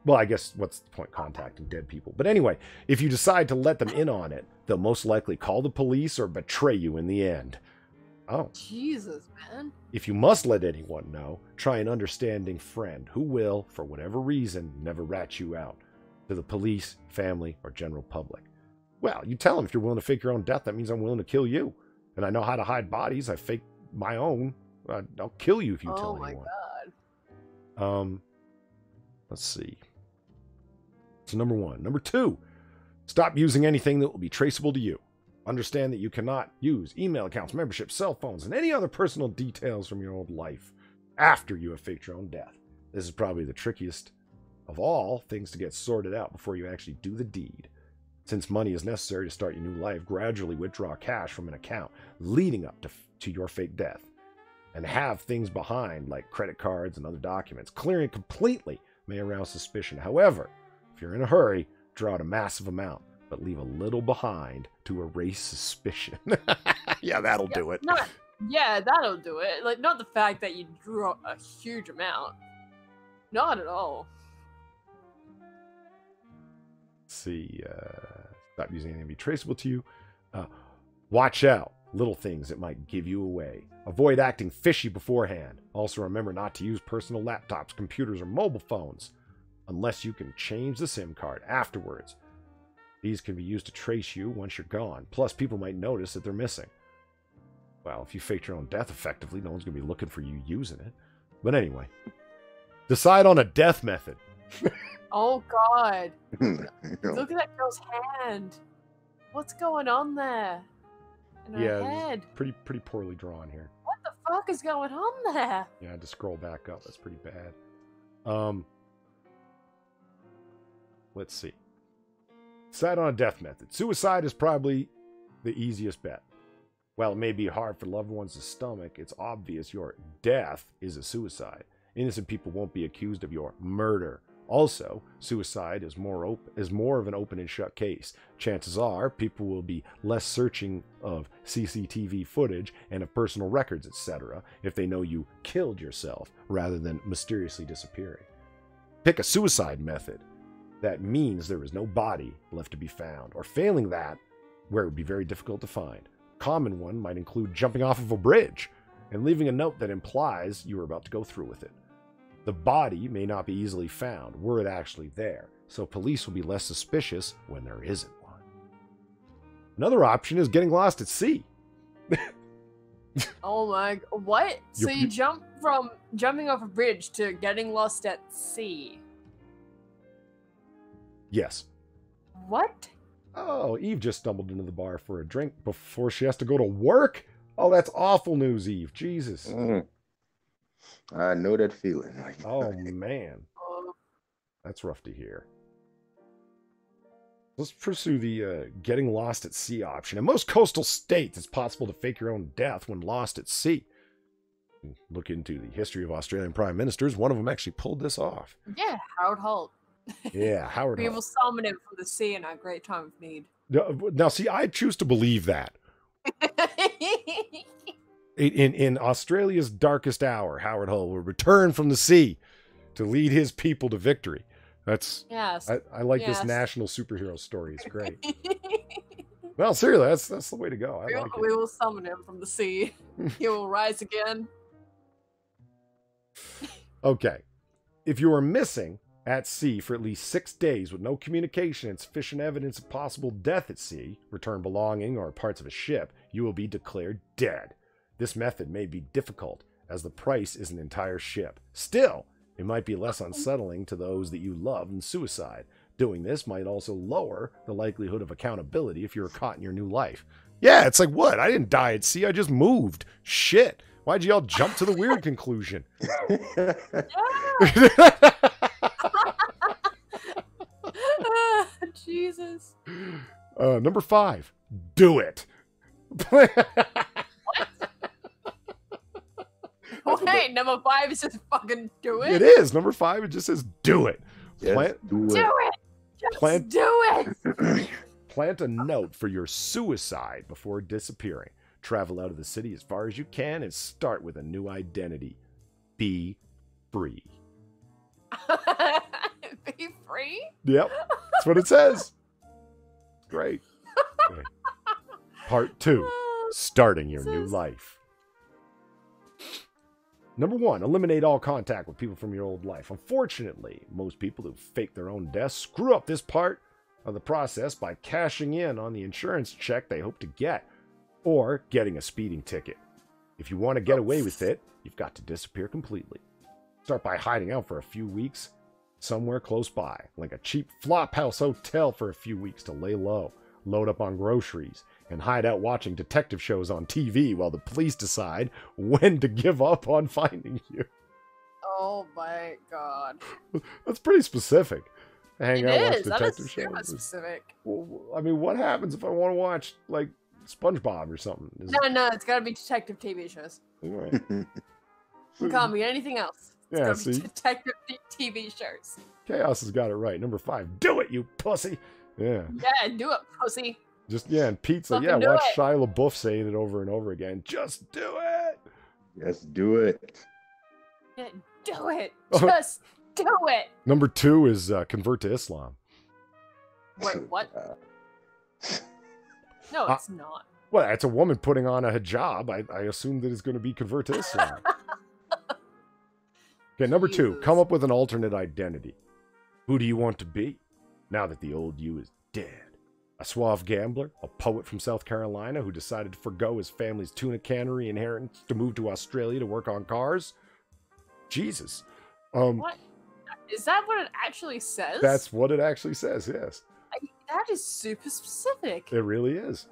Well, I guess what's the point contacting dead people? But anyway, if you decide to let them in on it, they'll most likely call the police or betray you in the end. Oh. Jesus, man. If you must let anyone know, try an understanding friend who will, for whatever reason, never rat you out to the police, family, or general public. Well, you tell them if you're willing to fake your own death, that means I'm willing to kill you. And I know how to hide bodies. I fake my own. I'll kill you if you tell anyone. Oh my god. Let's see. So number 1. Number 2. Stop using anything that will be traceable to you. Understand that you cannot use email accounts, memberships, cell phones, and any other personal details from your old life after you have faked your own death. This is probably the trickiest of all things to get sorted out before you actually do the deed. Since money is necessary to start your new life, gradually withdraw cash from an account leading up to your fake death. And have things behind like credit cards and other documents. Clearing completely may arouse suspicion. However, if you're in a hurry, draw out a massive amount, but leave a little behind to erase suspicion. Yeah, that'll do it. That'll do it. Like, not the fact that you drew a huge amount. Not at all. Let's see. Stop using anything to be traceable to you. Watch out. Little things that might give you away. Avoid acting fishy beforehand. Also remember not to use personal laptops, computers, or mobile phones unless you can change the SIM card afterwards. These can be used to trace you once you're gone. Plus, people might notice that they're missing. Well, if you faked your own death effectively, no one's going to be looking for you using it. But anyway, decide on a death method. Oh, God. Look at that girl's hand. What's going on there? In her head. Pretty poorly drawn here. What the fuck is going on there? Yeah, I had to scroll back up. That's pretty bad. Let's see. Decide on a death method. Suicide is probably the easiest bet. While it may be hard for loved ones to stomach, it's obvious your death is a suicide. Innocent people won't be accused of your murder. Also, suicide is more of an open and shut case. Chances are people will be less searching of CCTV footage and of personal records, etc., if they know you killed yourself rather than mysteriously disappearing. Pick a suicide method. That means there is no body left to be found, or failing that, where it would be very difficult to find. A common one might include jumping off of a bridge and leaving a note that implies you were about to go through with it. The body may not be easily found were it actually there, so police will be less suspicious when there isn't one. Another option is getting lost at sea. Oh my... What? So you jump from jumping off a bridge to getting lost at sea? Yes. What? Oh, Eve just stumbled into the bar for a drink before she has to go to work? Oh, that's awful news, Eve. Jesus. I know that feeling. Oh, man. That's rough to hear. Let's pursue the getting lost at sea option. In most coastal states, it's possible to fake your own death when lost at sea. Look into the history of Australian prime ministers. One of them actually pulled this off. Yeah, Howard Holt. Yeah, Howard Holt. We will summon him from the sea in our great time of need. Now, see, I choose to believe that. In Australia's darkest hour, Howard Holt will return from the sea to lead his people to victory. That's yes. I like this national superhero story. It's great. Well, seriously, that's the way to go. We will summon him from the sea. He will rise again. Okay. If you are missing at sea for at least 6 days with no communication and sufficient evidence of possible death at sea, return belonging or parts of a ship, you will be declared dead. This method may be difficult, as the price is an entire ship. Still, it might be less unsettling to those that you love than suicide. Doing this might also lower the likelihood of accountability if you were caught in your new life. Yeah, it's like, what? I didn't die at sea, I just moved. Shit. Why'd you all jump to the weird conclusion? Jesus. Number 5. Do it. Wait, number 5 is just fucking do it? It is. Number 5, it just says do it. Yes, do it. Just do it. Plant a note for your suicide before disappearing. Travel out of the city as far as you can and start with a new identity. Be free. Be free? Yep. That's what it says. Great. Okay. Part 2. Starting your new life. Number 1, eliminate all contact with people from your old life. Unfortunately, most people who fake their own deaths screw up this part of the process by cashing in on the insurance check they hope to get, or getting a speeding ticket. If you want to get away with it, you've got to disappear completely. Start by hiding out for a few weeks somewhere close by, like a cheap flophouse hotel for a few weeks to lay low, load up on groceries, and hide out watching detective shows on TV while the police decide when to give up on finding you. Oh my god. That's pretty specific. Hang out, watch That detective is shows. super specific. Well, I mean, what happens if I want to watch, like, SpongeBob or something? No, it's gotta be detective TV shows. Right. It can't be anything else. It's Yeah, gotta see? be detective TV shows. Chaos has got it right. Number 5, do it, you pussy. Yeah. Yeah, do it, pussy. Just, yeah, and Pizza, Fucking yeah, do watch it. Shia LaBeouf saying it over and over again. Just do it. Just do it. Yeah, do it. Just do it. Number 2 is convert to Islam. Wait, what? No, it's not. Well, it's a woman putting on a hijab. I assume that it's going to be convert to Islam. Okay, number 2, come up with an alternate identity. Who do you want to be now that the old you is dead? A suave gambler, a poet from South Carolina who decided to forgo his family's tuna cannery inheritance to move to Australia to work on cars? Jesus. What? Is that what it actually says? That's what it actually says, yes. That is super specific. It really is.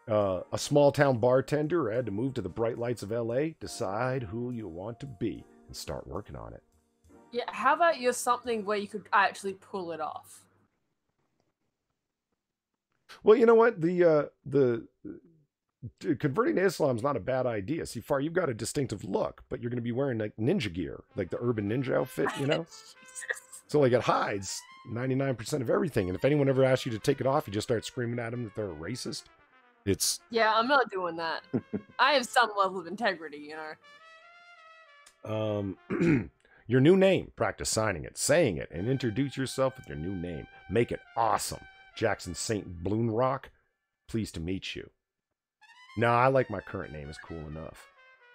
A small town bartender who had to move to the bright lights of LA, decide who you want to be and start working on it. Yeah, how about you're something where you could actually pull it off? Well, you know what? The converting to Islam is not a bad idea. See, Far, you've got a distinctive look, but you're going to be wearing like ninja gear, like the urban ninja outfit, you know? So like it hides 99% of everything. And if anyone ever asks you to take it off, you just start screaming at them that they're a racist. It's... Yeah, I'm not doing that. I have some level of integrity, you know? Your new name. Practice signing it, saying it, and introduce yourself with your new name. Make it awesome. Jackson St. Bloonrock, pleased to meet you. No, I like my current name. It's cool enough.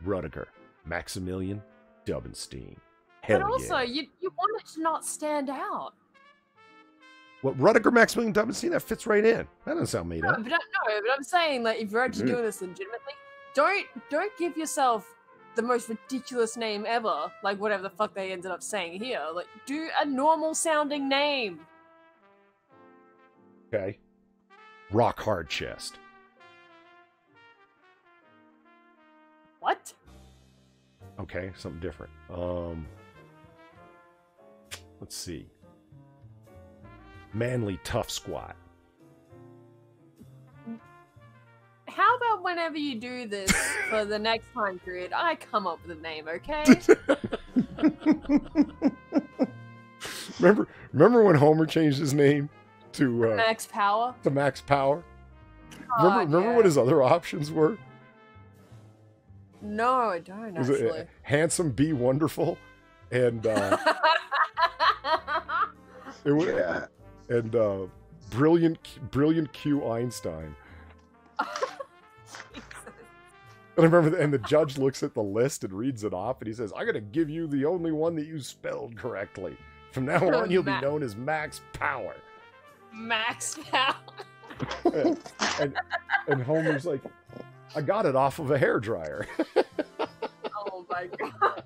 Rudiger Maximilian Dubenstein. Hell but also, yeah. you want it to not stand out. What, Rudiger Maximilian Dubenstein? That fits right in. That doesn't sound made up. But I'm saying, like, if you're actually doing this legitimately, don't give yourself the most ridiculous name ever, like whatever the fuck they ended up saying here. Like, do a normal sounding name. Okay. Rock Hard Chest. What? Okay, something different. Let's see. Manly Tough Squat. How about whenever you do this for the next time period, I come up with a name, okay? Remember when Homer changed his name to Max Power? To Max Power? Oh, remember what his other options were? No, I don't Was actually. it Handsome Be Wonderful and it was, Yeah. and Brilliant Q Einstein. And I remember, and the judge looks at the list and reads it off, and he says, "I'm going to give you the only one that you spelled correctly. From now on, you'll be known as Max Power." Max Power. and Homer's like, "I got it off of a hairdryer." Oh my god.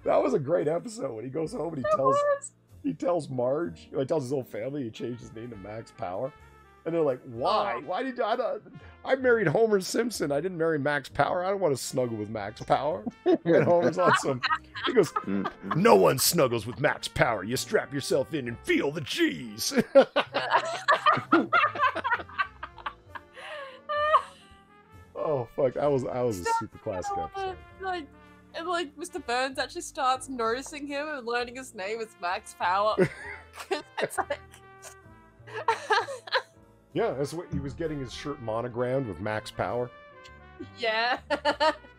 That was a great episode when he goes home and he tells Marge, he tells his whole family he changed his name to Max Power. And they're like, "Why? Why did I married Homer Simpson. I didn't marry Max Power. I don't want to snuggle with Max Power." And Homer's on some, he goes, "No one snuggles with Max Power. You strap yourself in and feel the G's." Oh fuck, that was a super classic episode. Like Mr. Burns actually starts noticing him and learning his name is Max Power. It's like Yeah, that's what he was getting his shirt monogrammed with Max Power. Yeah.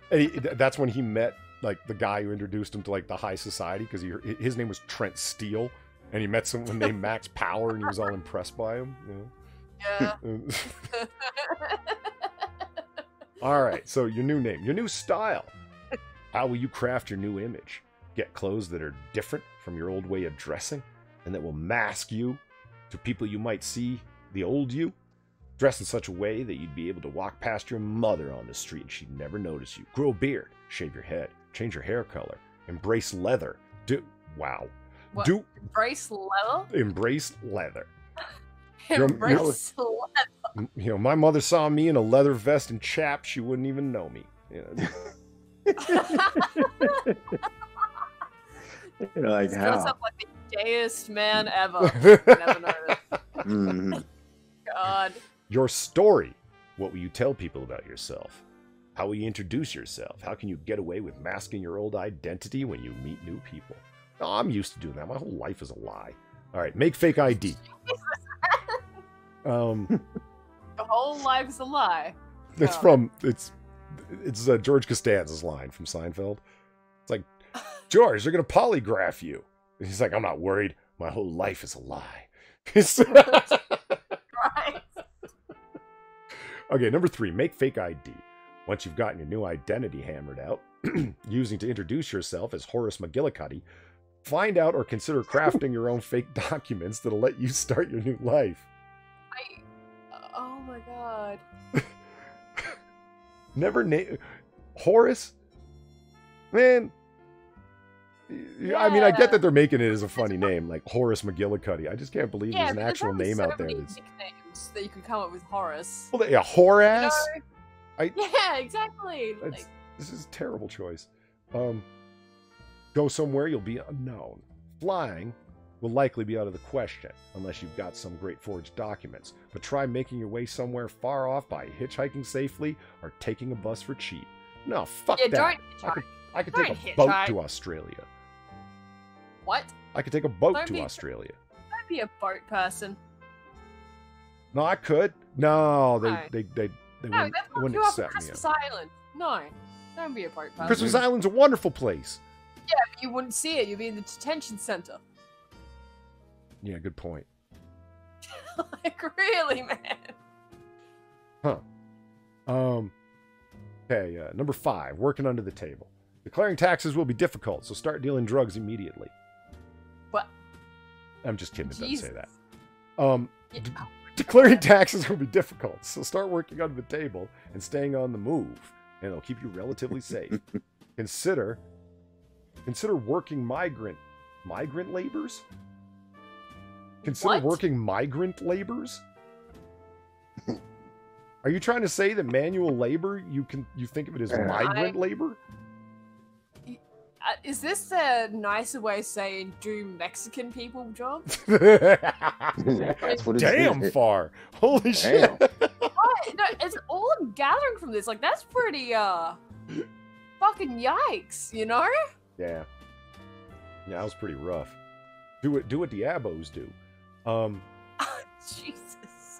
And that's when he met like the guy who introduced him to like the high society, because his name was Trent Steele, and he met someone named Max Power, and he was all impressed by him. Yeah. All right, so your new name, your new style. How will you craft your new image? Get clothes that are different from your old way of dressing, and that will mask you to people you might see the old you. Dress in such a way that you'd be able to walk past your mother on the street and she'd never notice you. Grow a beard, shave your head, change your hair color, embrace leather. Wow. What? Embrace leather? Embrace leather. Embrace leather. You know, my mother saw me in a leather vest and chaps, she wouldn't even know me. You know, like this how? goes up like the gayest man ever. Never noticed. Mm-hmm. God. Your story. What will you tell people about yourself? How will you introduce yourself? How can you get away with masking your old identity when you meet new people? Oh, I'm used to doing that. My whole life is a lie. All right, make fake ID. The whole life is a lie. It's from it's George Costanza's line from Seinfeld. It's like, George, they're gonna polygraph you. And he's like, I'm not worried. My whole life is a lie. Right. Okay, number 3, make fake ID. Once you've gotten your new identity hammered out, using to introduce yourself as Horace McGillicuddy, find out or consider crafting your own fake documents that'll let you start your new life. Oh my god. Never name Horace? Man. Yeah. I mean, I get that they're making it as a funny name, like Horace McGillicuddy. I just can't believe there's an actual name out there. There's nicknames that you could come up with Horace. Well, yeah, Horace? You know? Yeah, exactly. This is a terrible choice. Go somewhere you'll be unknown. Flying will likely be out of the question, unless you've got some great forged documents. But try making your way somewhere far off by hitchhiking safely or taking a bus for cheap. No, fuck that. Don't hitchhike. I could take a boat to Australia. What? I could take a boat to Australia. Don't be a boat person. No, I could. No, they wouldn't accept me. Christmas Island. No, don't be a boat person. Christmas Island's a wonderful place. Yeah, but you wouldn't see it. You'd be in the detention center. Yeah, good point. Like, really, man? Huh. Okay, number 5, working under the table. Declaring taxes will be difficult, so start dealing drugs immediately. What? I'm just kidding, it doesn't say that. Yeah. Declaring taxes will be difficult, so start working under the table and staying on the move, and it'll keep you relatively safe. Consider working migrant labors? Consider working migrant labors? Are you trying to say that manual labor, you think of it as migrant labor? Is this a nicer way of saying do Mexican people jobs? That's what Damn far. Holy shit. No, it's all I'm gathering from this. Like, that's pretty, fucking yikes, you know? Yeah. Yeah, that was pretty rough. Do what Diabos do. Jesus.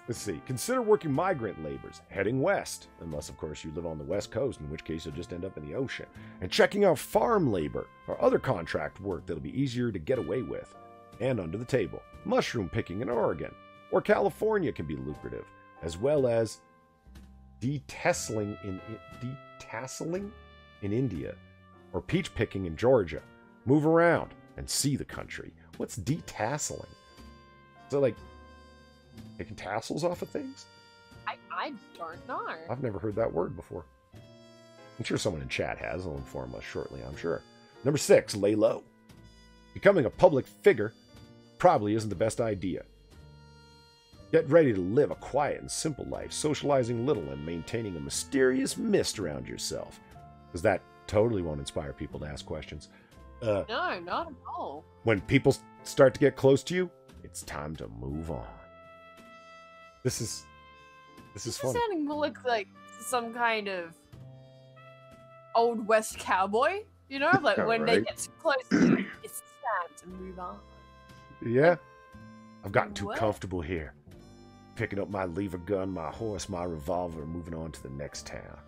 Let's see. Consider working migrant labors, heading west, unless, of course, you live on the west coast, in which case you'll just end up in the ocean, and checking out farm labor or other contract work that'll be easier to get away with. And under the table, mushroom picking in Oregon or California can be lucrative, as well as detasseling in India or peach picking in Georgia. Move around and see the country. What's detasseling? So, like, taking tassels off of things? I don't know. I've never heard that word before. I'm sure someone in chat has. They'll inform us shortly, I'm sure. Number 6, lay low. Becoming a public figure probably isn't the best idea. Get ready to live a quiet and simple life, socializing little and maintaining a mysterious mist around yourself. Because that totally won't inspire people to ask questions. No, not at all. When people start to get close to you, it's time to move on. This is funny. Sounding more like some kind of old west cowboy, you know, like when they get too close, it's time to move on. Yeah, I've gotten too comfortable here. Picking up my lever gun, my horse, my revolver, moving on to the next town.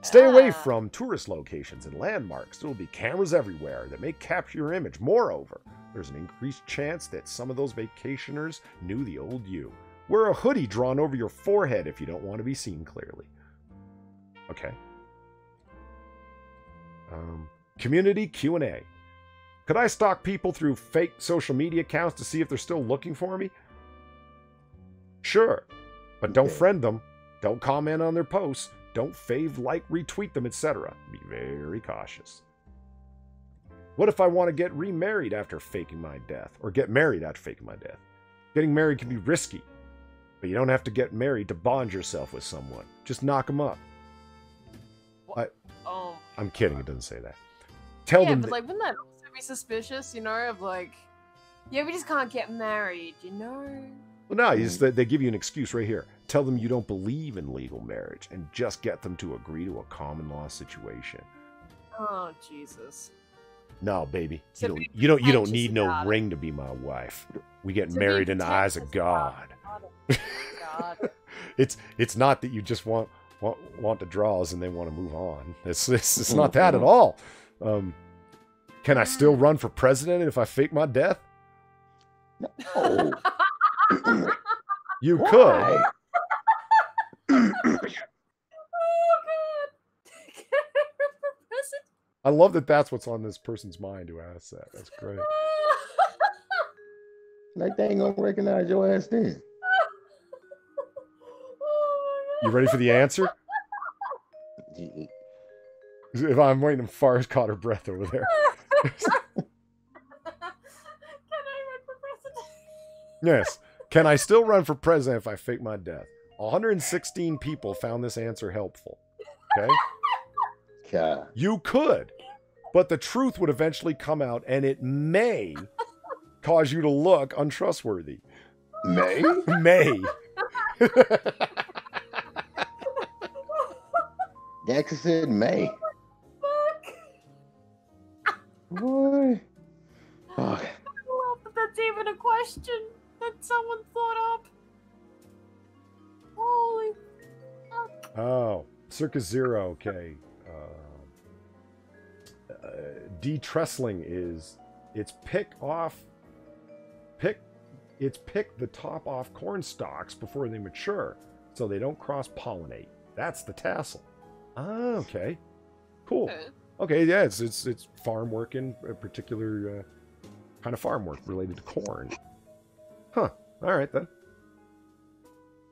Stay away from tourist locations and landmarks. There will be cameras everywhere that may capture your image. Moreover, there's an increased chance that some of those vacationers knew the old you. Wear a hoodie drawn over your forehead if you don't want to be seen clearly. Okay. Community Q&A. Could I stalk people through fake social media accounts to see if they're still looking for me? Sure, but don't Okay. friend them. Don't comment on their posts. Don't fave, like, retweet them, etc. Be very cautious. What if I want to get remarried after faking my death? Or get married after faking my death? Getting married can be risky, but you don't have to get married to bond yourself with someone. Just knock them up. I'm kidding, it doesn't say that. Tell them but like, wouldn't that also be suspicious, you know, of like, yeah, we just can't get married, you know? Well, no, they give you an excuse right here. Tell them you don't believe in legal marriage and just get them to agree to a common law situation. Oh, Jesus. No, baby. So You don't need no about ring to be my wife. We get To be married in the eyes of pretentious God. God. It's not that you just want the draws and they want to move on. It's not that at all. Can I still run for president if I fake my death? Oh. You Why? could. Oh, God. Can I run for president? I love that that's what's on this person's mind who asked that. That's great. Like they ain't gonna recognize your ass then. Oh, my You God. ready for the answer? If I'm waiting, Far's caught her breath over there. Can I run for president? Yes. Can I still run for president if I fake my death? 116 people found this answer helpful. Okay? God. You could, but the truth would eventually come out, and it may cause you to look untrustworthy. May? May. Jackson said May. Fuck. Boy. Oh, I love that that's even a question that someone thought up. Holy fuck. Oh, Circus Zero. Okay. Detrestling is pick the top off corn stalks before they mature, so they don't cross pollinate. That's the tassel. Ah, okay, cool. Okay, yeah, it's farm work in a particular kind of farm work related to corn. Huh. All right then.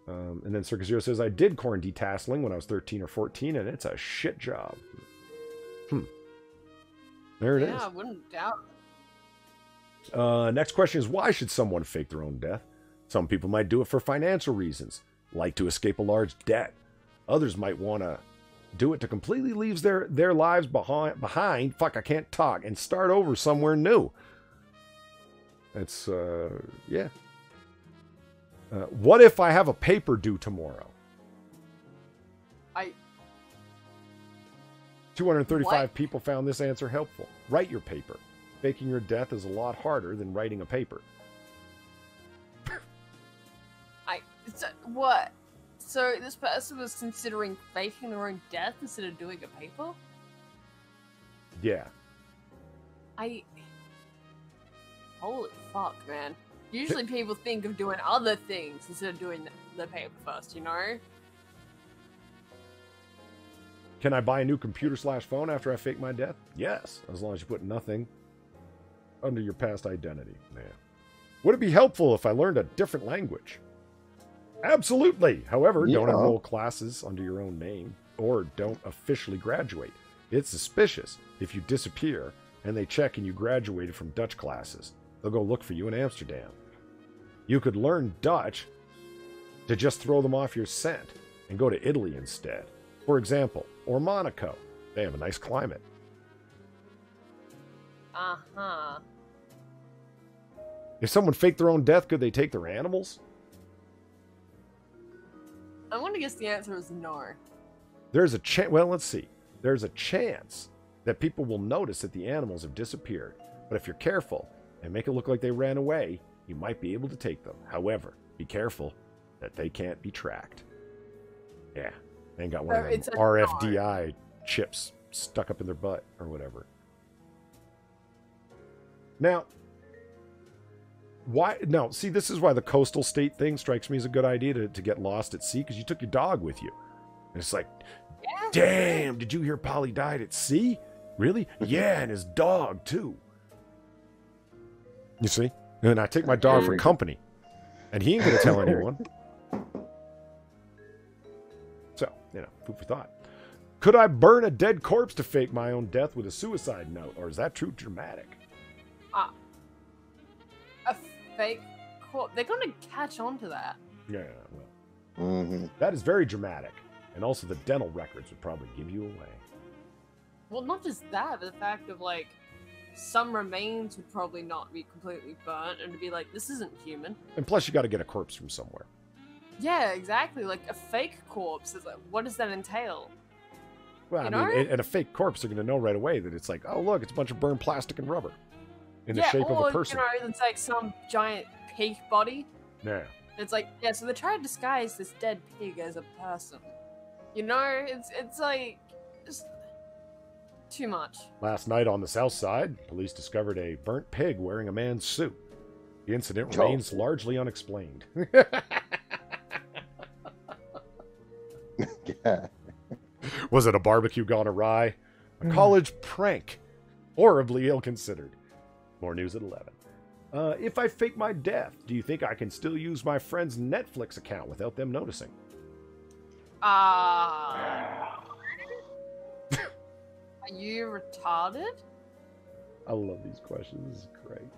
And then Circus Zero says, I did corn detasseling when I was 13 or 14, and it's a shit job. There it is. Yeah, I wouldn't doubt. Next question is, why should someone fake their own death? Some people might do it for financial reasons, like to escape a large debt. Others might want to do it to completely leave their lives behind. Fuck, I can't talk. And start over somewhere new. It's, yeah. What if I have a paper due tomorrow? 235 people found this answer helpful. Write your paper. Faking your death is a lot harder than writing a paper. What? So this person was considering faking their own death instead of doing a paper? Yeah. Holy fuck, man. Usually people think of doing other things instead of doing the paper first, you know? Can I buy a new computer/phone after I fake my death? Yes, as long as you put nothing under your past identity. Yeah. Would it be helpful if I learned a different language? Absolutely. However, don't enroll classes under your own name or don't officially graduate. It's suspicious if you disappear and they check and you graduated from Dutch classes. They'll go look for you in Amsterdam. You could learn Dutch to just throw them off your scent and go to Italy instead. For example, or Monaco. They have a nice climate. Uh-huh. If someone faked their own death, could they take their animals? I want to guess the answer is no. There's a chance. Well, let's see. There's a chance that people will notice that the animals have disappeared. But if you're careful and make it look like they ran away, you might be able to take them. However, be careful that they can't be tracked. Yeah. They ain't got one of them RFDI chips stuck up in their butt or whatever. Now, why? No, see, this is why the coastal state thing strikes me as a good idea to get lost at sea, because you took your dog with you. And it's like, damn, did you hear Polly died at sea? Really? Yeah, and his dog, too. You see? And I take my dog for company. And he ain't going to tell anyone. you know, food for thought. Could I burn a dead corpse to fake my own death with a suicide note, or is that too dramatic? A fake corpse. They're gonna catch on to that. Yeah, well, that is very dramatic, and also the dental records would probably give you away. Well, not just that, but the fact of like some remains would probably not be completely burnt, and to be like, this isn't human. And plus, you got to get a corpse from somewhere. Yeah, exactly. Like a fake corpse is like, what does that entail? Well, I mean, and a fake corpse, they're going to know right away that it's like, oh, look, it's a bunch of burned plastic and rubber in the shape of a person. You know, it's like some giant pig body. Yeah. It's like, yeah, so they try to disguise this dead pig as a person. You know, it's like, just too much. Last night on the south side, police discovered a burnt pig wearing a man's suit. The incident remains largely unexplained. Yeah. Was it a barbecue gone awry? A college prank? Horribly ill-considered. More news at 11. If I fake my death, do you think I can still use my friend's Netflix account without them noticing? Are you retarded? I love these questions. This is great.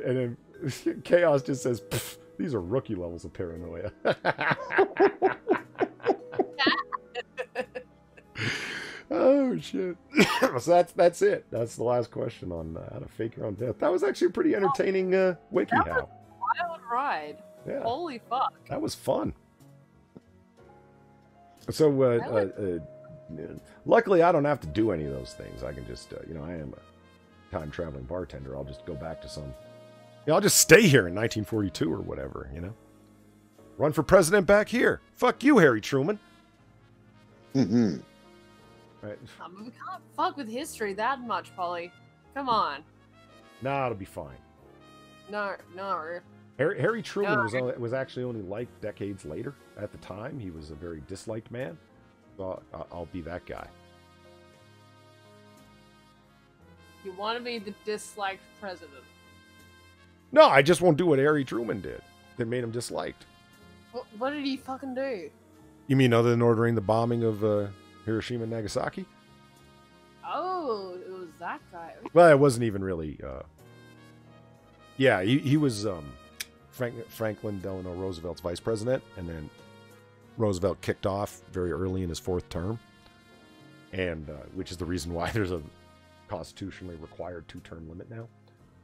And then Chaos just says, these are rookie levels of paranoia. Oh, shit. So that's it. That's the last question on how to fake your own death. That was actually a pretty entertaining wiki how. That was a wild ride. Yeah. Holy fuck. That was fun. So, luckily, I don't have to do any of those things. I can just, you know, I am a time-traveling bartender. I'll just go back to some... You know, I'll just stay here in 1942 or whatever, you know? Run for president back here. Fuck you, Harry Truman. Mm-hmm. Right. We can't fuck with history that much, Polly. Come on. Nah, it'll be fine. No. Harry Truman was actually only liked decades later. At the time, he was a very disliked man. So I'll be that guy. You want to be the disliked president? No, I just won't do what Harry Truman did. That made him disliked. What did he fucking do? You mean other than ordering the bombing of Hiroshima and Nagasaki? Oh, it was that guy. Well, it wasn't even really... Yeah, he was Franklin Delano Roosevelt's vice president, and then Roosevelt kicked off very early in his fourth term, and which is the reason why there's a constitutionally required 2-term limit now.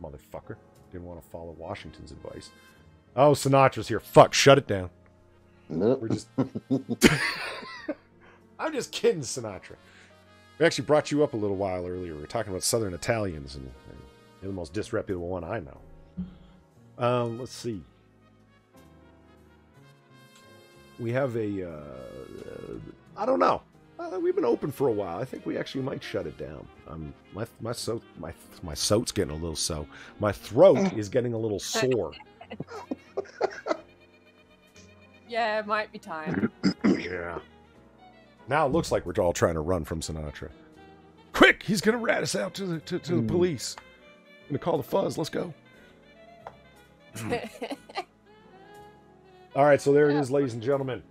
Motherfucker. Didn't want to follow Washington's advice. Oh, Sinatra's here. Fuck, shut it down. Nope. We're just... I'm just kidding, Sinatra. We actually brought you up a little while earlier. We were talking about Southern Italians, and you're the most disreputable one I know. Let's see. We have a... I don't know. We've been open for a while. I think we actually might shut it down. My throat's getting a little so. My throat is getting a little sore. Yeah, it might be time. Yeah. Now it looks like we're all trying to run from Sinatra. Quick! He's gonna rat us out to the police. Gonna call the fuzz. Let's go. All right, so there it is, ladies and gentlemen.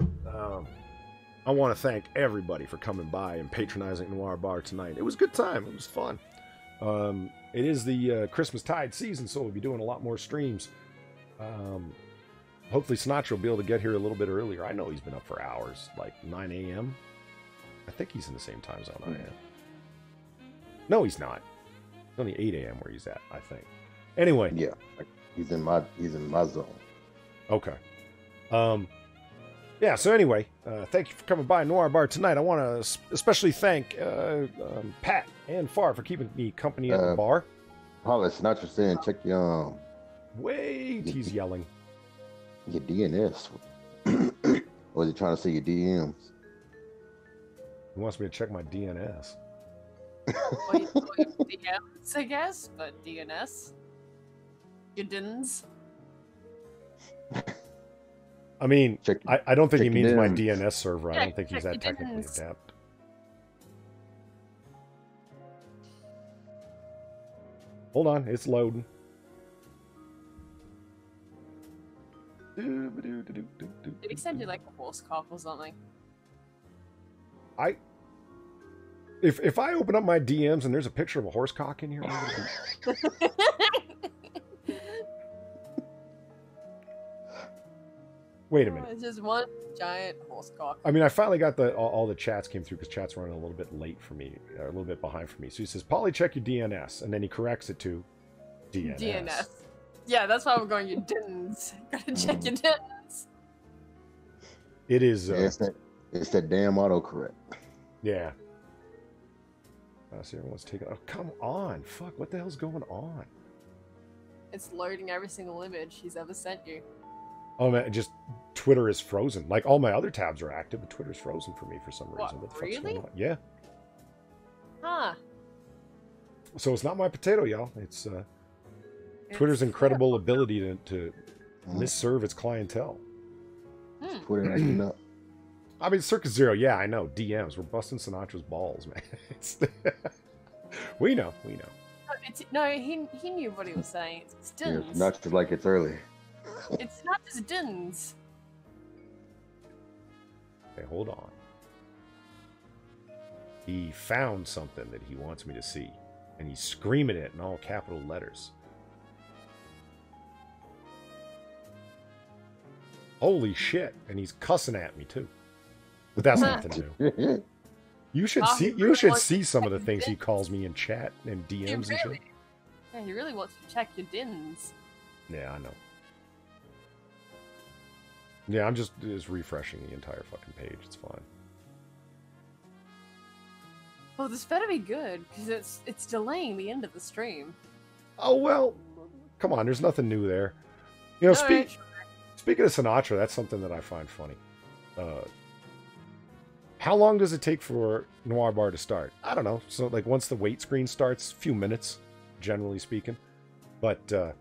I want to thank everybody for coming by and patronizing Noir Bar tonight. It was a good time. It was fun. It is the Christmas tide season, so we'll be doing a lot more streams. Hopefully Sinatra will be able to get here a little bit earlier. I know he's been up for hours, like 9 a.m. I think he's in the same time zone I am. No, he's not. It's only 8 a.m. where he's at, I think. Anyway. Yeah, he's in my zone. Okay. Yeah, so anyway, thank you for coming by Noir Bar tonight. I want to especially thank Pat and Far for keeping me company at the bar. Paula, Sinatra saying, check your... Wait, he's yelling. Your DNS. Or is he trying to say your DMs? He wants me to check my DNS. DMs, I guess, but DNS. Your DNS. I mean, I don't think he means my DNS server. I don't think he's that technically adept. Hold on, it's loading. Did he send you like a horse cough or something? If I open up my DMs and there's a picture of a horse cock in here, wait a minute. It's just one giant horse cock. I mean, I finally got all the chats came through because chat's running a little bit late for me, or a little bit behind for me. So he says, "Polly, check your DNS," and then he corrects it to DNS. DNS. Yeah, that's why we're going. You didn't. Gotta check your DNS. It is. It's that damn autocorrect. Yeah. See, everyone's taking. Oh, come on! Fuck! What the hell's going on? It's loading every single image he's ever sent you. Oh man, just Twitter is frozen. Like all my other tabs are active, but Twitter's frozen for me for some reason. What the fuck's going on? Yeah. Huh. So it's not my potato, y'all. It's Twitter's incredible ability to misserve its clientele. Twitter acting up. I mean, Circus Zero, yeah, I know. DMs, we're busting Sinatra's balls, man. We know. No, he knew what he was saying. It's dins. Yeah, not just like it's early. It's not just dins. Okay, hold on. He found something that he wants me to see, and he's screaming it in all capital letters. Holy shit! And he's cussing at me too. But that's nothing new. You should see some of the things he calls me in chat and DMs and shit. Yeah, he really wants to check your dins. Yeah, I know. Yeah, I'm just refreshing the entire fucking page. It's fine. Well, this better be good because it's delaying the end of the stream. Oh well, come on. There's nothing new there. You know, speaking of Sinatra, that's something that I find funny. How long does it take for Noir Bar to start? I don't know. So, like, once the wait screen starts, a few minutes, generally speaking. But, you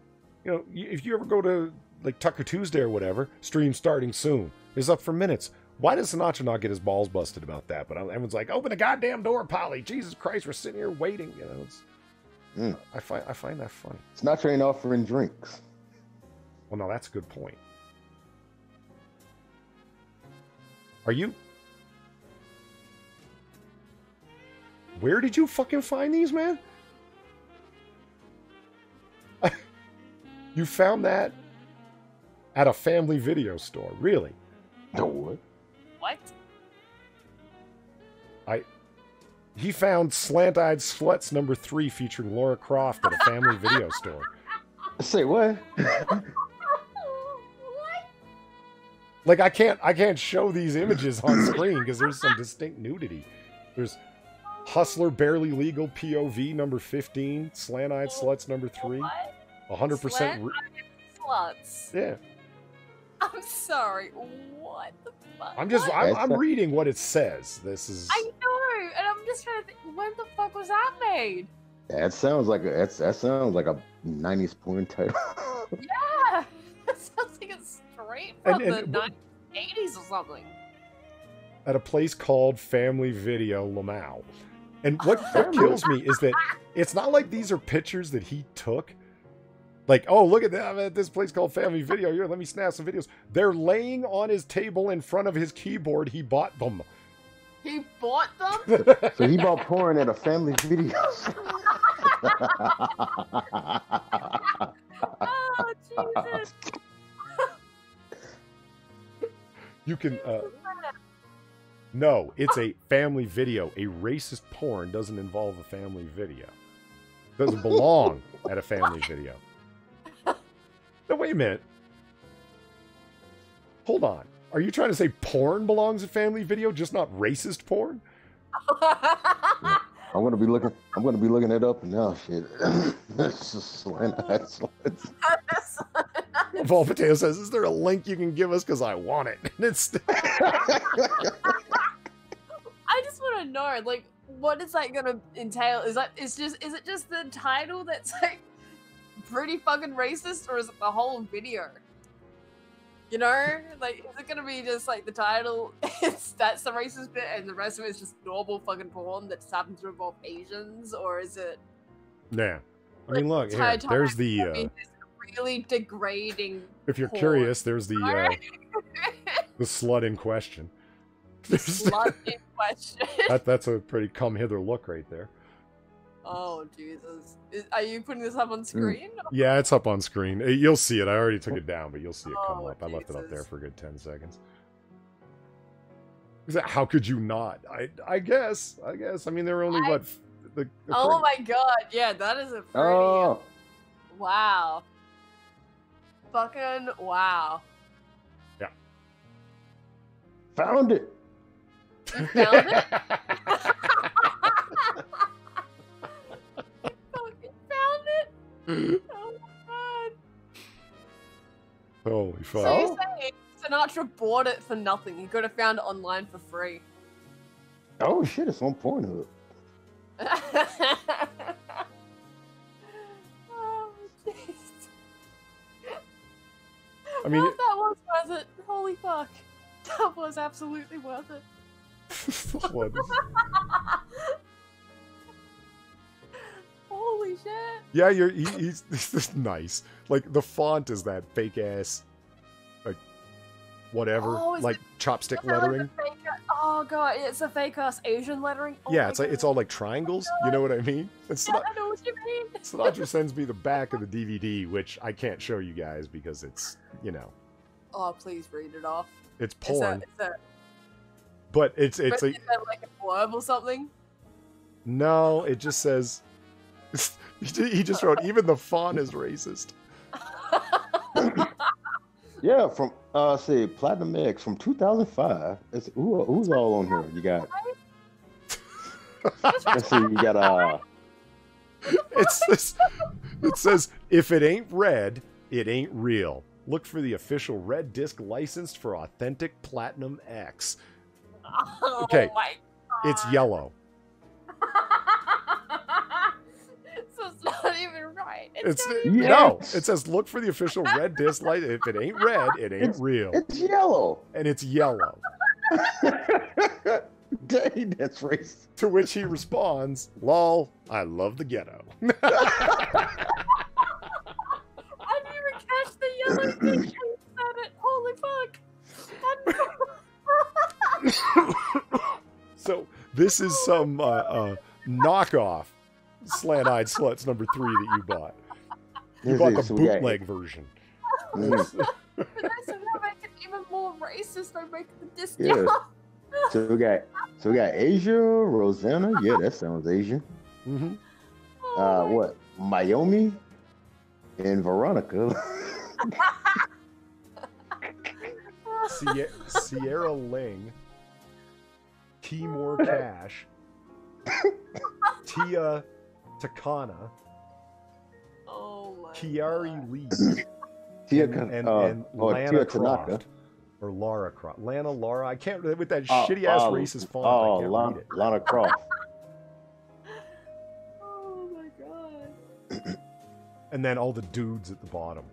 know, if you ever go to, like, Tucker Tuesday or whatever, stream starting soon, is up for minutes. Why does Sinatra not get his balls busted about that? But everyone's like, open the goddamn door, Polly. Jesus Christ, we're sitting here waiting. You know, it's... I find that funny. Sinatra ain't offering drinks. Well, no, that's a good point. Are you... Where did you fucking find these, man? You found that at a family video store, really? No, what? What? He found Slant-Eyed Sluts #3 featuring Laura Croft at a family video store. Say what? What? Like I can't show these images on screen because there's some distinct nudity. There's Hustler Barely Legal POV #15, Slant-Eyed Sluts #3, 100%. Sluts. Yeah. I'm sorry. What the fuck? I'm reading what it says. This is. I know, and I'm just trying to think. When the fuck was that made? That sounds like a 90s porn title. Yeah, that sounds like it's straight from the 80s or something. At a place called Family Video Lamau. And what kills me is that it's not like these are pictures that he took. Like, oh, look at that. I'm at this place called Family Video. Here, let me snap some videos. They're laying on his table in front of his keyboard. He bought them. He bought them? So he bought porn at a family video. Oh, Jesus. You can... No, it's a family video. A racist porn doesn't involve a family video. Doesn't belong at a family video. No, wait a minute. Hold on. Are you trying to say porn belongs at family video, just not racist porn? Yeah. I'm gonna be looking it up now. Shit. Paul Potato says, "Is there a link you can give us? Because I want it." And it's. I just want to know, like, what is that gonna entail? Is it just the title that's like pretty fucking racist, or is it the whole video? You know, like, is it gonna be just like the title? That's the racist bit, and the rest of it is just normal fucking porn that just happens to involve Asians, or is it? Yeah, I mean, look, here, there's the really degrading. If you're porn. curious, there's the slut in question. Slut in question. That's a pretty come hither look right there. Oh, Jesus. Are you putting this up on screen? Yeah, it's up on screen. You'll see it. I already took it down, but you'll see it come up. I left it up there Jesus. for a good 10 seconds. How could you not? I guess. I mean, there were only, what? Oh my god, yeah, that is a pretty... Oh, Wow. Fucking wow. Yeah. found it. You found it? Fucking found it? Oh my god. Holy fuck. So you're saying Sinatra bought it for nothing. He could have found it online for free. Oh shit, it's on Pornhub. Oh, jeez. I mean, Well, that was worth it. Holy fuck. That was absolutely worth it. what? Holy shit. Yeah, he's nice. Like, the font is that fake ass, like, whatever, Oh, like chopstick Is that like lettering. the fake- oh god, it's a fake ass Asian lettering. Oh Yeah, my it's like it's God. all like triangles. You know what I mean? It's Yeah, not. I know what you mean. Sinatra sends me the back of the DVD, which I can't show you guys because it's, you know, Oh, please read it off. it's Is porn. that, But it's is a that like a blurb or something? no. It just says. He just wrote, even the font is racist. Yeah, from say Platinum X from 2005. It's who's all on here? You got. Let's see. You got It says, if it ain't red, it ain't real. Look for the official red disc licensed for authentic Platinum X. Oh Okay, my it's yellow. So it's not even right. It's not even... no. Yes. It says look for the official red disc light. If it ain't red, it ain't real, it's yellow. and it's yellow. Dang, that's racist. To which he responds, "Lol, I love the ghetto." I didn't even catch the yellow thing when you said it. Holy fuck. So this is some knockoff Slant-Eyed Sluts number 3 that you bought. You bought the bootleg version. But that's gonna make it even more racist by making the disc Yeah. yellow. So we got Asia, Rosanna. Yeah, that sounds Asian. Mm-hmm. Oh my What? Miami and Veronica. Sierra Ling, Timor Cash, Tia Takana, Oh my Kiari God. Lee, Tia, and Tia Lana Tanaka. Croft. Or Lara Croft. Laura. I can't, with that shitty ass racist font, I can't read it. Lana Croft. Oh my god. And then all the dudes at the bottom.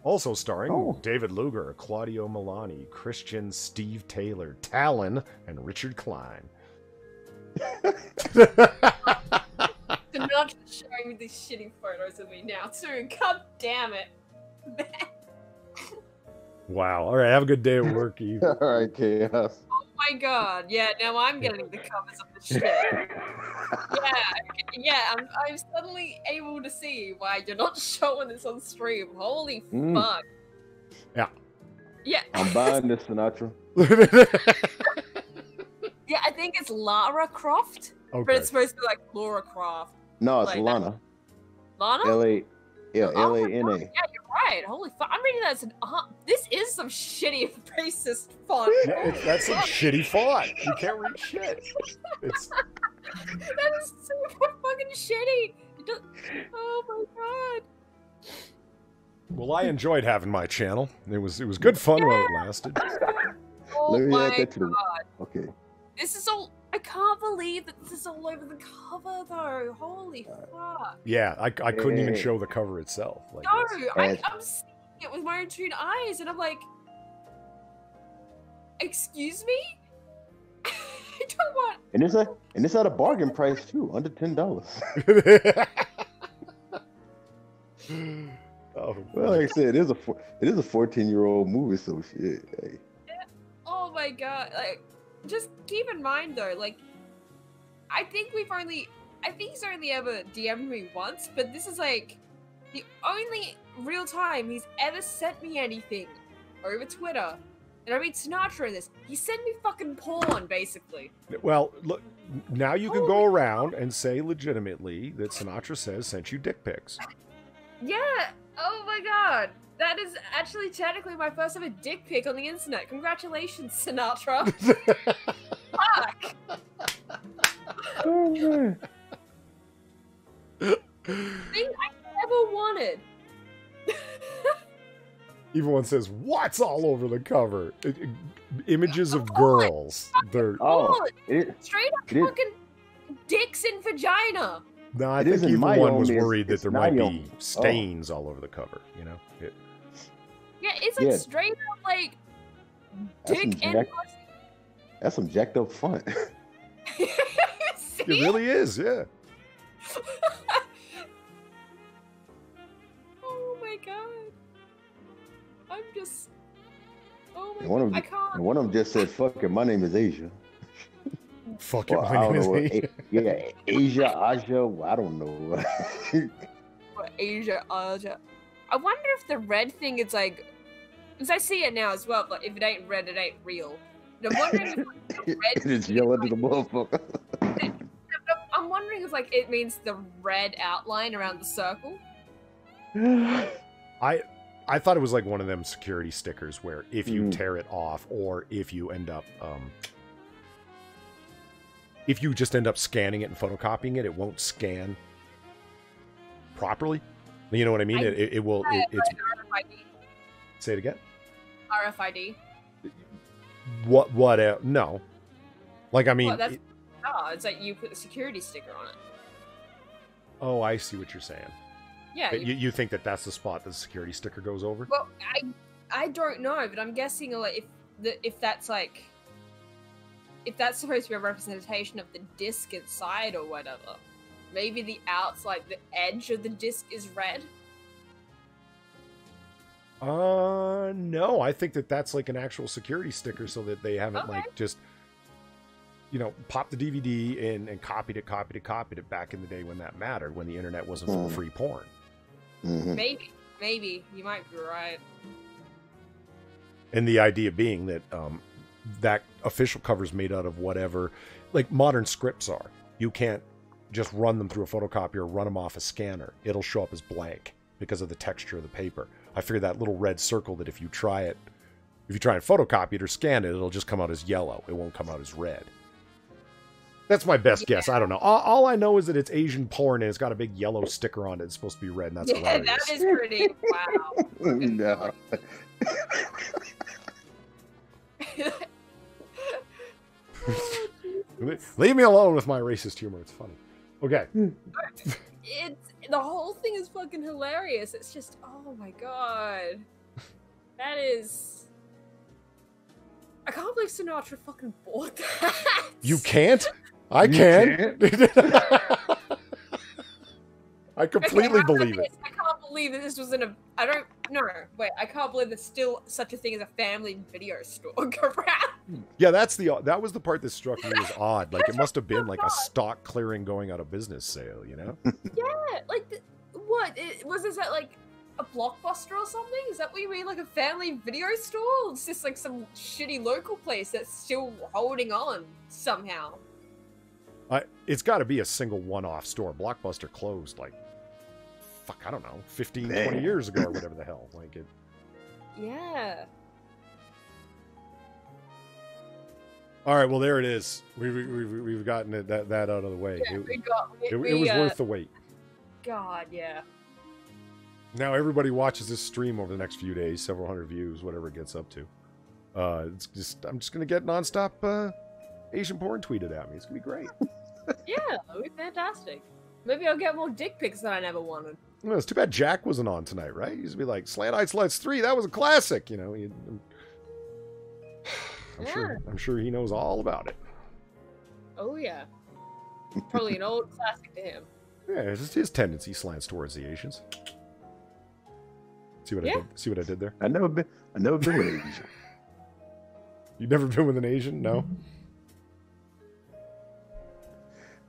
Also starring Oh. David Luger, Claudio Milani, Christian Steve Taylor, Talon, and Richard Klein. They're not just showing me these shitty photos of me now too. God damn it. Wow. All right. Have a good day at work, Eve. All right, Chaos. Oh my god. Yeah, now I'm getting the covers of the shit. Yeah, I'm suddenly able to see why you're not showing this on stream. Holy fuck. Yeah. Yeah. I'm buying this Sinatra. Yeah, I think it's Lara Croft, Okay. but it's supposed to be like Laura Croft. No, it's Like Lana. Lana? L-A, yeah, Oh my L-A-N-A. God, yeah, you're right. Holy fuck. I'm reading that as an this is some shitty racist font. Yeah, that's some shitty font. You can't read shit. It's That is super fucking shitty. Oh my god. well, I enjoyed having my channel. It was good fun while it lasted. Oh Let me my add that to the. god. Okay. This is all. I can't believe that this is all over the cover though. Holy fuck. Yeah, I couldn't even Hey. show the cover itself. Like No, it's- I'm seeing it with my own two eyes, and I'm like, excuse me? I don't want. And it's at a bargain price too, under $10. Oh, Well, like I said, it is a 14-year-old movie, so shit. Hey. Oh my god. Like, just keep in mind though, like, I think he's only ever DM'd me once, but this is like the only real time he's ever sent me anything over Twitter. And I mean Sinatra in this. He sent me fucking porn, basically. Well, look, now you can go around and say legitimately that Sinatra says sent you dick pics. Yeah. Oh my god. That is actually technically my first ever dick pic on the internet. Congratulations, Sinatra. Fuck. Oh, man. Thing I never wanted. Even one says, "What's all over the cover?" Images of girls. They're Straight up fucking dicks in vagina. No, I think even one was worried that there might be stains all over the cover. You know. Yeah, it's like straight up like dick and pussy. That's some jacked up fun. It really is, yeah. Oh my god. I'm just. Oh my god. I can't. And one of them just said, "Fuck it, my name is Asia." Fuck it, my name is Asia. Yeah, Asia. I don't know. Asia. I wonder if the red thing is like. Because I see it now as well, but if it ain't red, it ain't real. And I'm wondering if like, the red it's yellow to the motherfucker. I'm wondering if like it means the red outline around the circle. I thought it was like one of them security stickers where if you tear it off or if you end up if you just end up scanning it and photocopying it, it won't scan properly. You know what I mean? It will. It's RFID. Say it again. RFID. What? No. Like I mean. Well, it's like you put the security sticker on it. Oh, I see what you're saying. Yeah. You think that that's the spot that the security sticker goes over? Well, I don't know, but I'm guessing like if that's like if that's supposed to be a representation of the disc inside or whatever, maybe the outside, the edge of the disc is red. No, I think that that's like an actual security sticker so that they haven't like just, you know, popped the DVD in and copied it back in the day when that mattered, when the internet wasn't full of free porn. Maybe you might be right. And the idea being that that official cover is made out of whatever, like modern scripts are. You can't just run them through a photocopier or run them off a scanner. It'll show up as blank because of the texture of the paper. I figure that little red circle that if you try and photocopy it or scan it, it'll just come out as yellow. It won't come out as red. That's my best guess. I don't know. All I know is that it's Asian porn and it's got a big yellow sticker on it. It's supposed to be red, and that's hilarious. That is pretty. Wow. No. Leave me alone with my racist humor. It's funny. Okay. The whole thing is fucking hilarious. It's just, oh my god. That is... I can't believe Sinatra fucking bought that. You can't? I can. I completely believe it. I can't believe that this was in a... I can't believe there's still such a thing as a family video store around. Yeah, that was the part that struck me as odd. Like, it must have been like a stock clearing going out of business sale, you know? Yeah, like, was this at like a Blockbuster or something? Is that what you mean, like a family video store? It's just like some shitty local place that's still holding on somehow. It's got to be a single one-off store. Blockbuster closed like, fuck, I don't know, 15, 20 years ago or whatever the hell. Like it. Yeah. All right, well there it is. We've gotten that out of the way. Yeah, it was worth the wait. God, yeah. Now everybody watches this stream over the next few days, several hundred views, whatever it gets up to. I'm just gonna get nonstop Asian porn tweeted at me. It's gonna be great. Yeah, that'll be fantastic. Maybe I'll get more dick pics that I never wanted. Well, it's too bad Jack wasn't on tonight, right? He used to be like, Slant Eye Sluts 3, that was a classic, you know. I'm sure he knows all about it. Oh yeah. Probably an old classic to him. Yeah, it's just his tendency slants towards the Asians. See what I did? See what I did there? I've never been with an Asian. You've never been with an Asian? No?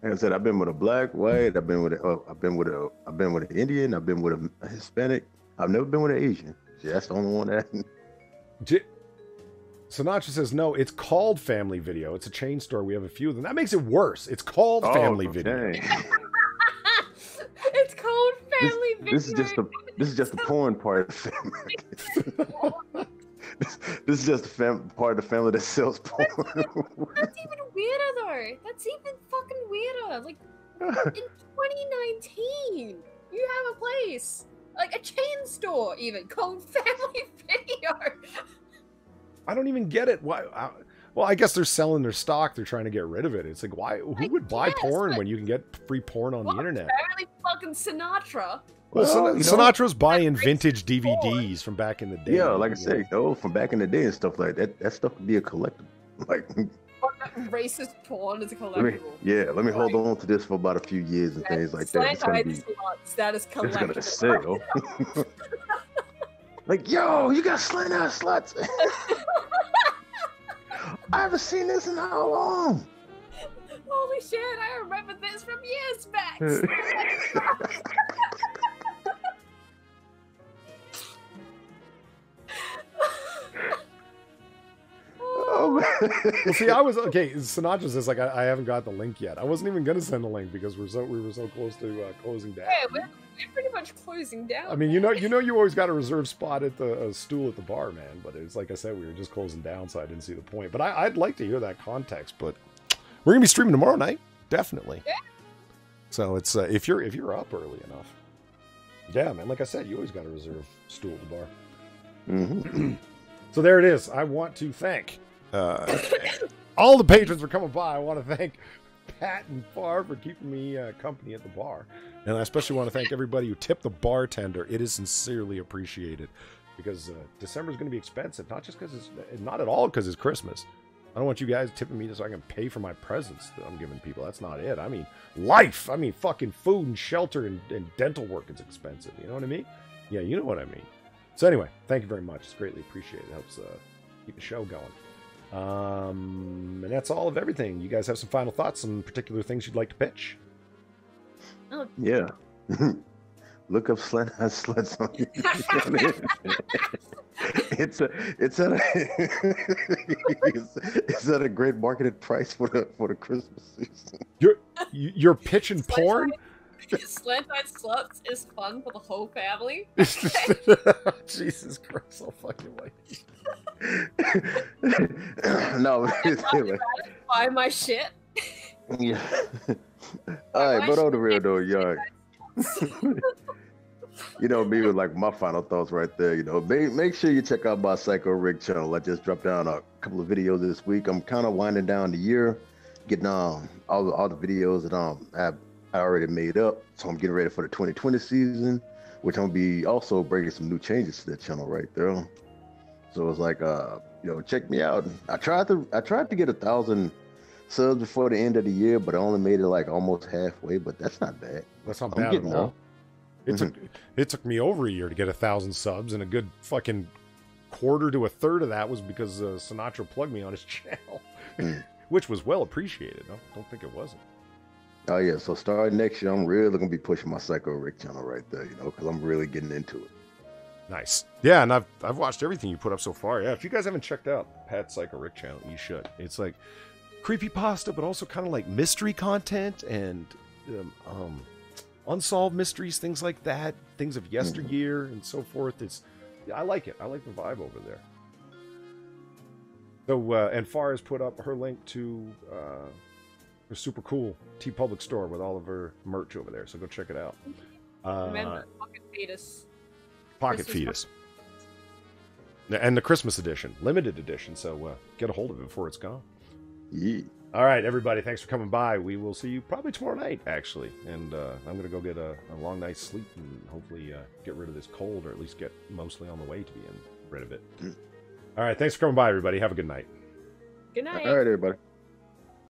Like I said, I've been with a black, white. I've been with an Indian. I've been with a Hispanic. I've never been with an Asian. See, that's the only one that. Sinatra says, no, it's called Family Video. It's a chain store. We have a few of them. That makes it worse. It's called Family Video. It's called Family Video. This is just the porn part of the family. this is just the part of the family that sells porn. That's even weirder, though. That's even fucking weirder. Like, in 2019, you have a place, like a chain store even, called Family Video. I don't even get it. Why? Well, I guess they're selling their stock. They're trying to get rid of it. It's like, why? Who would buy porn when you can get free porn on the internet? Apparently fucking Sinatra. Well, Sinatra's buying vintage DVDs from back in the day. Yeah, like I said, from back in the day and stuff like that. That stuff could be a collectible. Like racist porn is a collectible. Let me hold on to this for about a few years and things like that. It's gonna be, that is collectible. It's gonna sell. Like, yo, you got slant-eyed sluts. I haven't seen this in how long? Holy shit, I remember this from years back. Well, see, I was okay. Sinatra says like I haven't got the link yet. I wasn't even gonna send the link because we were so close to closing down. Yeah, we're pretty much closing down. I mean, you always got a reserved spot at the stool at the bar, man. But it's like I said, we were just closing down, so I didn't see the point. But I'd like to hear that context. But we're gonna be streaming tomorrow night, definitely. Yeah. So it's if you're up early enough, yeah, man. Like I said, you always got a reserved stool at the bar. Mm-hmm. So there it is. I want to thank all the patrons for coming by. I want to thank Pat and Far for keeping me company at the bar. And I especially want to thank everybody who tipped the bartender. It is sincerely appreciated because December is going to be expensive. Not just because not at all because it's Christmas. I don't want you guys tipping me so I can pay for my presents that I'm giving people. That's not it. I mean, life. I mean, fucking food and shelter and dental work is expensive. You know what I mean? Yeah, you know what I mean. So anyway, thank you very much. It's greatly appreciated. It helps keep the show going. And that's all of everything. You guys have some final thoughts, some particular things you'd like to pitch? Oh. Yeah. Look up Slant-Eyed Sluts on it's at a great marketed price for the Christmas season. You're pitching porn? Slant-Eyed Sluts is fun for the whole family. Jesus Christ, I'll fucking wait. No, buy my shit. Yeah. All right, but on the real though, y'all. You know me with like my final thoughts right there. You know, make sure you check out my Psycho Rig channel. I just dropped down a couple of videos this week. I'm kind of winding down the year, getting all the videos that I already made up. So I'm getting ready for the 2020 season, which I'm gonna be also bringing some new changes to the channel right there. So it's like, check me out. I tried to get 1,000 subs before the end of the year, but I only made it like almost halfway. But that's not bad. That's not bad at all. It took me over a year to get 1,000 subs, and a good fucking quarter to a third of that was because Sinatra plugged me on his channel, which was well appreciated. I don't think it wasn't. Oh yeah, so starting next year, I'm really gonna be pushing my Psycho Rick channel right there, because I'm really getting into it. Nice. Yeah, and I've watched everything you put up so far. Yeah, if you guys haven't checked out Pat's Psycho Rick channel, you should. It's like creepypasta, but also kind of like mystery content and unsolved mysteries, things like that, things of yesteryear and so forth. I like it. I like the vibe over there. So, and Far has put up her link to her super cool TeePublic store with all of her merch over there. So go check it out. Remember, Pocket Fetus. Pocket Fetus. And the Christmas edition, limited edition. So get a hold of it before it's gone. Yeah. All right, everybody. Thanks for coming by. We will see you probably tomorrow night, actually. And I'm going to go get a long night's sleep and hopefully get rid of this cold, or at least get mostly on the way to being rid of it. All right. Thanks for coming by, everybody. Have a good night. Good night. All right, everybody.